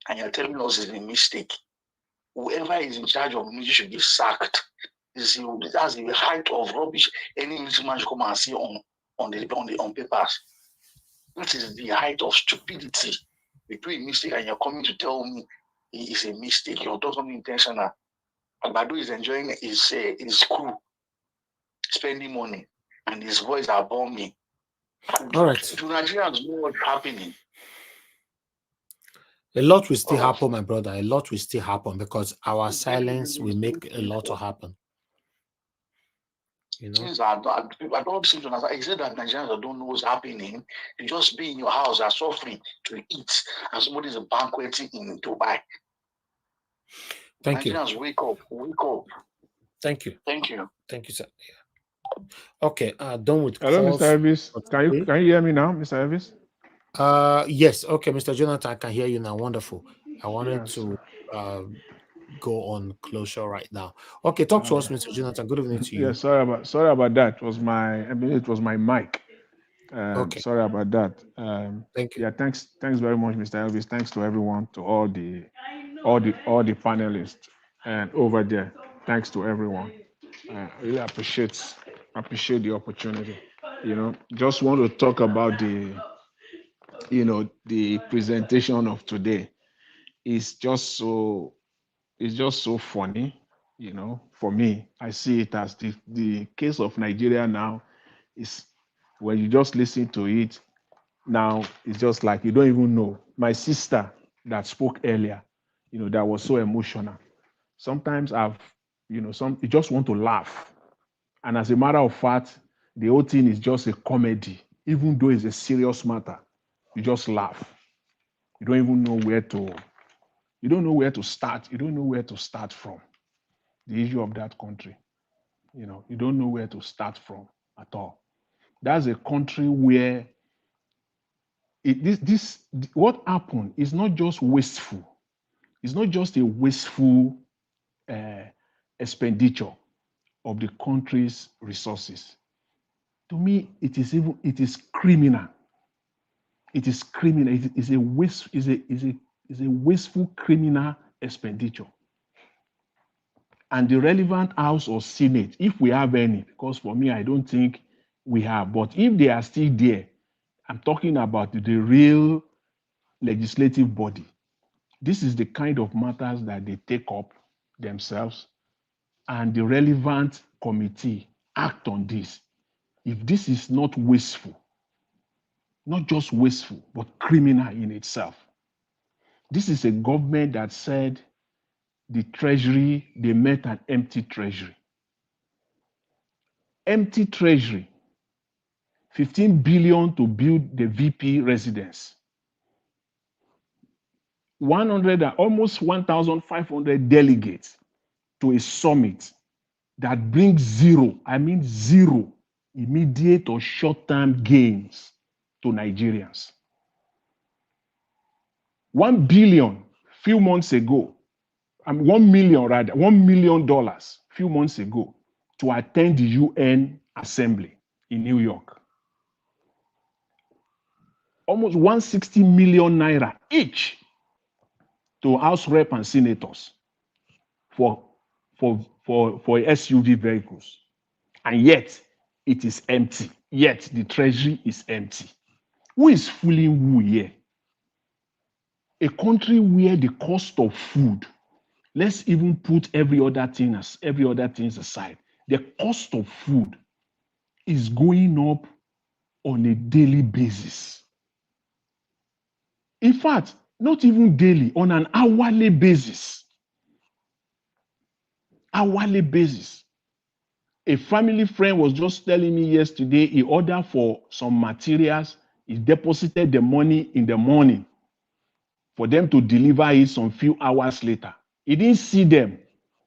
Q: and you're telling us it's a mistake. Whoever is in charge of military should be sacked. That's the height of rubbish any military man should come and see on papers. That is the height of stupidity. You do a mistake and you're coming to tell me it's a mistake. You're doing something intentional. Agbado is enjoying his crew spending money, and his boys are bombing.
E: All right.
Q: Do Nigerians know what's happening?
E: A lot will still happen, my brother. A lot will still happen because our silence will make a lot to happen. You know?
Q: I don't seem to understand. Except that Nigerians don't know what's happening. You just be in your house and suffering to eat, and somebody's banqueting in Dubai.
E: Thank you.
Q: Nigerians, wake up.
E: Thank you.
Q: Thank you.
E: Thank you, sir. Yeah. Okay, done with
R: Hello,
E: calls.
R: Mr. Elvis. Can you hear me now, Mr. Elvis?
E: Yes. Okay, Mr. Jonathan, I can hear you now. Wonderful. I wanted to go on closure right now. Okay, talk to us, Mr. Jonathan. Good evening to you.
R: Yeah, sorry about that. It was my mic.
E: Okay.
R: Sorry about that.
E: Thank you.
R: Yeah, thanks very much, Mr. Elvis. Thanks to everyone, to all the panelists and over there. Thanks to everyone. I really appreciate the opportunity. You know, just want to talk about the presentation of today. It's just so funny, you know, for me. I see it as the case of Nigeria now is when you just listen to it now, it's just like you don't even know. My sister that spoke earlier, you know, that was so emotional. Sometimes you just want to laugh. And as a matter of fact, the whole thing is just a comedy, even though it's a serious matter. You just laugh. You don't even know where to start. You don't know where to start from. The issue of that country. You know, you don't know where to start from at all. That's a country where what happened is not just wasteful. It's not just a wasteful expenditure of the country's resources. To me, it is criminal. It is criminal. It is a wasteful criminal expenditure. and the relevant House or Senate, if we have any, because for me, I don't think we have, but if they are still there, I'm talking about the real legislative body. This is the kind of matters that they take up themselves, and the relevant committee act on this. If this is not wasteful, not just wasteful, but criminal in itself. This is a government that said the treasury, they met an empty treasury. Empty treasury, 15 billion to build the VP residence. Almost 1,500 delegates to a summit that brings zero immediate or short-term gains to Nigerians. 1 billion few months ago, $1 million few months ago to attend the UN Assembly in New York. Almost 160 million naira each to House Rep and Senators for SUV vehicles. And yet, it is empty. Yet, the treasury is empty. Who is fooling who here? A country where the cost of food, let's even put every other thing aside, the cost of food is going up on a daily basis. In fact, not even daily, on an hourly basis. Hourly basis. A family friend was just telling me yesterday he ordered for some materials, he deposited the money in the morning for them to deliver it some few hours later. He didn't see them.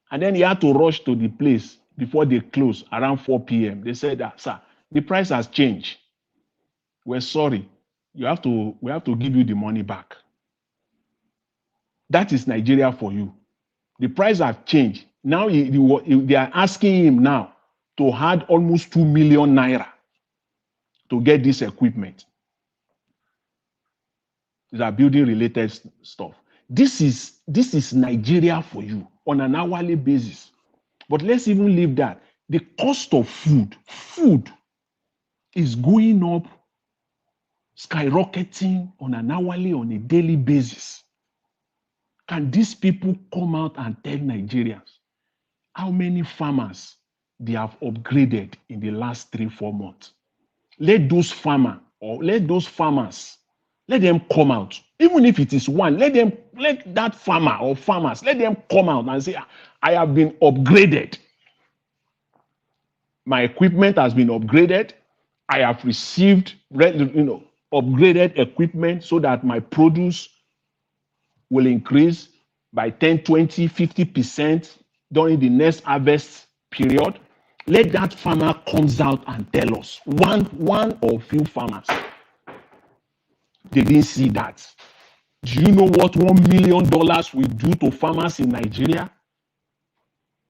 R: And then he had to rush to the place before they close around 4 p.m. They said, sir, the price has changed. We're sorry. We have to give you the money back. That is Nigeria for you. The price has changed. Now they are asking him now to add almost 2 million naira to get this equipment. These are building related stuff. This is Nigeria for you on an hourly basis. But let's even leave that. The cost of food is going up, skyrocketing on an hourly, on a daily basis. Can these people come out and tell Nigerians how many farmers they have upgraded in the last 3-4 months? Let those farmers, let them come out. Even if it is one, let that farmer or farmers, let them come out and say, I have been upgraded. My equipment has been upgraded. I have received upgraded equipment so that my produce will increase by 10, 20, 50% during the next harvest period. Let that farmer comes out and tell us, one or few farmers. They didn't see that. Do you know what $1 million will do to farmers in Nigeria?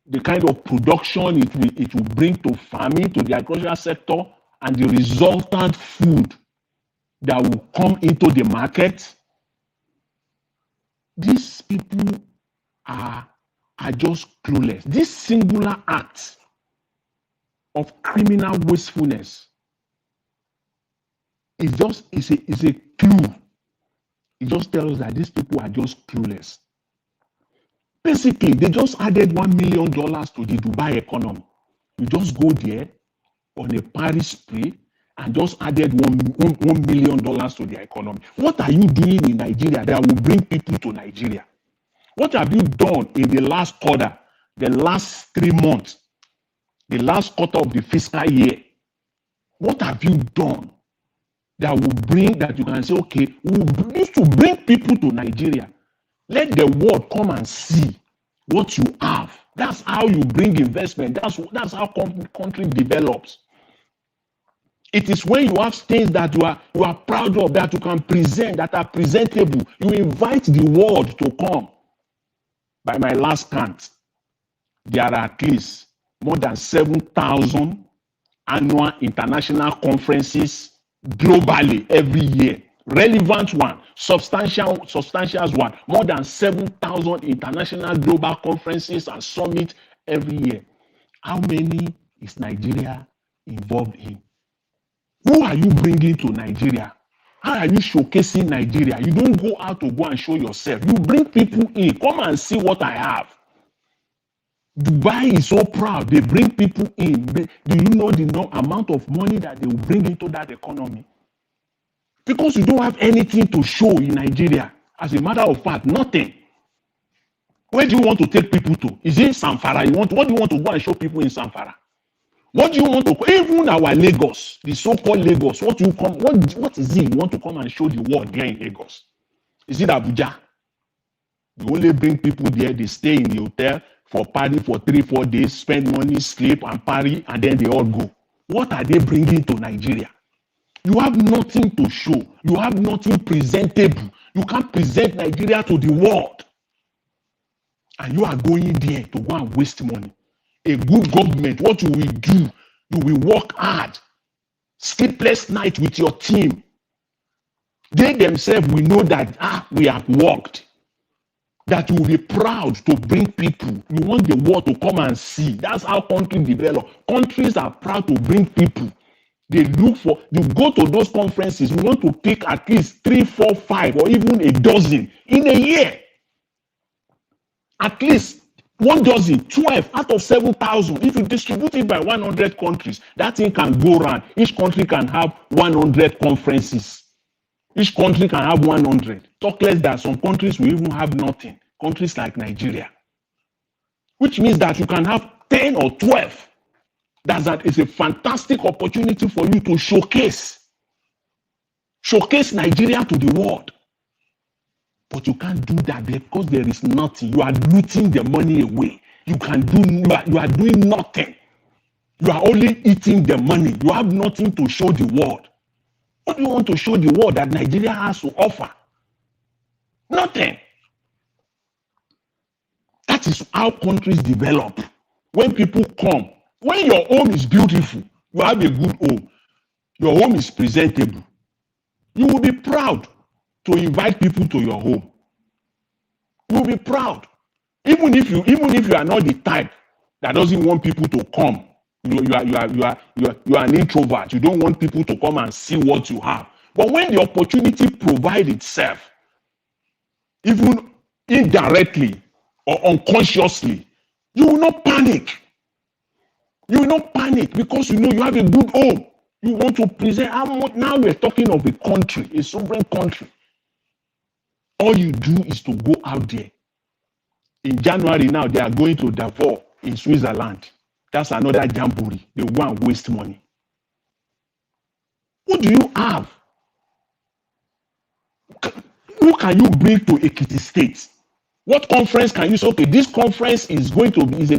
R: The kind of production it will bring to farming, to the agricultural sector, and the resultant food that will come into the market. These people are just clueless. This singular act of criminal wastefulness is a clue. It just tells us that these people are just clueless. Basically, they just added $1 million to the Dubai economy. You just go there on a Paris spree and just added $1 million to the economy. What are you doing in Nigeria that will bring people to Nigeria? What have you done in the last quarter, the last 3 months, the last quarter of the fiscal year? What have you done that you can say, okay, we need to bring people to Nigeria? Let the world come and see what you have. That's how you bring investment. That's how country develops. It is when you have things that you are proud of, that you can present, that are presentable. You invite the world to come. By my last count, there are at least more than 7,000 annual international conferences globally every year. Relevant one, substantial one, more than 7,000 international global conferences and summits every year. How many is Nigeria involved in? Who are you bringing to Nigeria? How are you showcasing Nigeria? You don't go out to go and show yourself. You bring people in. Come and see what I have. Dubai is so proud. They bring people in. Do you know the amount of money that they will bring into that economy? Because you don't have anything to show in Nigeria. As a matter of fact, nothing. Where do you want to take people to? Is it Samfara? What do you want to go and show people in Samfara? What do you want to, even our Lagos, the so-called Lagos, what is it you want to come and show the world there in Lagos? Is it Abuja? You only bring people there, they stay in the hotel for party for 3-4 days, spend money, sleep and party, and then they all go. What are they bringing to Nigeria? You have nothing to show. You have nothing presentable. You can't present Nigeria to the world. And you are going there to go and waste money. A good government, what you will do, you will work hard, sleepless night with your team. They themselves will know that we have worked. That you will be proud to bring people. You want the world to come and see. That's how countries develop. Countries are proud to bring people. They look for, you go to those conferences, you want to pick at least 3, 4, 5, or even a dozen in a year. At least 1 dozen, 12 out of 7,000. If you distribute it by 100 countries, that thing can go around. Each country can have 100 conferences. Each country can have 100. Talk less that some countries will even have nothing. Countries like Nigeria. Which means that you can have 10 or 12. That is a fantastic opportunity for you to showcase Nigeria to the world. But you can't do that because there is nothing. You are looting the money away. You are doing nothing. You are only eating the money. You have nothing to show the world. What do you want to show the world that Nigeria has to offer? Nothing. That is how countries develop. When people come, when your home is beautiful, you have a good home, your home is presentable, you will be proud to invite people to your home. You will be proud. Even if you are not the type that doesn't want people to come. You are an introvert. You don't want people to come and see what you have. But when the opportunity provides itself, even indirectly or unconsciously, you will not panic. You will not panic because you know you have a good home. You want to present. Now we're talking of a country, a sovereign country. All you do is to go out there. In January now, they are going to Davos in Switzerland. That's another jamboree. They go and waste money. What do you have? Who can you bring to Ekiti State? What conference can you say, okay, this conference is going to be, is a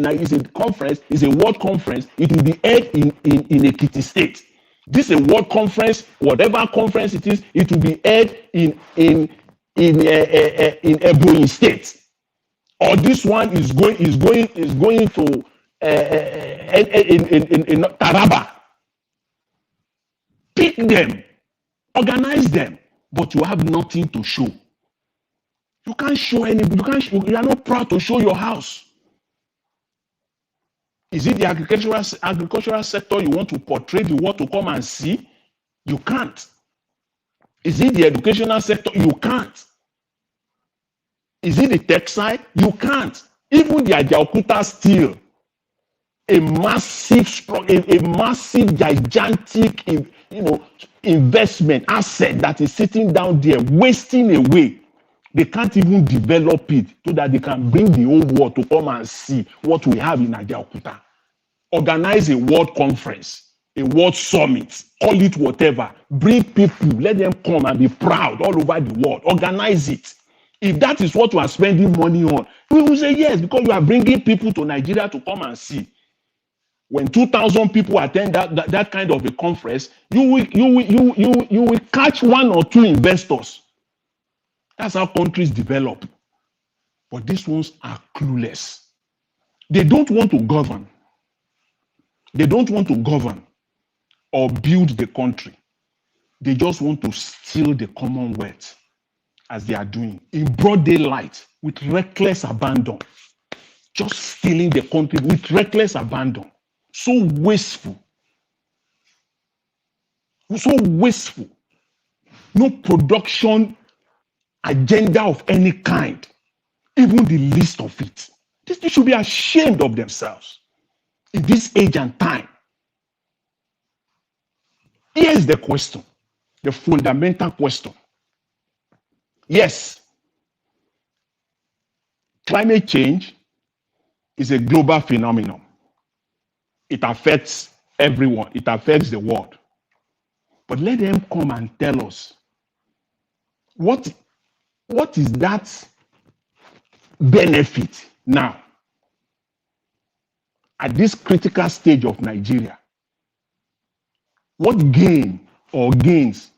R: world conference. It will be held in Ekiti State. This is a world conference, whatever conference it is, it will be held in Ebonyi State. Or this one is going to in Taraba. Pick them, organize them, but you have nothing to show. You can't show anybody. You are not proud to show your house. Is it the agricultural sector you want to portray the world to come and see? You can't. Is it the educational sector? You can't. Is it the tech side? You can't. Even the Ajaokuta steel, a massive, gigantic, investment asset that is sitting down there, wasting away. They can't even develop it so that they can bring the whole world to come and see what we have in Ajaokuta. Organize a world conference, a world summit, call it whatever. Bring people, let them come and be proud all over the world. Organize it. If that is what you are spending money on, we will say yes, because you are bringing people to Nigeria to come and see. When 2,000 people attend that kind of a conference, you will catch 1 or 2 investors. That's how countries develop. But these ones are clueless. They don't want to govern. They don't want to govern or build the country. They just want to steal the Commonwealth, as they are doing in broad daylight with reckless abandon. just stealing the country with reckless abandon. So wasteful. So wasteful. No production agenda of any kind, even the least of it. They should be ashamed of themselves in this age and time. Here's the question, the fundamental question. Yes, climate change is a global phenomenon. It affects everyone. It affects the world. But let them come and tell us what is that benefit now at this critical stage of Nigeria? What gain or gains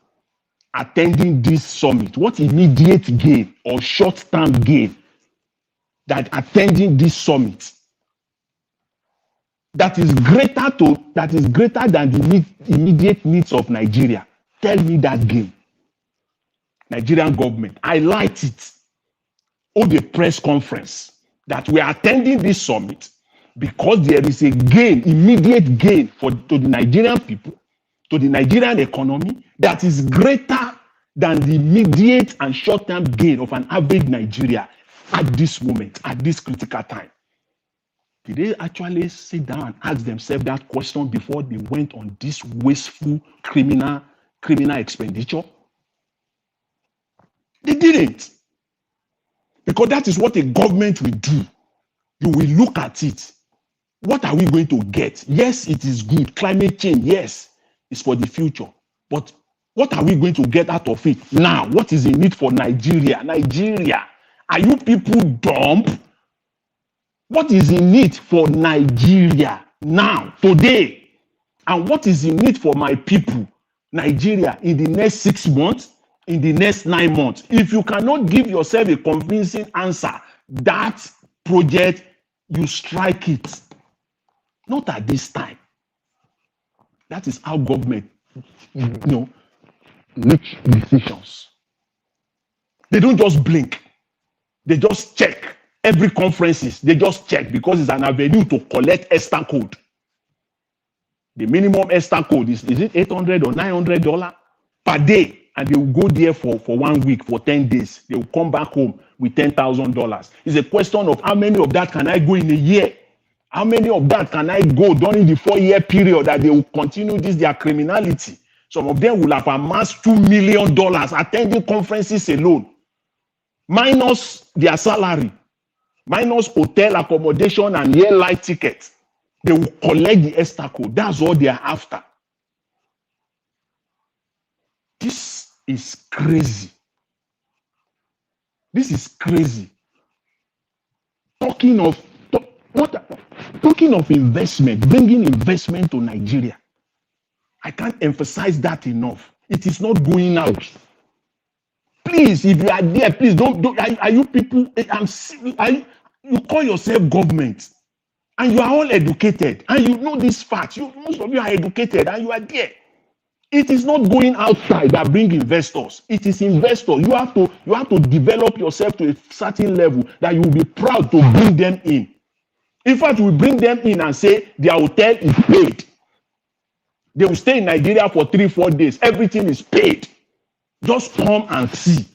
R: attending this summit? What immediate gain or short-term gain that attending this summit that is greater than the immediate needs of Nigeria? Tell me that gain. Nigerian government, highlight it. Hold a press conference that we are attending this summit because there is a gain, immediate gain to the Nigerian people, to the Nigerian economy that is greater than the immediate and short-term gain of an average Nigeria at this moment, at this critical time. Did they actually sit down and ask themselves that question before they went on this wasteful criminal expenditure? They didn't. Because that is what a government will do. You will look at it. What are we going to get? Yes, it is good. Climate change, yes, it's for the future. But what are we going to get out of it now? What is in it for Nigeria? Nigeria, are you people dumb? What is in it for Nigeria now, today? And what is in it for my people, Nigeria, in the next 6 months, in the next 9 months? If you cannot give yourself a convincing answer, that project, you strike it. Not at this time. That is how government, reach decisions. They don't just blink. They just check. Every conferences, they just check because it's an avenue to collect ESTA code. The minimum ESTA code is it $800 or $900 per day? And they will go there for 1 week, for 10 days. They will come back home with $10,000. It's a question of how many of that can I go in a year? How many of that can I go during the 4-year period that they will continue their criminality? Some of them will have amassed $2 million attending conferences alone, minus their salary, minus hotel accommodation and airline tickets. They will collect the ESTA code. That's all they are after. This is crazy. This is crazy. Talking of investment, bringing investment to Nigeria. I can't emphasize that enough. It is not going out. Please, if you are there, please don't are you people, you call yourself government and you are all educated and you know this fact. Most of you are educated and you are there. It is not going outside that bring investors. It is investors. You have to develop yourself to a certain level that you will be proud to bring them in. In fact, we bring them in and say their hotel is paid. They will stay in Nigeria for 3-4 days. Everything is paid. Just come and see.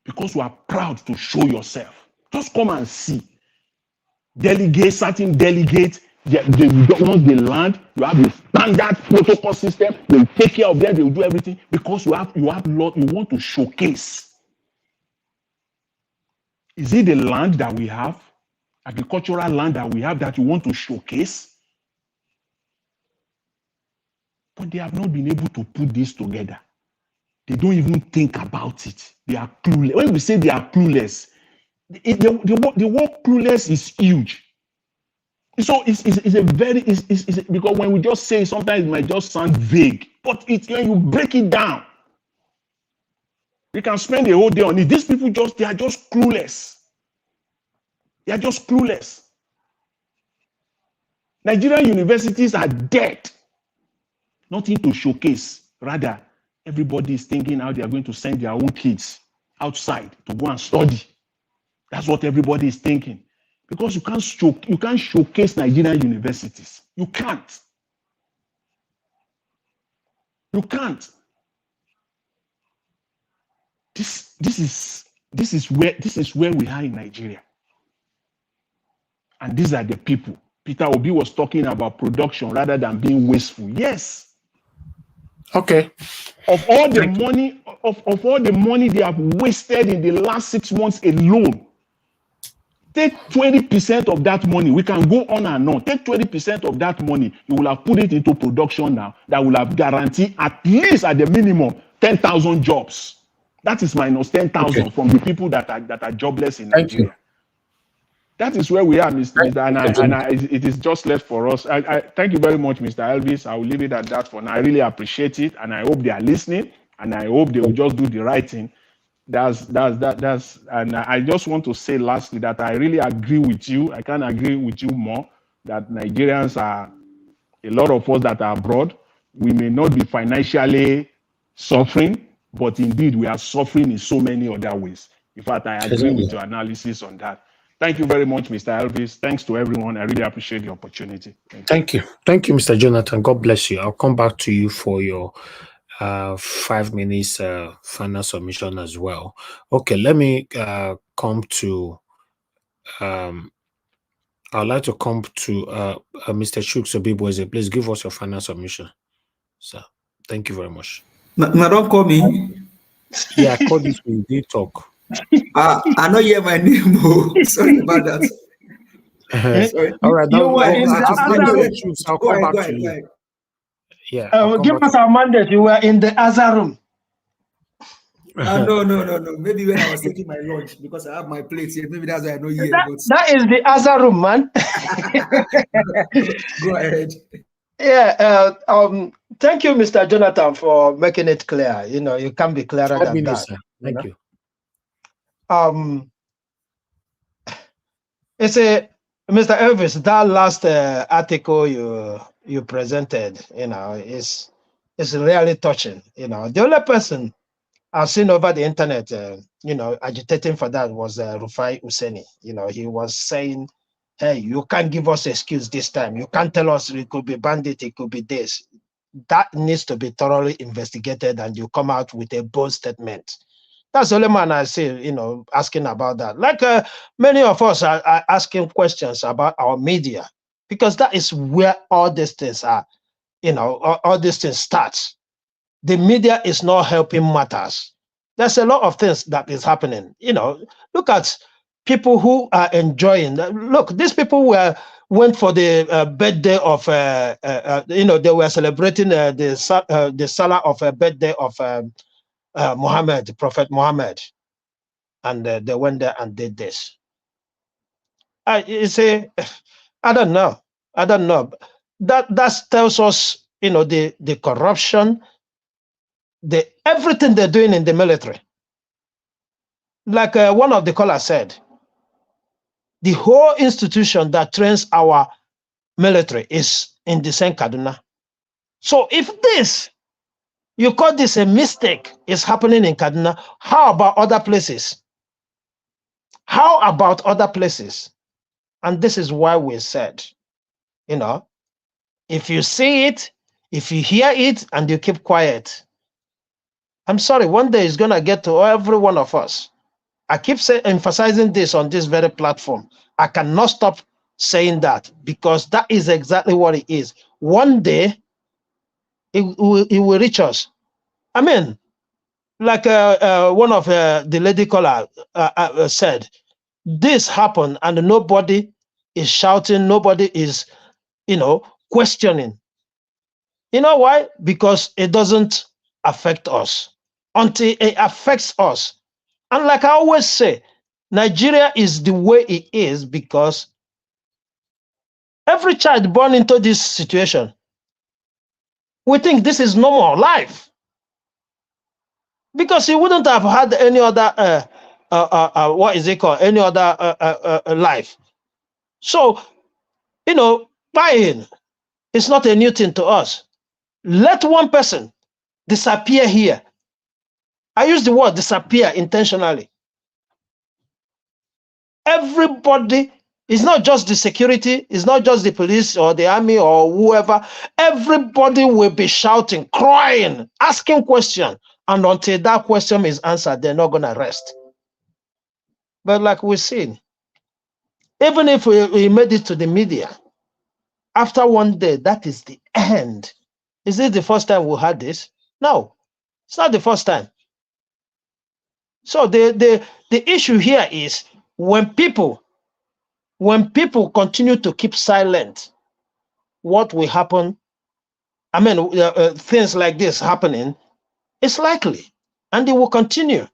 R: Because you are proud to show yourself. Just come and see. Certain delegates, once they land, you have a standard protocol system. They will take care of them. They will do everything because you want to showcase. Is it the land that we have, agricultural land that we have, that you want to showcase? But they have not been able to put this together. They don't even think about it. They are clueless. When we say they are clueless, the word clueless is huge. So it's because when we just say it, sometimes it might just sound vague. But when you break it down, you can spend a whole day on it. These people they are just clueless. They are just clueless. Nigerian universities are dead. Nothing to showcase. Rather, everybody is thinking how they are going to send their own kids outside to go and study. That's what everybody is thinking. because you can't showcase Nigerian universities. You can't. You can't. This is where we are in Nigeria. And these are the people. Peter Obi was talking about production rather than being wasteful. Yes.
E: Okay.
R: Of all the money, of all the money they have wasted in the last 6 months alone, take 20% of that money. We can go on and on. Take 20% of that money. You will have put it into production now that will have guaranteed at least at the minimum 10,000 jobs. That is minus 10,000 from the people that are jobless in Nigeria. That is where we are, Mr. It is just left for us. I thank you very much, Mr. Elvis. I will leave it at that for now. I really appreciate it, and I hope they are listening, and I hope they will just do the right thing. And I just want to say lastly that I really agree with you. I can't agree with you more that Nigerians are, a lot of us that are abroad, we may not be financially suffering, but indeed we are suffering in so many other ways. In fact, I agree with your analysis on that. Thank you very much, Mr. Elvis. Thanks to everyone. I really appreciate the opportunity.
E: Thank you. Thank you, Mr. Jonathan. God bless you. I'll come back to you for your 5 minutes final submission as well. Okay, let me come to I'd like to come to Mr. Chuks Obiboeze. Please give us your final submission, sir. Thank you very much.
J: Now don't call me.
E: Yeah, I called this when you did talk.
J: I know you hear my name. Sorry about that.
E: Sorry. All right,
K: you were in the
E: I'll come back to you. Yeah.
K: Give us our mandate. You were in the other room.
J: No. Maybe when I was taking my lunch, because I have my plate here. Maybe that's why I know you.
K: That is the other room, man.
J: Go ahead.
K: Yeah. Thank you, Mr. Jonathan, for making it clear. You know, you can be clearer than that.
E: Sir. Thank you.
K: It's Mr. Elvis, that last article you presented, you know, is really touching. You know, the only person I've seen over the internet, you know, agitating for that was Rufai Useni. You know, he was saying, hey, you can't give us excuse this time. You can't tell us it could be bandit, it could be this. That needs to be thoroughly investigated, and you come out with a bold statement. That's the only man I see, you know, asking about that. Like many of us are asking questions about our media, because that is where all these things are, you know, all these things start. The media is not helping matters. There's a lot of things that is happening. You know, look at people who are enjoying. Look, these people went for the birthday of, you know, they were celebrating the salah of a birthday of Muhammad, Prophet Muhammad, and they went there and did this. You see, I don't know. That tells us, you know, the corruption, everything they're doing in the military. Like one of the callers said, the whole institution that trains our military is in the same Kaduna. So if this, you call this a mistake, is happening in Kaduna, how about other places? How about other places? And this is why we said, you know, if you see it, if you hear it, and you keep quiet, I'm sorry, one day it's going to get to every one of us. I keep emphasizing this on this very platform. I cannot stop saying that, because that is exactly what it is. One day, it will reach us. I mean, like one of the lady caller said, this happened and nobody is shouting, nobody is, you know, questioning. You know why? Because it doesn't affect us until it affects us. And like I always say, Nigeria is the way it is because every child born into this situation, we think this is normal life. Because he wouldn't have had any other, what is it called, any other life. So, you know, buying is not a new thing to us. Let one person disappear here. I use the word disappear intentionally. Everybody It's not just the security, it's not just the police or the army or whoever. Everybody will be shouting, crying, asking questions. And until that question is answered, they're not going to rest. But like we've seen, even if we made it to the media, after one day, that is the end. Is this the first time we had this? No, it's not the first time. So the issue here is when people continue to keep silent, what will happen? I mean, things like this happening, it's likely, and it will continue.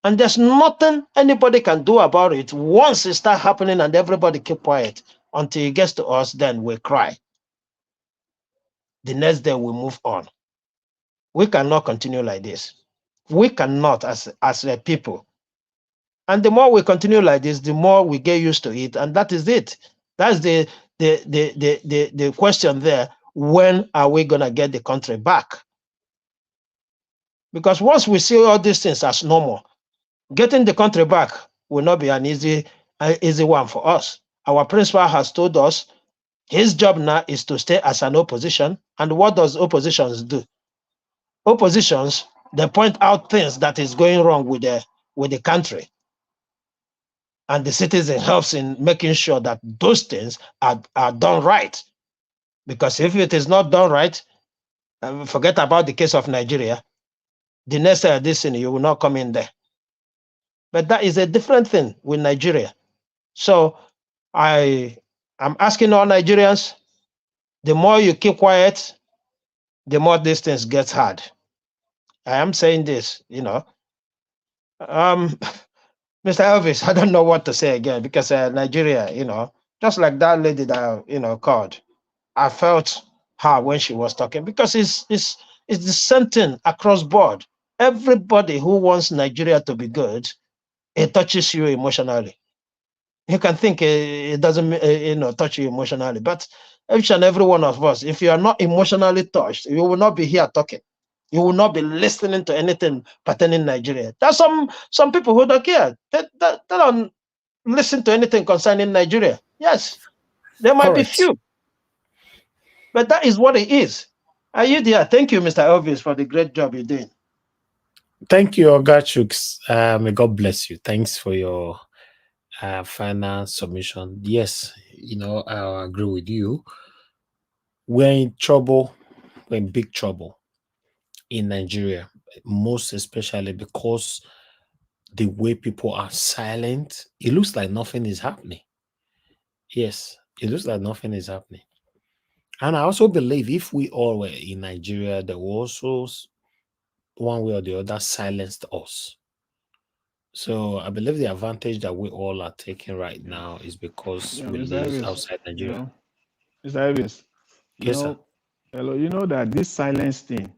K: And there's nothing anybody can do about it. Once it starts happening and everybody keep quiet, until it gets to us, then we cry. The next day we move on. We cannot continue like this. We cannot as a people. And the more we continue like this, the more we get used to it. And that is it. That's the question there. When are we going to get the country back? Because once we see all these things as normal, getting the country back will not be an easy one for us. Our principal has told us his job now is to stay as an opposition. And what does oppositions do? Oppositions, they point out things that is going wrong with the country. And the citizen helps in making sure that those things are done right. Because if it is not done right, forget about the case of Nigeria, the next this thing, you will not come in there. But that is a different thing with Nigeria. So I'm asking all Nigerians, the more you keep quiet, the more these things get hard. I am saying this, Mr. Elvis, I don't know what to say again because Nigeria, just like that lady that called, I felt her when she was talking because it's the same thing across board. Everybody who wants Nigeria to be good, it touches you emotionally. You can think it doesn't touch you emotionally, but each and every one of us, if you are not emotionally touched, you will not be here talking. You will not be listening to anything pertaining Nigeria. There's some people who don't care. They don't listen to anything concerning Nigeria. Yes, there might be few, but that is what it is. Are you there? Thank you, Mr. Elvis, for the great job you're doing.
E: Thank you, Ogachuks. May God bless you. Thanks for your final submission. Yes, I agree with you. We're in trouble. We're in big trouble in Nigeria, most especially because the way people are silent, it looks like nothing is happening. Yes, it looks like nothing is happening. And I also believe if we all were in Nigeria, there was also one way or the other silenced us. So I believe the advantage that we all are taking right now is because we live outside Nigeria.
R: Mr. Evans,
E: Yes, sir.
R: hello, you know that this silence thing,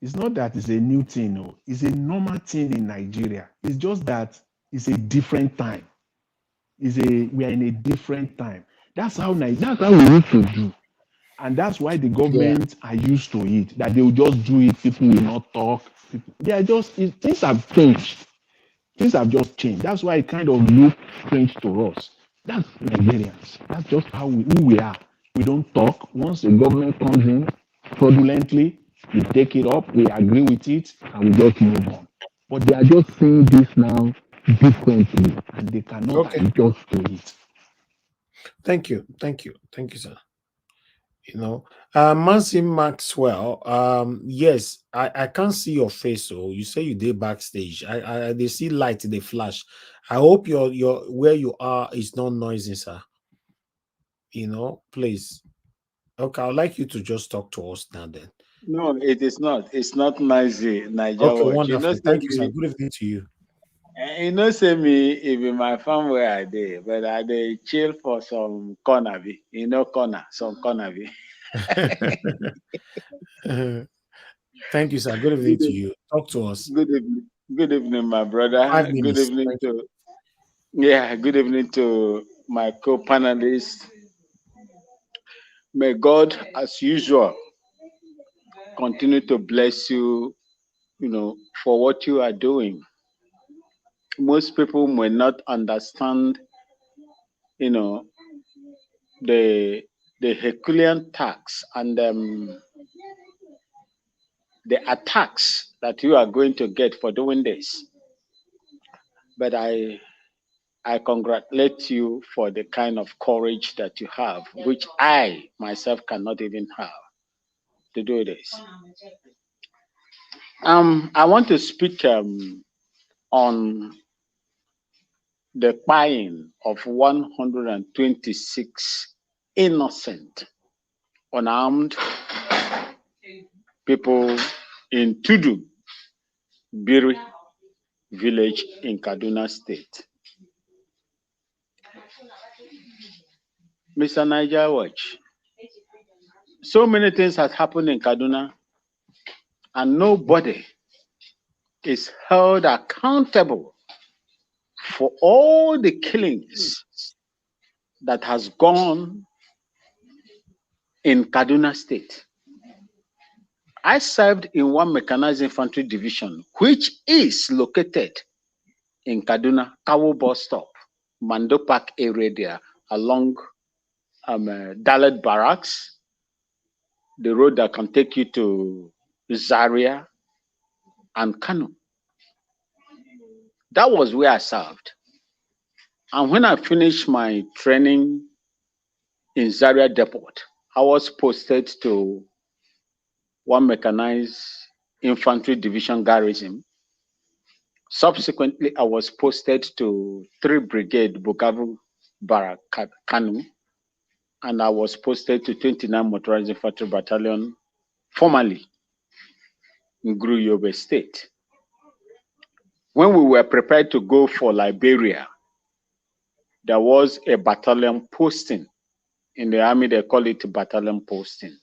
R: it's not that it's a new thing, no. It's a normal thing in Nigeria. It's just that it's a different time. We are in a different time. That's how we used to do. And that's why the government are used to it, that they will just do it, people will not talk. Things have changed. Things have just changed. That's why it kind of looks strange to us. That's Nigerians. That's just who we are. We don't talk. Once the government comes in fraudulently, we take it up, we agree with it, and we just move on. But they are just saying this now differently, and they cannot adjust to it.
E: Thank you, sir. Mansi Maxwell. Yes, I can't see your face. So you say you did backstage. They see light, they flash. I hope your where you are is not noisy, sir. Please. Okay, I'd like you to just talk to us now then.
S: No, it is not. It's not noisy, Niger
E: Okay,
S: Watch.
E: wonderful. Thank you, sir. Good evening to you.
S: Say me, it be my farm where I did, but I dey chill for some corner, some corner.
E: Thank you, sir. Good evening to you. Talk to us.
S: Good evening, my brother.
E: 5 minutes.
S: Good evening to my co-panelists. May God, as usual, continue to bless you, for what you are doing. Most people may not understand you know, the Herculean tax and the attacks that you are going to get for doing this. But I congratulate you for the kind of courage that you have, which I myself cannot even have to do this. I want to speak on the buying of 126 innocent, unarmed people in Tudu, Biri village in Kaduna State. Mr. Niger Watch, so many things have happened in Kaduna and nobody is held accountable for all the killings that has gone in Kaduna State. I served in one mechanized infantry division, which is located in Kaduna, Kawo bus stop, Mando Park area there, along Dalet Barracks, the road that can take you to Zaria and Kano. That was where I served. And when I finished my training in Zaria Depot, I was posted to one mechanized infantry division garrison. Subsequently, I was posted to 3 Brigade Bukavu Barak Kanu, and I was posted to 29 Motorized Infantry Battalion, formerly in Guru Yobe State. When we were prepared to go for Liberia, there was a battalion posting. In the army, they call it battalion posting.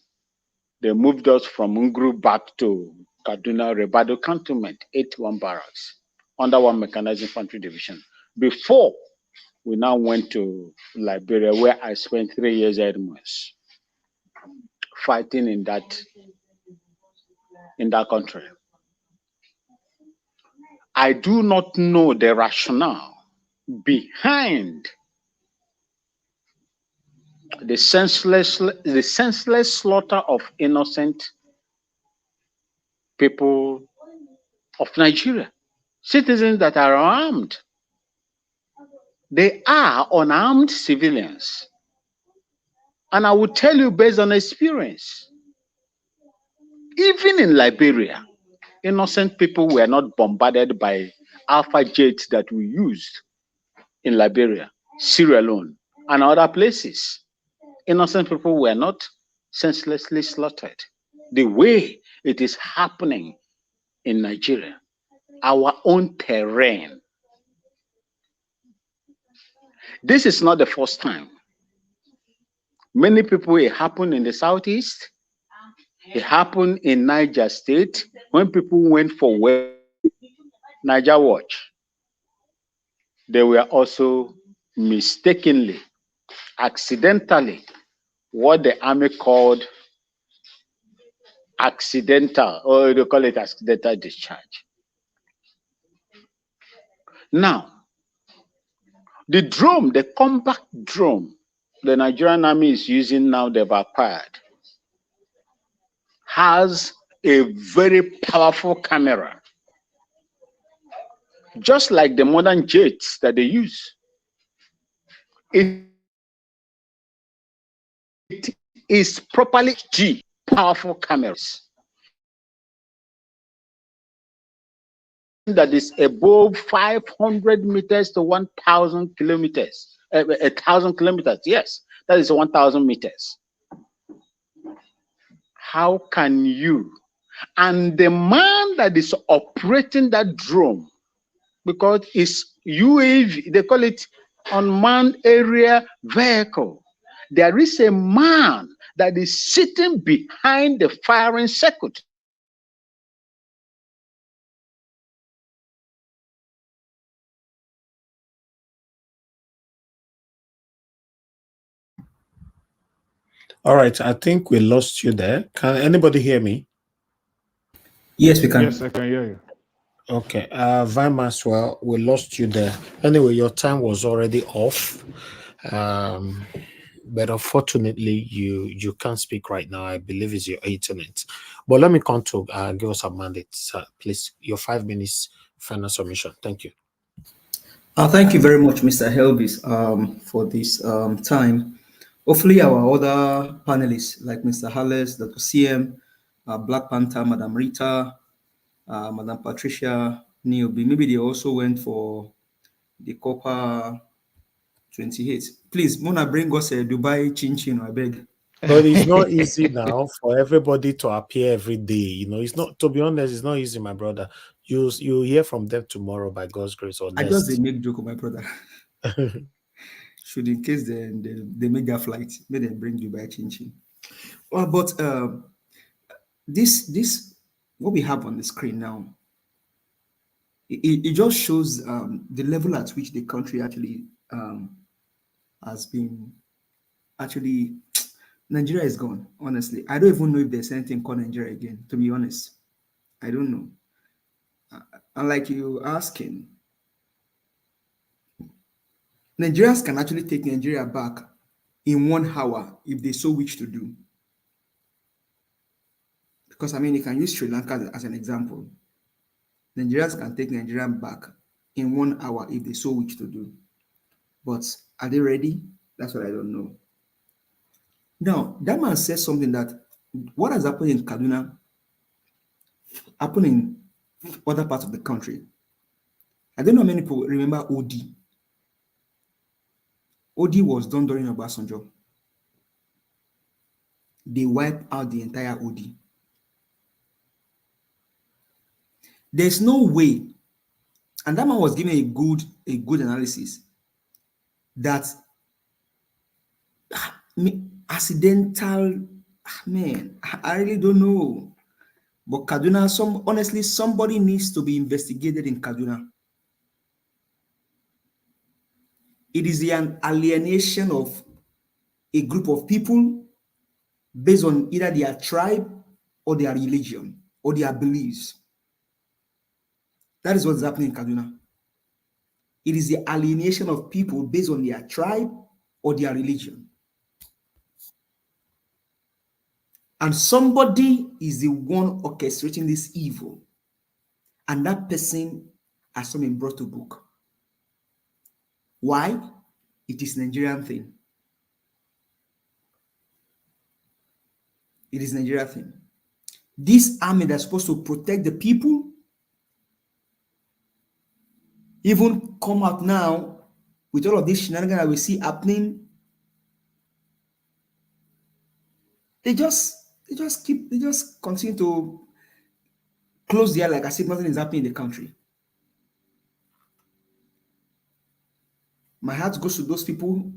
S: They moved us from Nguru back to Kaduna Rebado Cantonment, 81 Barracks, under one mechanized infantry division. Before we now went to Liberia, where I spent 3 years at most, fighting in that country. I do not know the rationale behind the senseless slaughter of innocent people of Nigeria, citizens that are armed. They are unarmed civilians. And I will tell you based on experience, even in Liberia, innocent people were not bombarded by Alpha jets that we used in Liberia, Sierra Leone, and other places. Innocent people were not senselessly slaughtered the way it is happening in Nigeria, our own terrain. This is not the first time. Many people, it happened in the Southeast. It happened in Niger State when people went for work. Niger Watch. They were also mistakenly, accidentally, what the army called accidental, or they call it accidental discharge. Now, the drone, the compact drone, the Nigerian army is using now, they've acquired, has a very powerful camera, just like the modern jets that they use. It is properly powerful cameras that is above 500 meters to 1,000 kilometers, 1,000 kilometers. Yes, that is 1,000 meters. How can you? And the man that is operating that drone, because it's UAV, they call it unmanned area vehicle. There is a man that is sitting behind the firing circuit.
E: All right, I think we lost you there. Can anybody hear me?
T: Yes, we can.
R: Yes, I can hear you.
E: Okay, Van Maswell, we lost you there. Anyway, your time was already off. But unfortunately, you can't speak right now. I believe it's your internet. But let me come to give us a mandate, please. Your 5 minutes final submission. Thank you.
J: Thank you very much, Mr. Helvis, for this time. Hopefully, our other panelists, like Mr. Hales, Dr. CM, Black Panther, Madam Rita, Madam Patricia, Niobi, maybe they also went for the COP28. Please, Mona, bring us a Dubai chin chin, I beg.
E: But it's not easy now for everybody to appear every day. You know, it's not, to be honest, it's not easy, my brother. You hear from them tomorrow by God's grace or
J: I
E: next.
J: just make joke of my brother. Should in case they make that flight, may they bring Dubai chin chin. Well, but this what we have on the screen now, it just shows the level at which the country actually has been actually. Nigeria is gone. Honestly, I don't even know if there's anything called Nigeria again. To be honest, I don't know. And like you asking, Nigerians can actually take Nigeria back in 1 hour if they so wish to do. Because I mean, you can use Sri Lanka as an example. Nigerians can take Nigeria back in 1 hour if they so wish to do. But are they ready? That's what I don't know. Now, that man says something that what has happened in Kaduna happened in other parts of the country. I don't know how many people remember OD. OD was done during Obasanjo. They wiped out the entire OD. There's no way, and that man was giving a good analysis that accidental, man, I really don't know. But Kaduna, honestly, somebody needs to be investigated in Kaduna. It is an alienation of a group of people based on either their tribe or their religion or their beliefs. That is what's happening in Kaduna. It is the alienation of people based on their tribe or their religion. And somebody is the one orchestrating this evil. And that person has not been brought to book. Why? It is Nigerian thing. It is Nigerian thing. This army that's supposed to protect the people even come out now with all of this shenanigans that we see happening. They just continue to close their like as if nothing is happening in the country. My heart goes to those people,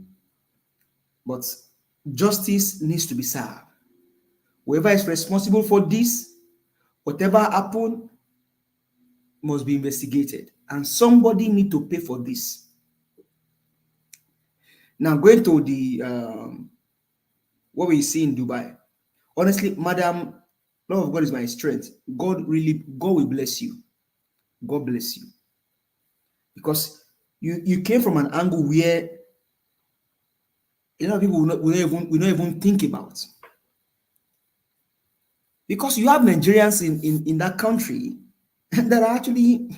J: but justice needs to be served. Whoever is responsible for this, whatever happened, must be investigated. And somebody need to pay for this. Now, going to the what we see in Dubai. Honestly, Madam, love of God is my strength. God will bless you. God bless you. Because you came from an angle where a lot of people will not even think about. Because you have Nigerians in that country that are actually,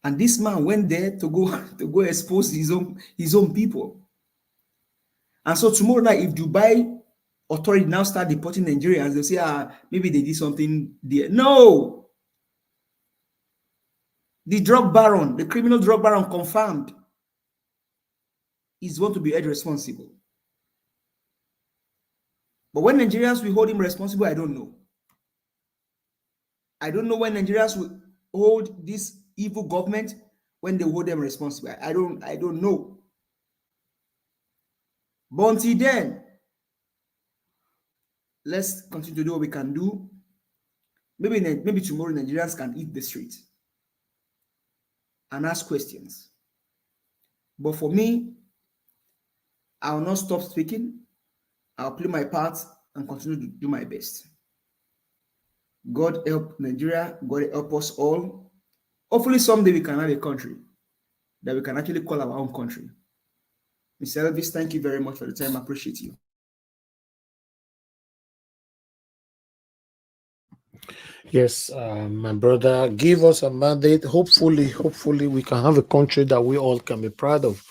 J: and this man went there to go expose his own people. And so tomorrow night, if Dubai authority now start deporting Nigerians, they'll say, maybe they did something there. No. The drug baron, the criminal drug baron confirmed is going to be held responsible. But when Nigerians will hold him responsible, I don't know. I don't know when Nigerians will hold this evil government when they hold them responsible. I don't know. But until then, let's continue to do what we can do. Maybe tomorrow Nigerians can eat the street and ask questions. But for me, I will not stop speaking. I'll play my part and continue to do my best. God help Nigeria. God help us all. Hopefully someday we can have a country that we can actually call our own country. Mr. Elvis, thank you very much for the time. I appreciate you.
E: Yes, my brother, give us a mandate. Hopefully, we can have a country that we all can be proud of.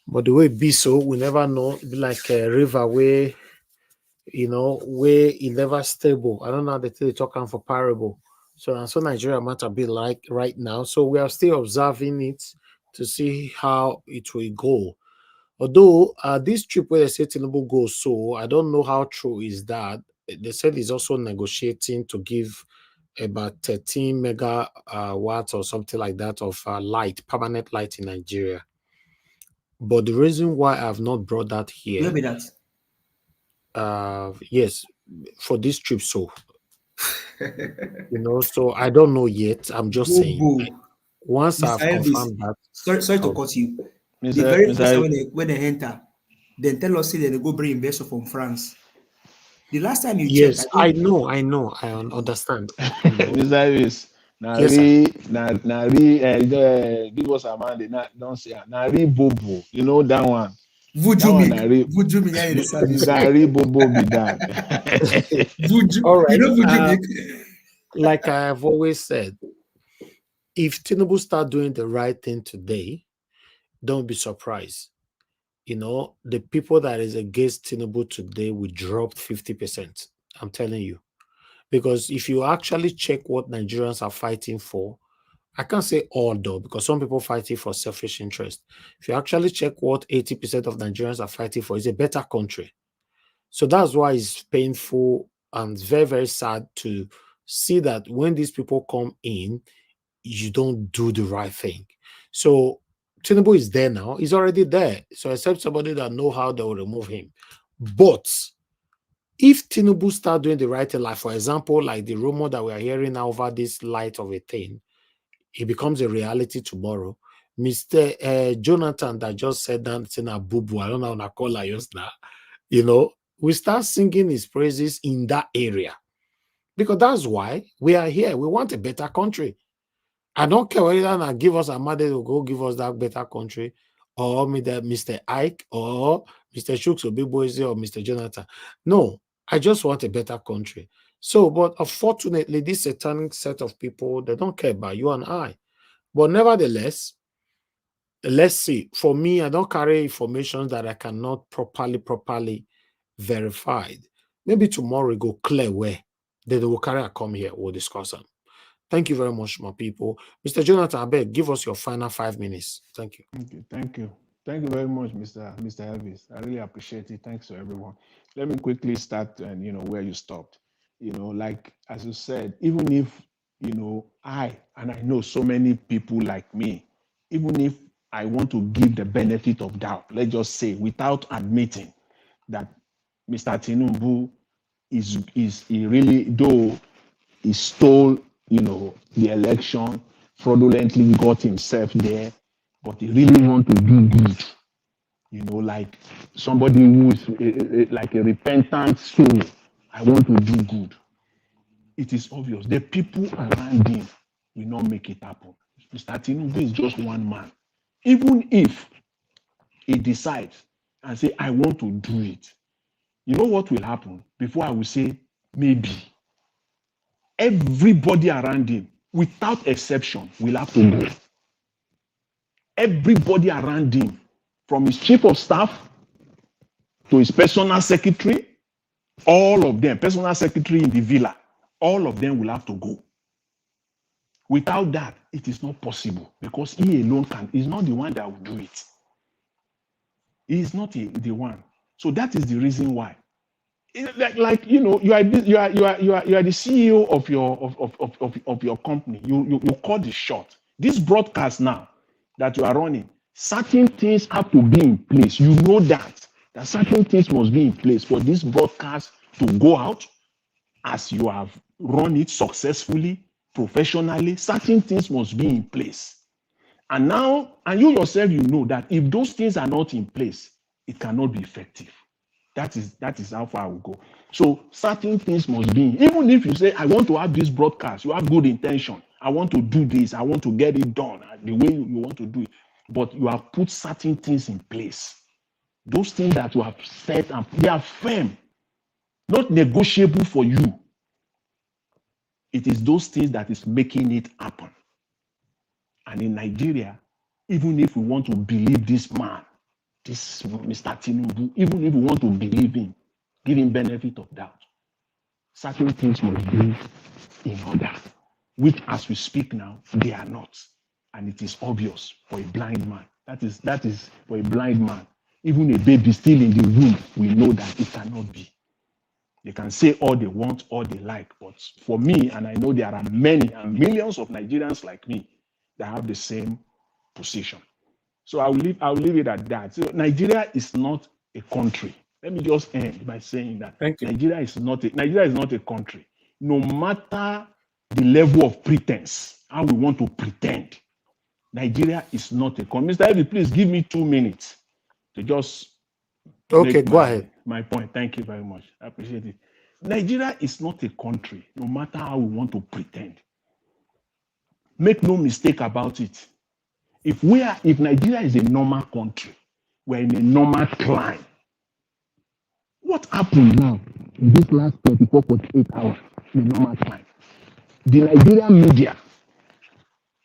E: But the way it be so, we never know. It be like a river where, where it never stable. I don't know how they talking for parable. So Nigeria might be like right now. So we are still observing it to see how it will go. Although this trip where they say Tinubu goes, so I don't know how true is that. They said he's also negotiating to give about 13 mega watts or something like that of light, permanent light in Nigeria. But the reason why I've not brought that here,
J: where be that?
E: Yes, for this trip, so so I don't know yet. I'm just saying. Once
J: Mr.
E: I've
J: Elvis,
E: confirmed that,
J: sorry to cut you. The very first time when they enter, then tell us say they go bring investor from France. The last time you checked,
E: yes, I know, I understand.
R: Mr. Elvis,
E: Yes, sir.
R: give us a mandate. Don't say Nari Bobo. You know that one.
J: Vuju me in the service.
R: Nari Bobo be that.
E: All right.
J: Vuju
E: like I have always said, if Tinubu start doing the right thing today, don't be surprised. The people that is against Tinubu today will drop 50%. I'm telling you. Because if you actually check what Nigerians are fighting for, I can't say all though, because some people fighting for selfish interest. If you actually check what 80% of Nigerians are fighting for, is a better country. So that's why it's painful and very, very sad to see that when these people come in, you don't do the right thing. So Tinubu is there now. He's already there. So except somebody that know how they will remove him. But if Tinubu start doing the right thing, like for example, like the rumor that we are hearing now over this light of a thing, it becomes a reality tomorrow. Mr. Jonathan that just said that in a boo-boo, I don't know how to call it now, we start singing his praises in that area. Because that's why we are here. We want a better country. I don't care whether I give us a mandate to go give us that better country, or Mr. Ike, or Mr. Shooks, or Big Boise, or Mr. Jonathan. No, I just want a better country. So, but unfortunately, this satanic set of people, they don't care about you and I. But nevertheless, let's see. For me, I don't carry information that I cannot properly verified. Maybe tomorrow we go clear where. Then they will carry a come here. We'll discuss them. Thank you very much, my people. Mr. Jonathan, I beg, give us your final 5 minutes. Thank you.
R: Thank you very much, Mr. Elvis. I really appreciate it. Thanks to everyone. Let me quickly start and where you stopped. Like as you said, even if I know so many people like me, even if I want to give the benefit of doubt, let's just say, without admitting that Mr. Tinubu he really, though he stole the election, fraudulently got himself there, but he really want to do good. Like somebody who is like a repentant soul. I want to do good. It is obvious. The people around him will not make it happen. Mr. Tinubu is just one man. Even if he decides and say, I want to do it, you know what will happen? Before I will say, maybe. Everybody around him, without exception, will have to go. Everybody around him, from his chief of staff to his personal secretary, all of them, personal secretary in the villa, all of them will have to go. Without that, it is not possible because he alone he's not the one that will do it. He is not the one. So that is the reason why. You are the CEO of your company. You call the shot. This broadcast now that you are running, certain things have to be in place. You know that certain things must be in place for this broadcast to go out as you have run it successfully, professionally. Certain things must be in place. And you yourself, you know that if those things are not in place, it cannot be effective. That is how far I will go. So certain things must be. Even if you say, I want to have this broadcast, you have good intention. I want to do this. I want to get it done the way you want to do it. but you have put certain things in place. Those things that you have set, and they are firm, not negotiable for you. It is those things that is making it happen. And in Nigeria, even if we want to believe this man, this Mr. Tinubu, even if we want to believe him, give him benefit of doubt, certain things must be in order, which as we speak now, they are not. And it is obvious for a blind man. That is for a blind man. Even a baby still in the womb, we know that it cannot be. They can say all they want, all they like. But for me, and I know there are many and millions of Nigerians like me that have the same position. So I'll leave it at that. So Nigeria is not a country. Let me just end by saying that Nigeria is not a country. No matter the level of pretense, how we want to pretend, Nigeria is not a country. Mr. Evie, please give me 2 minutes to just
E: Okay, go ahead.
R: My point. Thank you very much. I appreciate it. Nigeria is not a country, no matter how we want to pretend. Make no mistake about it. If Nigeria is a normal country, we're in a normal climate. What happened now in this last 24, 48 hours in a normal climate? The Nigerian media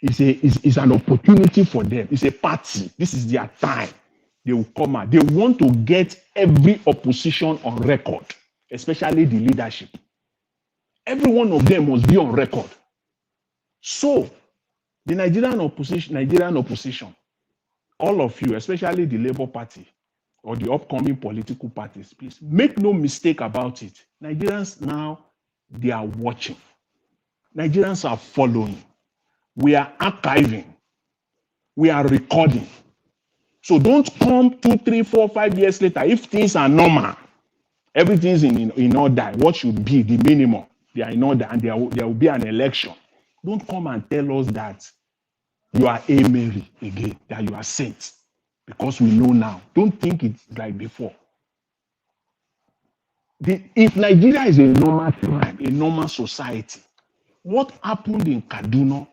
R: is an opportunity for them. It's a party. This is their time. They will come out. They want to get every opposition on record, especially the leadership. Every one of them must be on record. So, the Nigerian opposition, all of you, especially the Labour Party or the upcoming political parties, please make no mistake about it. Nigerians now, they are watching. Nigerians are following. We are archiving. We are recording. So don't come 2, 3, 4, 5 years later. If things are normal, everything's in order, what should be the minimum? They are in order, and there will be an election. Don't come and tell us that you are a Mary again, that you are saints, because we know now. Don't think it's like before. If Nigeria is a normal crime, a normal society, what happened in Kaduna,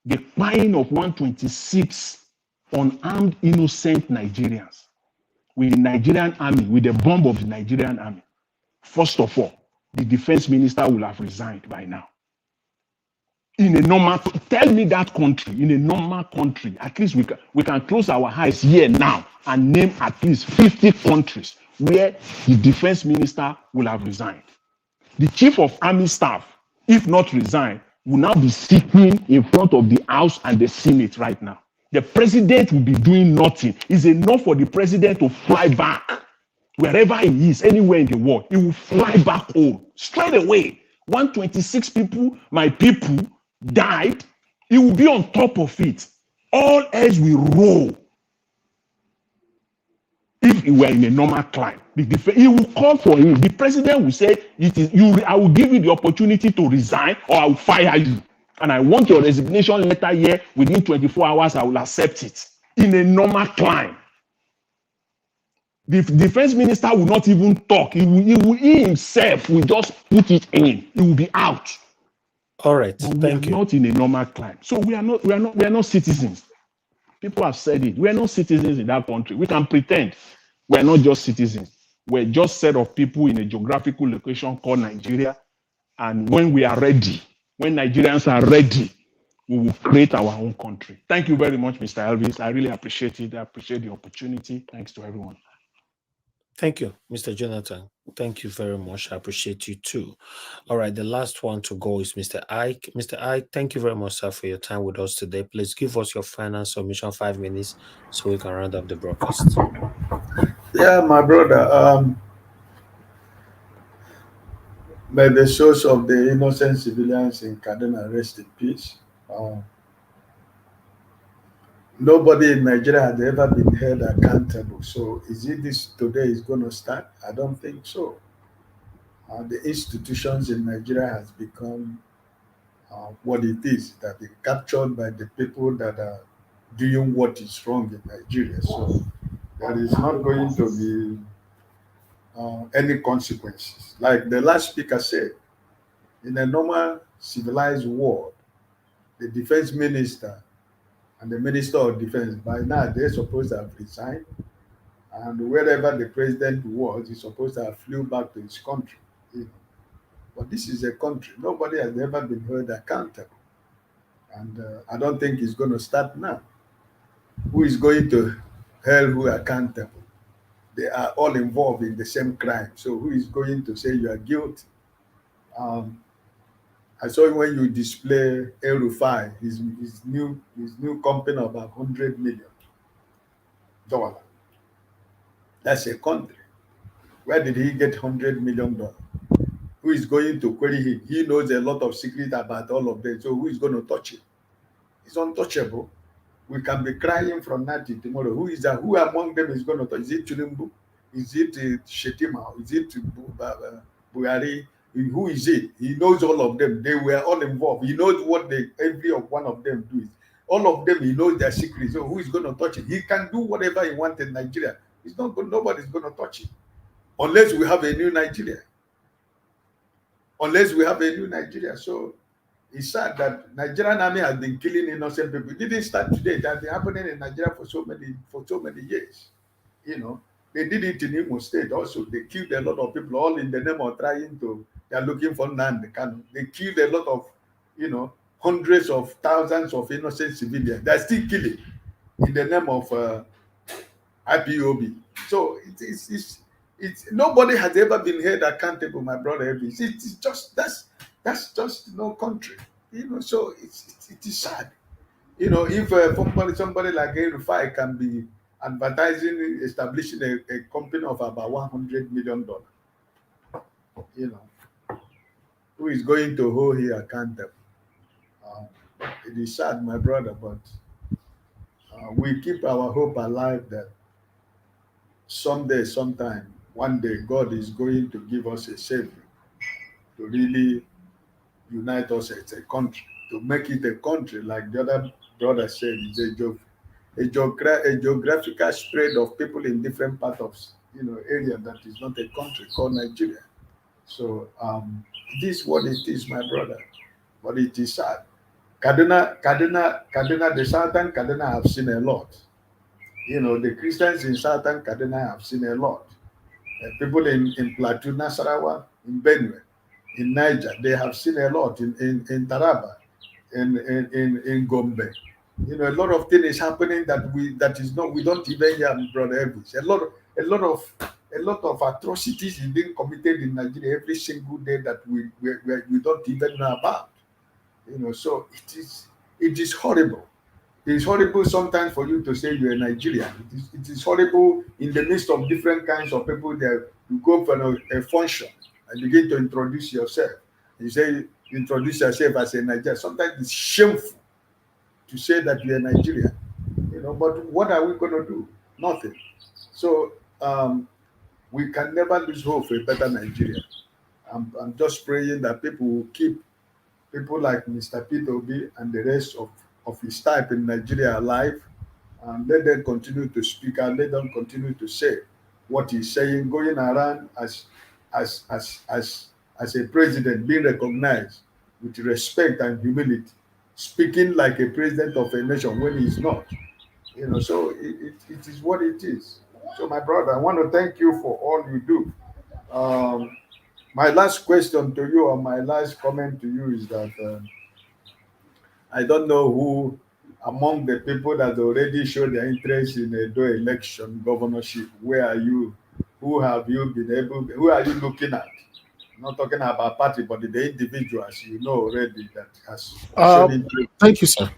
R: the buying of 126 unarmed innocent Nigerians with the Nigerian army, with the bomb of the Nigerian army? First of all, the defense minister will have resigned by now. In a normal, tell me that country, in a normal country, at least we can close our eyes here now and name at least 50 countries where the defense minister will have resigned. The chief of army staff, if not resigned, will now be sitting in front of the House and the Senate right now. The president will be doing nothing. It's enough for the president to fly back wherever he is, anywhere in the world. He will fly back home straight away. 126 people, my people, died. He will be on top of it. All else will roll. If he were in a normal climate, he will call for him. The president will say, I will give you the opportunity to resign, or I will fire you. And I want your resignation letter here. Within 24 hours, I will accept it. In a normal climate. The defense minister will not even talk. He himself will just put it in. He will be out.
E: All right.
R: Thank you. Not in a normal climate. So we are not citizens. People have said it. We are not citizens in that country. We can pretend we are not just citizens. We're just a set of people in a geographical location called Nigeria. And when we are ready, when Nigerians are ready, we will create our own country. Thank you very much, Mr. Elvis. I really appreciate it. I appreciate the opportunity. Thanks to everyone.
E: Thank you, Mr. Jonathan. Thank you very much. I appreciate you too. All right, the last one to go is Mr. Ike. Mr. Ike, thank you very much, sir, for your time with us today. Please give us your final submission, 5 minutes, so we can round up the broadcast.
N: Yeah, my brother. May the souls of the innocent civilians in Kaduna rest in peace. Nobody in Nigeria has ever been held accountable. So is it this today is going to start? I don't think so. The institutions in Nigeria has become what it is, that they're captured by the people that are doing what is wrong in Nigeria. So there is not going to be any consequences. Like the last speaker said, in a normal civilized world, the defense minister and the Minister of Defense. By now, they're supposed to have resigned. And wherever the president was, he's supposed to have flew back to his country. You know. But this is a country. Nobody has ever been held accountable. And I don't think it's going to start now. Who is going to hold who accountable? They are all involved in the same crime. So who is going to say you are guilty? I saw when you display El-Rufai, his new company of about $100 million. That's a country. Where did he get $100 million? Who is going to query him? He knows a lot of secrets about all of them. So who is going to touch him? It's untouchable. We can be crying from now till tomorrow. Who is that? Who among them is going to touch? Is it Tinubu? Is it Shetima? Is it Buhari? Who is it? He knows all of them. They were all involved. He knows what every one of them do. All of them, he knows their secrets. So who is going to touch it? He can do whatever he wants in Nigeria. It's not good. Nobody's going to touch it unless we have a new Nigeria. Unless we have a new Nigeria. So it's sad that Nigerian army has been killing innocent people. It didn't start today. It has been happening in Nigeria for so many years. You know, they did it in Imo State also. They killed a lot of people, all in the name of they are looking for Nnamdi Kanu. They killed a lot of, hundreds of thousands of innocent civilians. They're still killing in the name of IPOB. So it's nobody has ever been held accountable, my brother. It's just that's just no country, So it is sad, if somebody like El-Rufai can be advertising, establishing a company of about $100 million, who is going to hold here accountable? It is sad, my brother, but we keep our hope alive that someday, sometime, one day, God is going to give us a savior to really unite us as a country, to make it a country, like the other brother said, it's a geographical spread of people in different parts of area that is not a country called Nigeria. So this is what it is, my brother. But it is sad. Kaduna, the southern Kaduna have seen a lot. The Christians in southern Kaduna have seen a lot. People in Plateau, Nasarawa, in Benue, in Niger, they have seen a lot. In Taraba, in Gombe. A lot of things is happening we don't even hear, brother Elvis. A lot of atrocities is being committed in Nigeria every single day that we don't even know about. So it is horrible. It's horrible sometimes for you to say you're a Nigerian. It is horrible in the midst of different kinds of people that you go for a function and begin to introduce yourself. You introduce yourself as a Nigerian. Sometimes it's shameful to say that you're a Nigerian. But what are we going to do? Nothing. So we can never lose hope for a better Nigeria. I'm just praying that people will keep people like Mr. Peter Obi and the rest of his type in Nigeria alive, and let them continue to speak and let them continue to say what he's saying, going around as a president, being recognized with respect and humility, speaking like a president of a nation when he's not. So it is what it is. So my brother, I want to thank you for all you do. My last question to you, or my last comment to you, is that I don't know who among the people that already showed their interest in the election governorship, where are you? Who have you been who are you looking at? I'm not talking about party, but the individuals already that has shown interest.
E: Thank you, sir.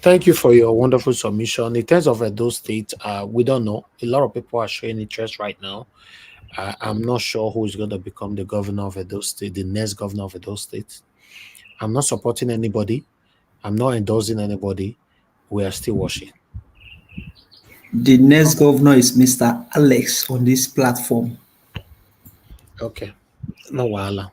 E: Thank you for your wonderful submission. In terms of Edo State, we don't know. A lot of people are showing interest right now. I'm not sure who is going to become the governor of Edo State, the next governor of Edo State. I'm not supporting anybody. I'm not endorsing anybody. We are still watching.
T: The next governor is Mr. Alex on this platform.
E: Okay. No wahala.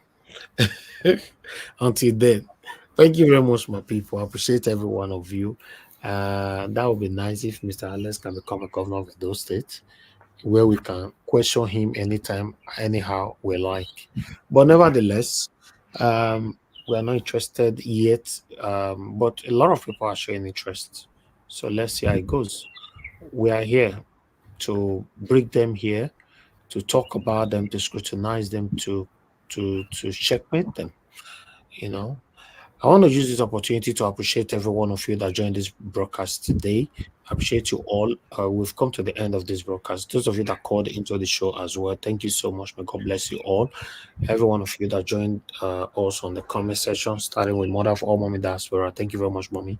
E: Until then, thank you very much, my people. I appreciate every one of you. That would be nice if Mr. Alex can become a governor of those states, where we can question him anytime, anyhow we like. But nevertheless, we are not interested yet. But a lot of people are showing interest. So let's see how it goes. We are here to bring them here, to talk about them, to scrutinize them, to checkmate them. You know, I want to use this opportunity to appreciate every one of you that joined this broadcast today. I appreciate you all. We've come to the end of this broadcast. Those of you that called into the show as well, thank you so much. May God bless you all. Every one of you that joined us on the comment section, starting with Mother of All Mommy Diaspora. Thank you very much, Mommy.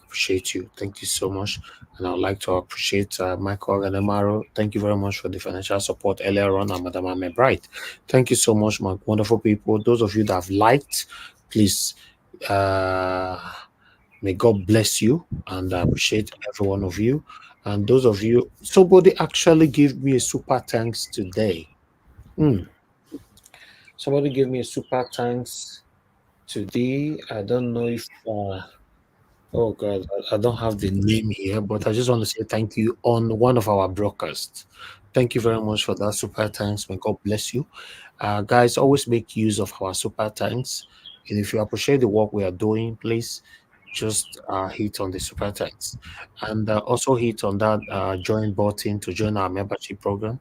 E: Appreciate you. Thank you so much. And I would like to appreciate Michael and Amaro. Thank you very much for the financial support earlier on, and Madam Ame Bright. Thank you so much, my wonderful people. Those of you that have liked, please, may God bless you, and I appreciate every one of you. And those of you, somebody actually gave me a super thanks today. Somebody gave me a super thanks today. I don't know if oh God, I don't have the name here, but I just want to say thank you on one of our broadcasts. Thank you very much for that super thanks. May God bless you. Guys, always make use of our super thanks. And if you appreciate the work we are doing, please just hit on the super thanks. And also hit on that join button to join our membership program.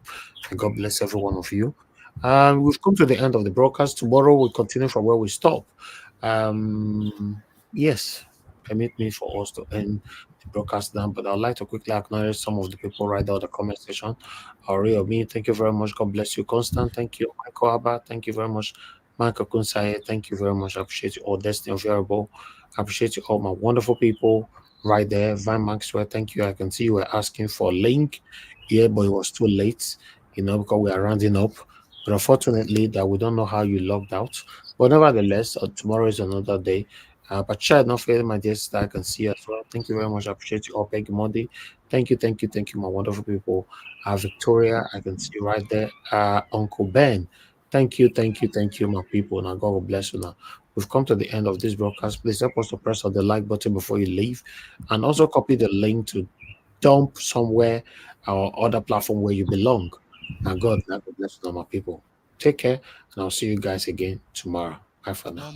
E: And God bless every one of you. We've come to the end of the broadcast. Tomorrow we'll continue from where we stop. Yes, permit me for us to end the broadcast now, but I'd like to quickly acknowledge some of the people right there in the comment section. Me, thank you very much. God bless you. Constant, thank you. Michael Abba, thank you very much. Michael Kunsaye, thank you very much. I appreciate you all. Destiny of Variable, I appreciate you all, my wonderful people right there. Van Maxwell, thank you. I can see you were asking for a link. Yeah, but it was too late, because we are rounding up. But unfortunately, that we don't know how you logged out. But nevertheless, tomorrow is another day. But child, not failing, my dear sister, I can see you as well. Thank you very much. I appreciate you all. Peggy Monday. Thank you, my wonderful people. Victoria, I can see you right there. Uncle Ben. Thank you, my people. Now, God will bless you now. We've come to the end of this broadcast. Please help us to press on the like button before you leave. And also copy the link to dump somewhere or other platform where you belong. Now, God will bless you now, my people. Take care, and I'll see you guys again tomorrow. Bye for now.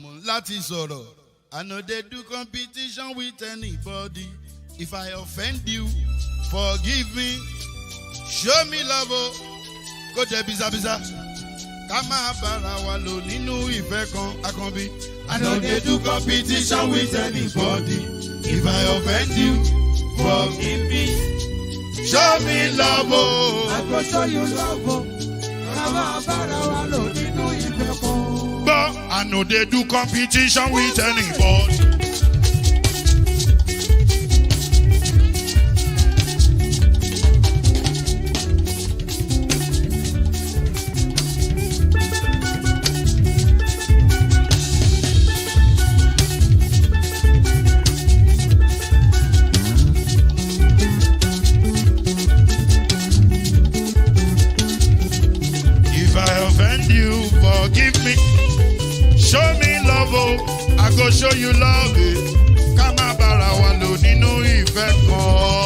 U: I know they do competition with anybody. If I offend you, forgive me. Show me love, go to biza. Kama bara wa lo ninu ife kan akanbi. I know they do competition with anybody. If I offend you, forgive me. Show me love, I go show you love. Kama bara wa lo ninu ife kan. But I know they do competition with anybody. If I offend you, forgive me. Show me love, I go show you love. Kama bara wa lo nínú ìfẹ́ kan.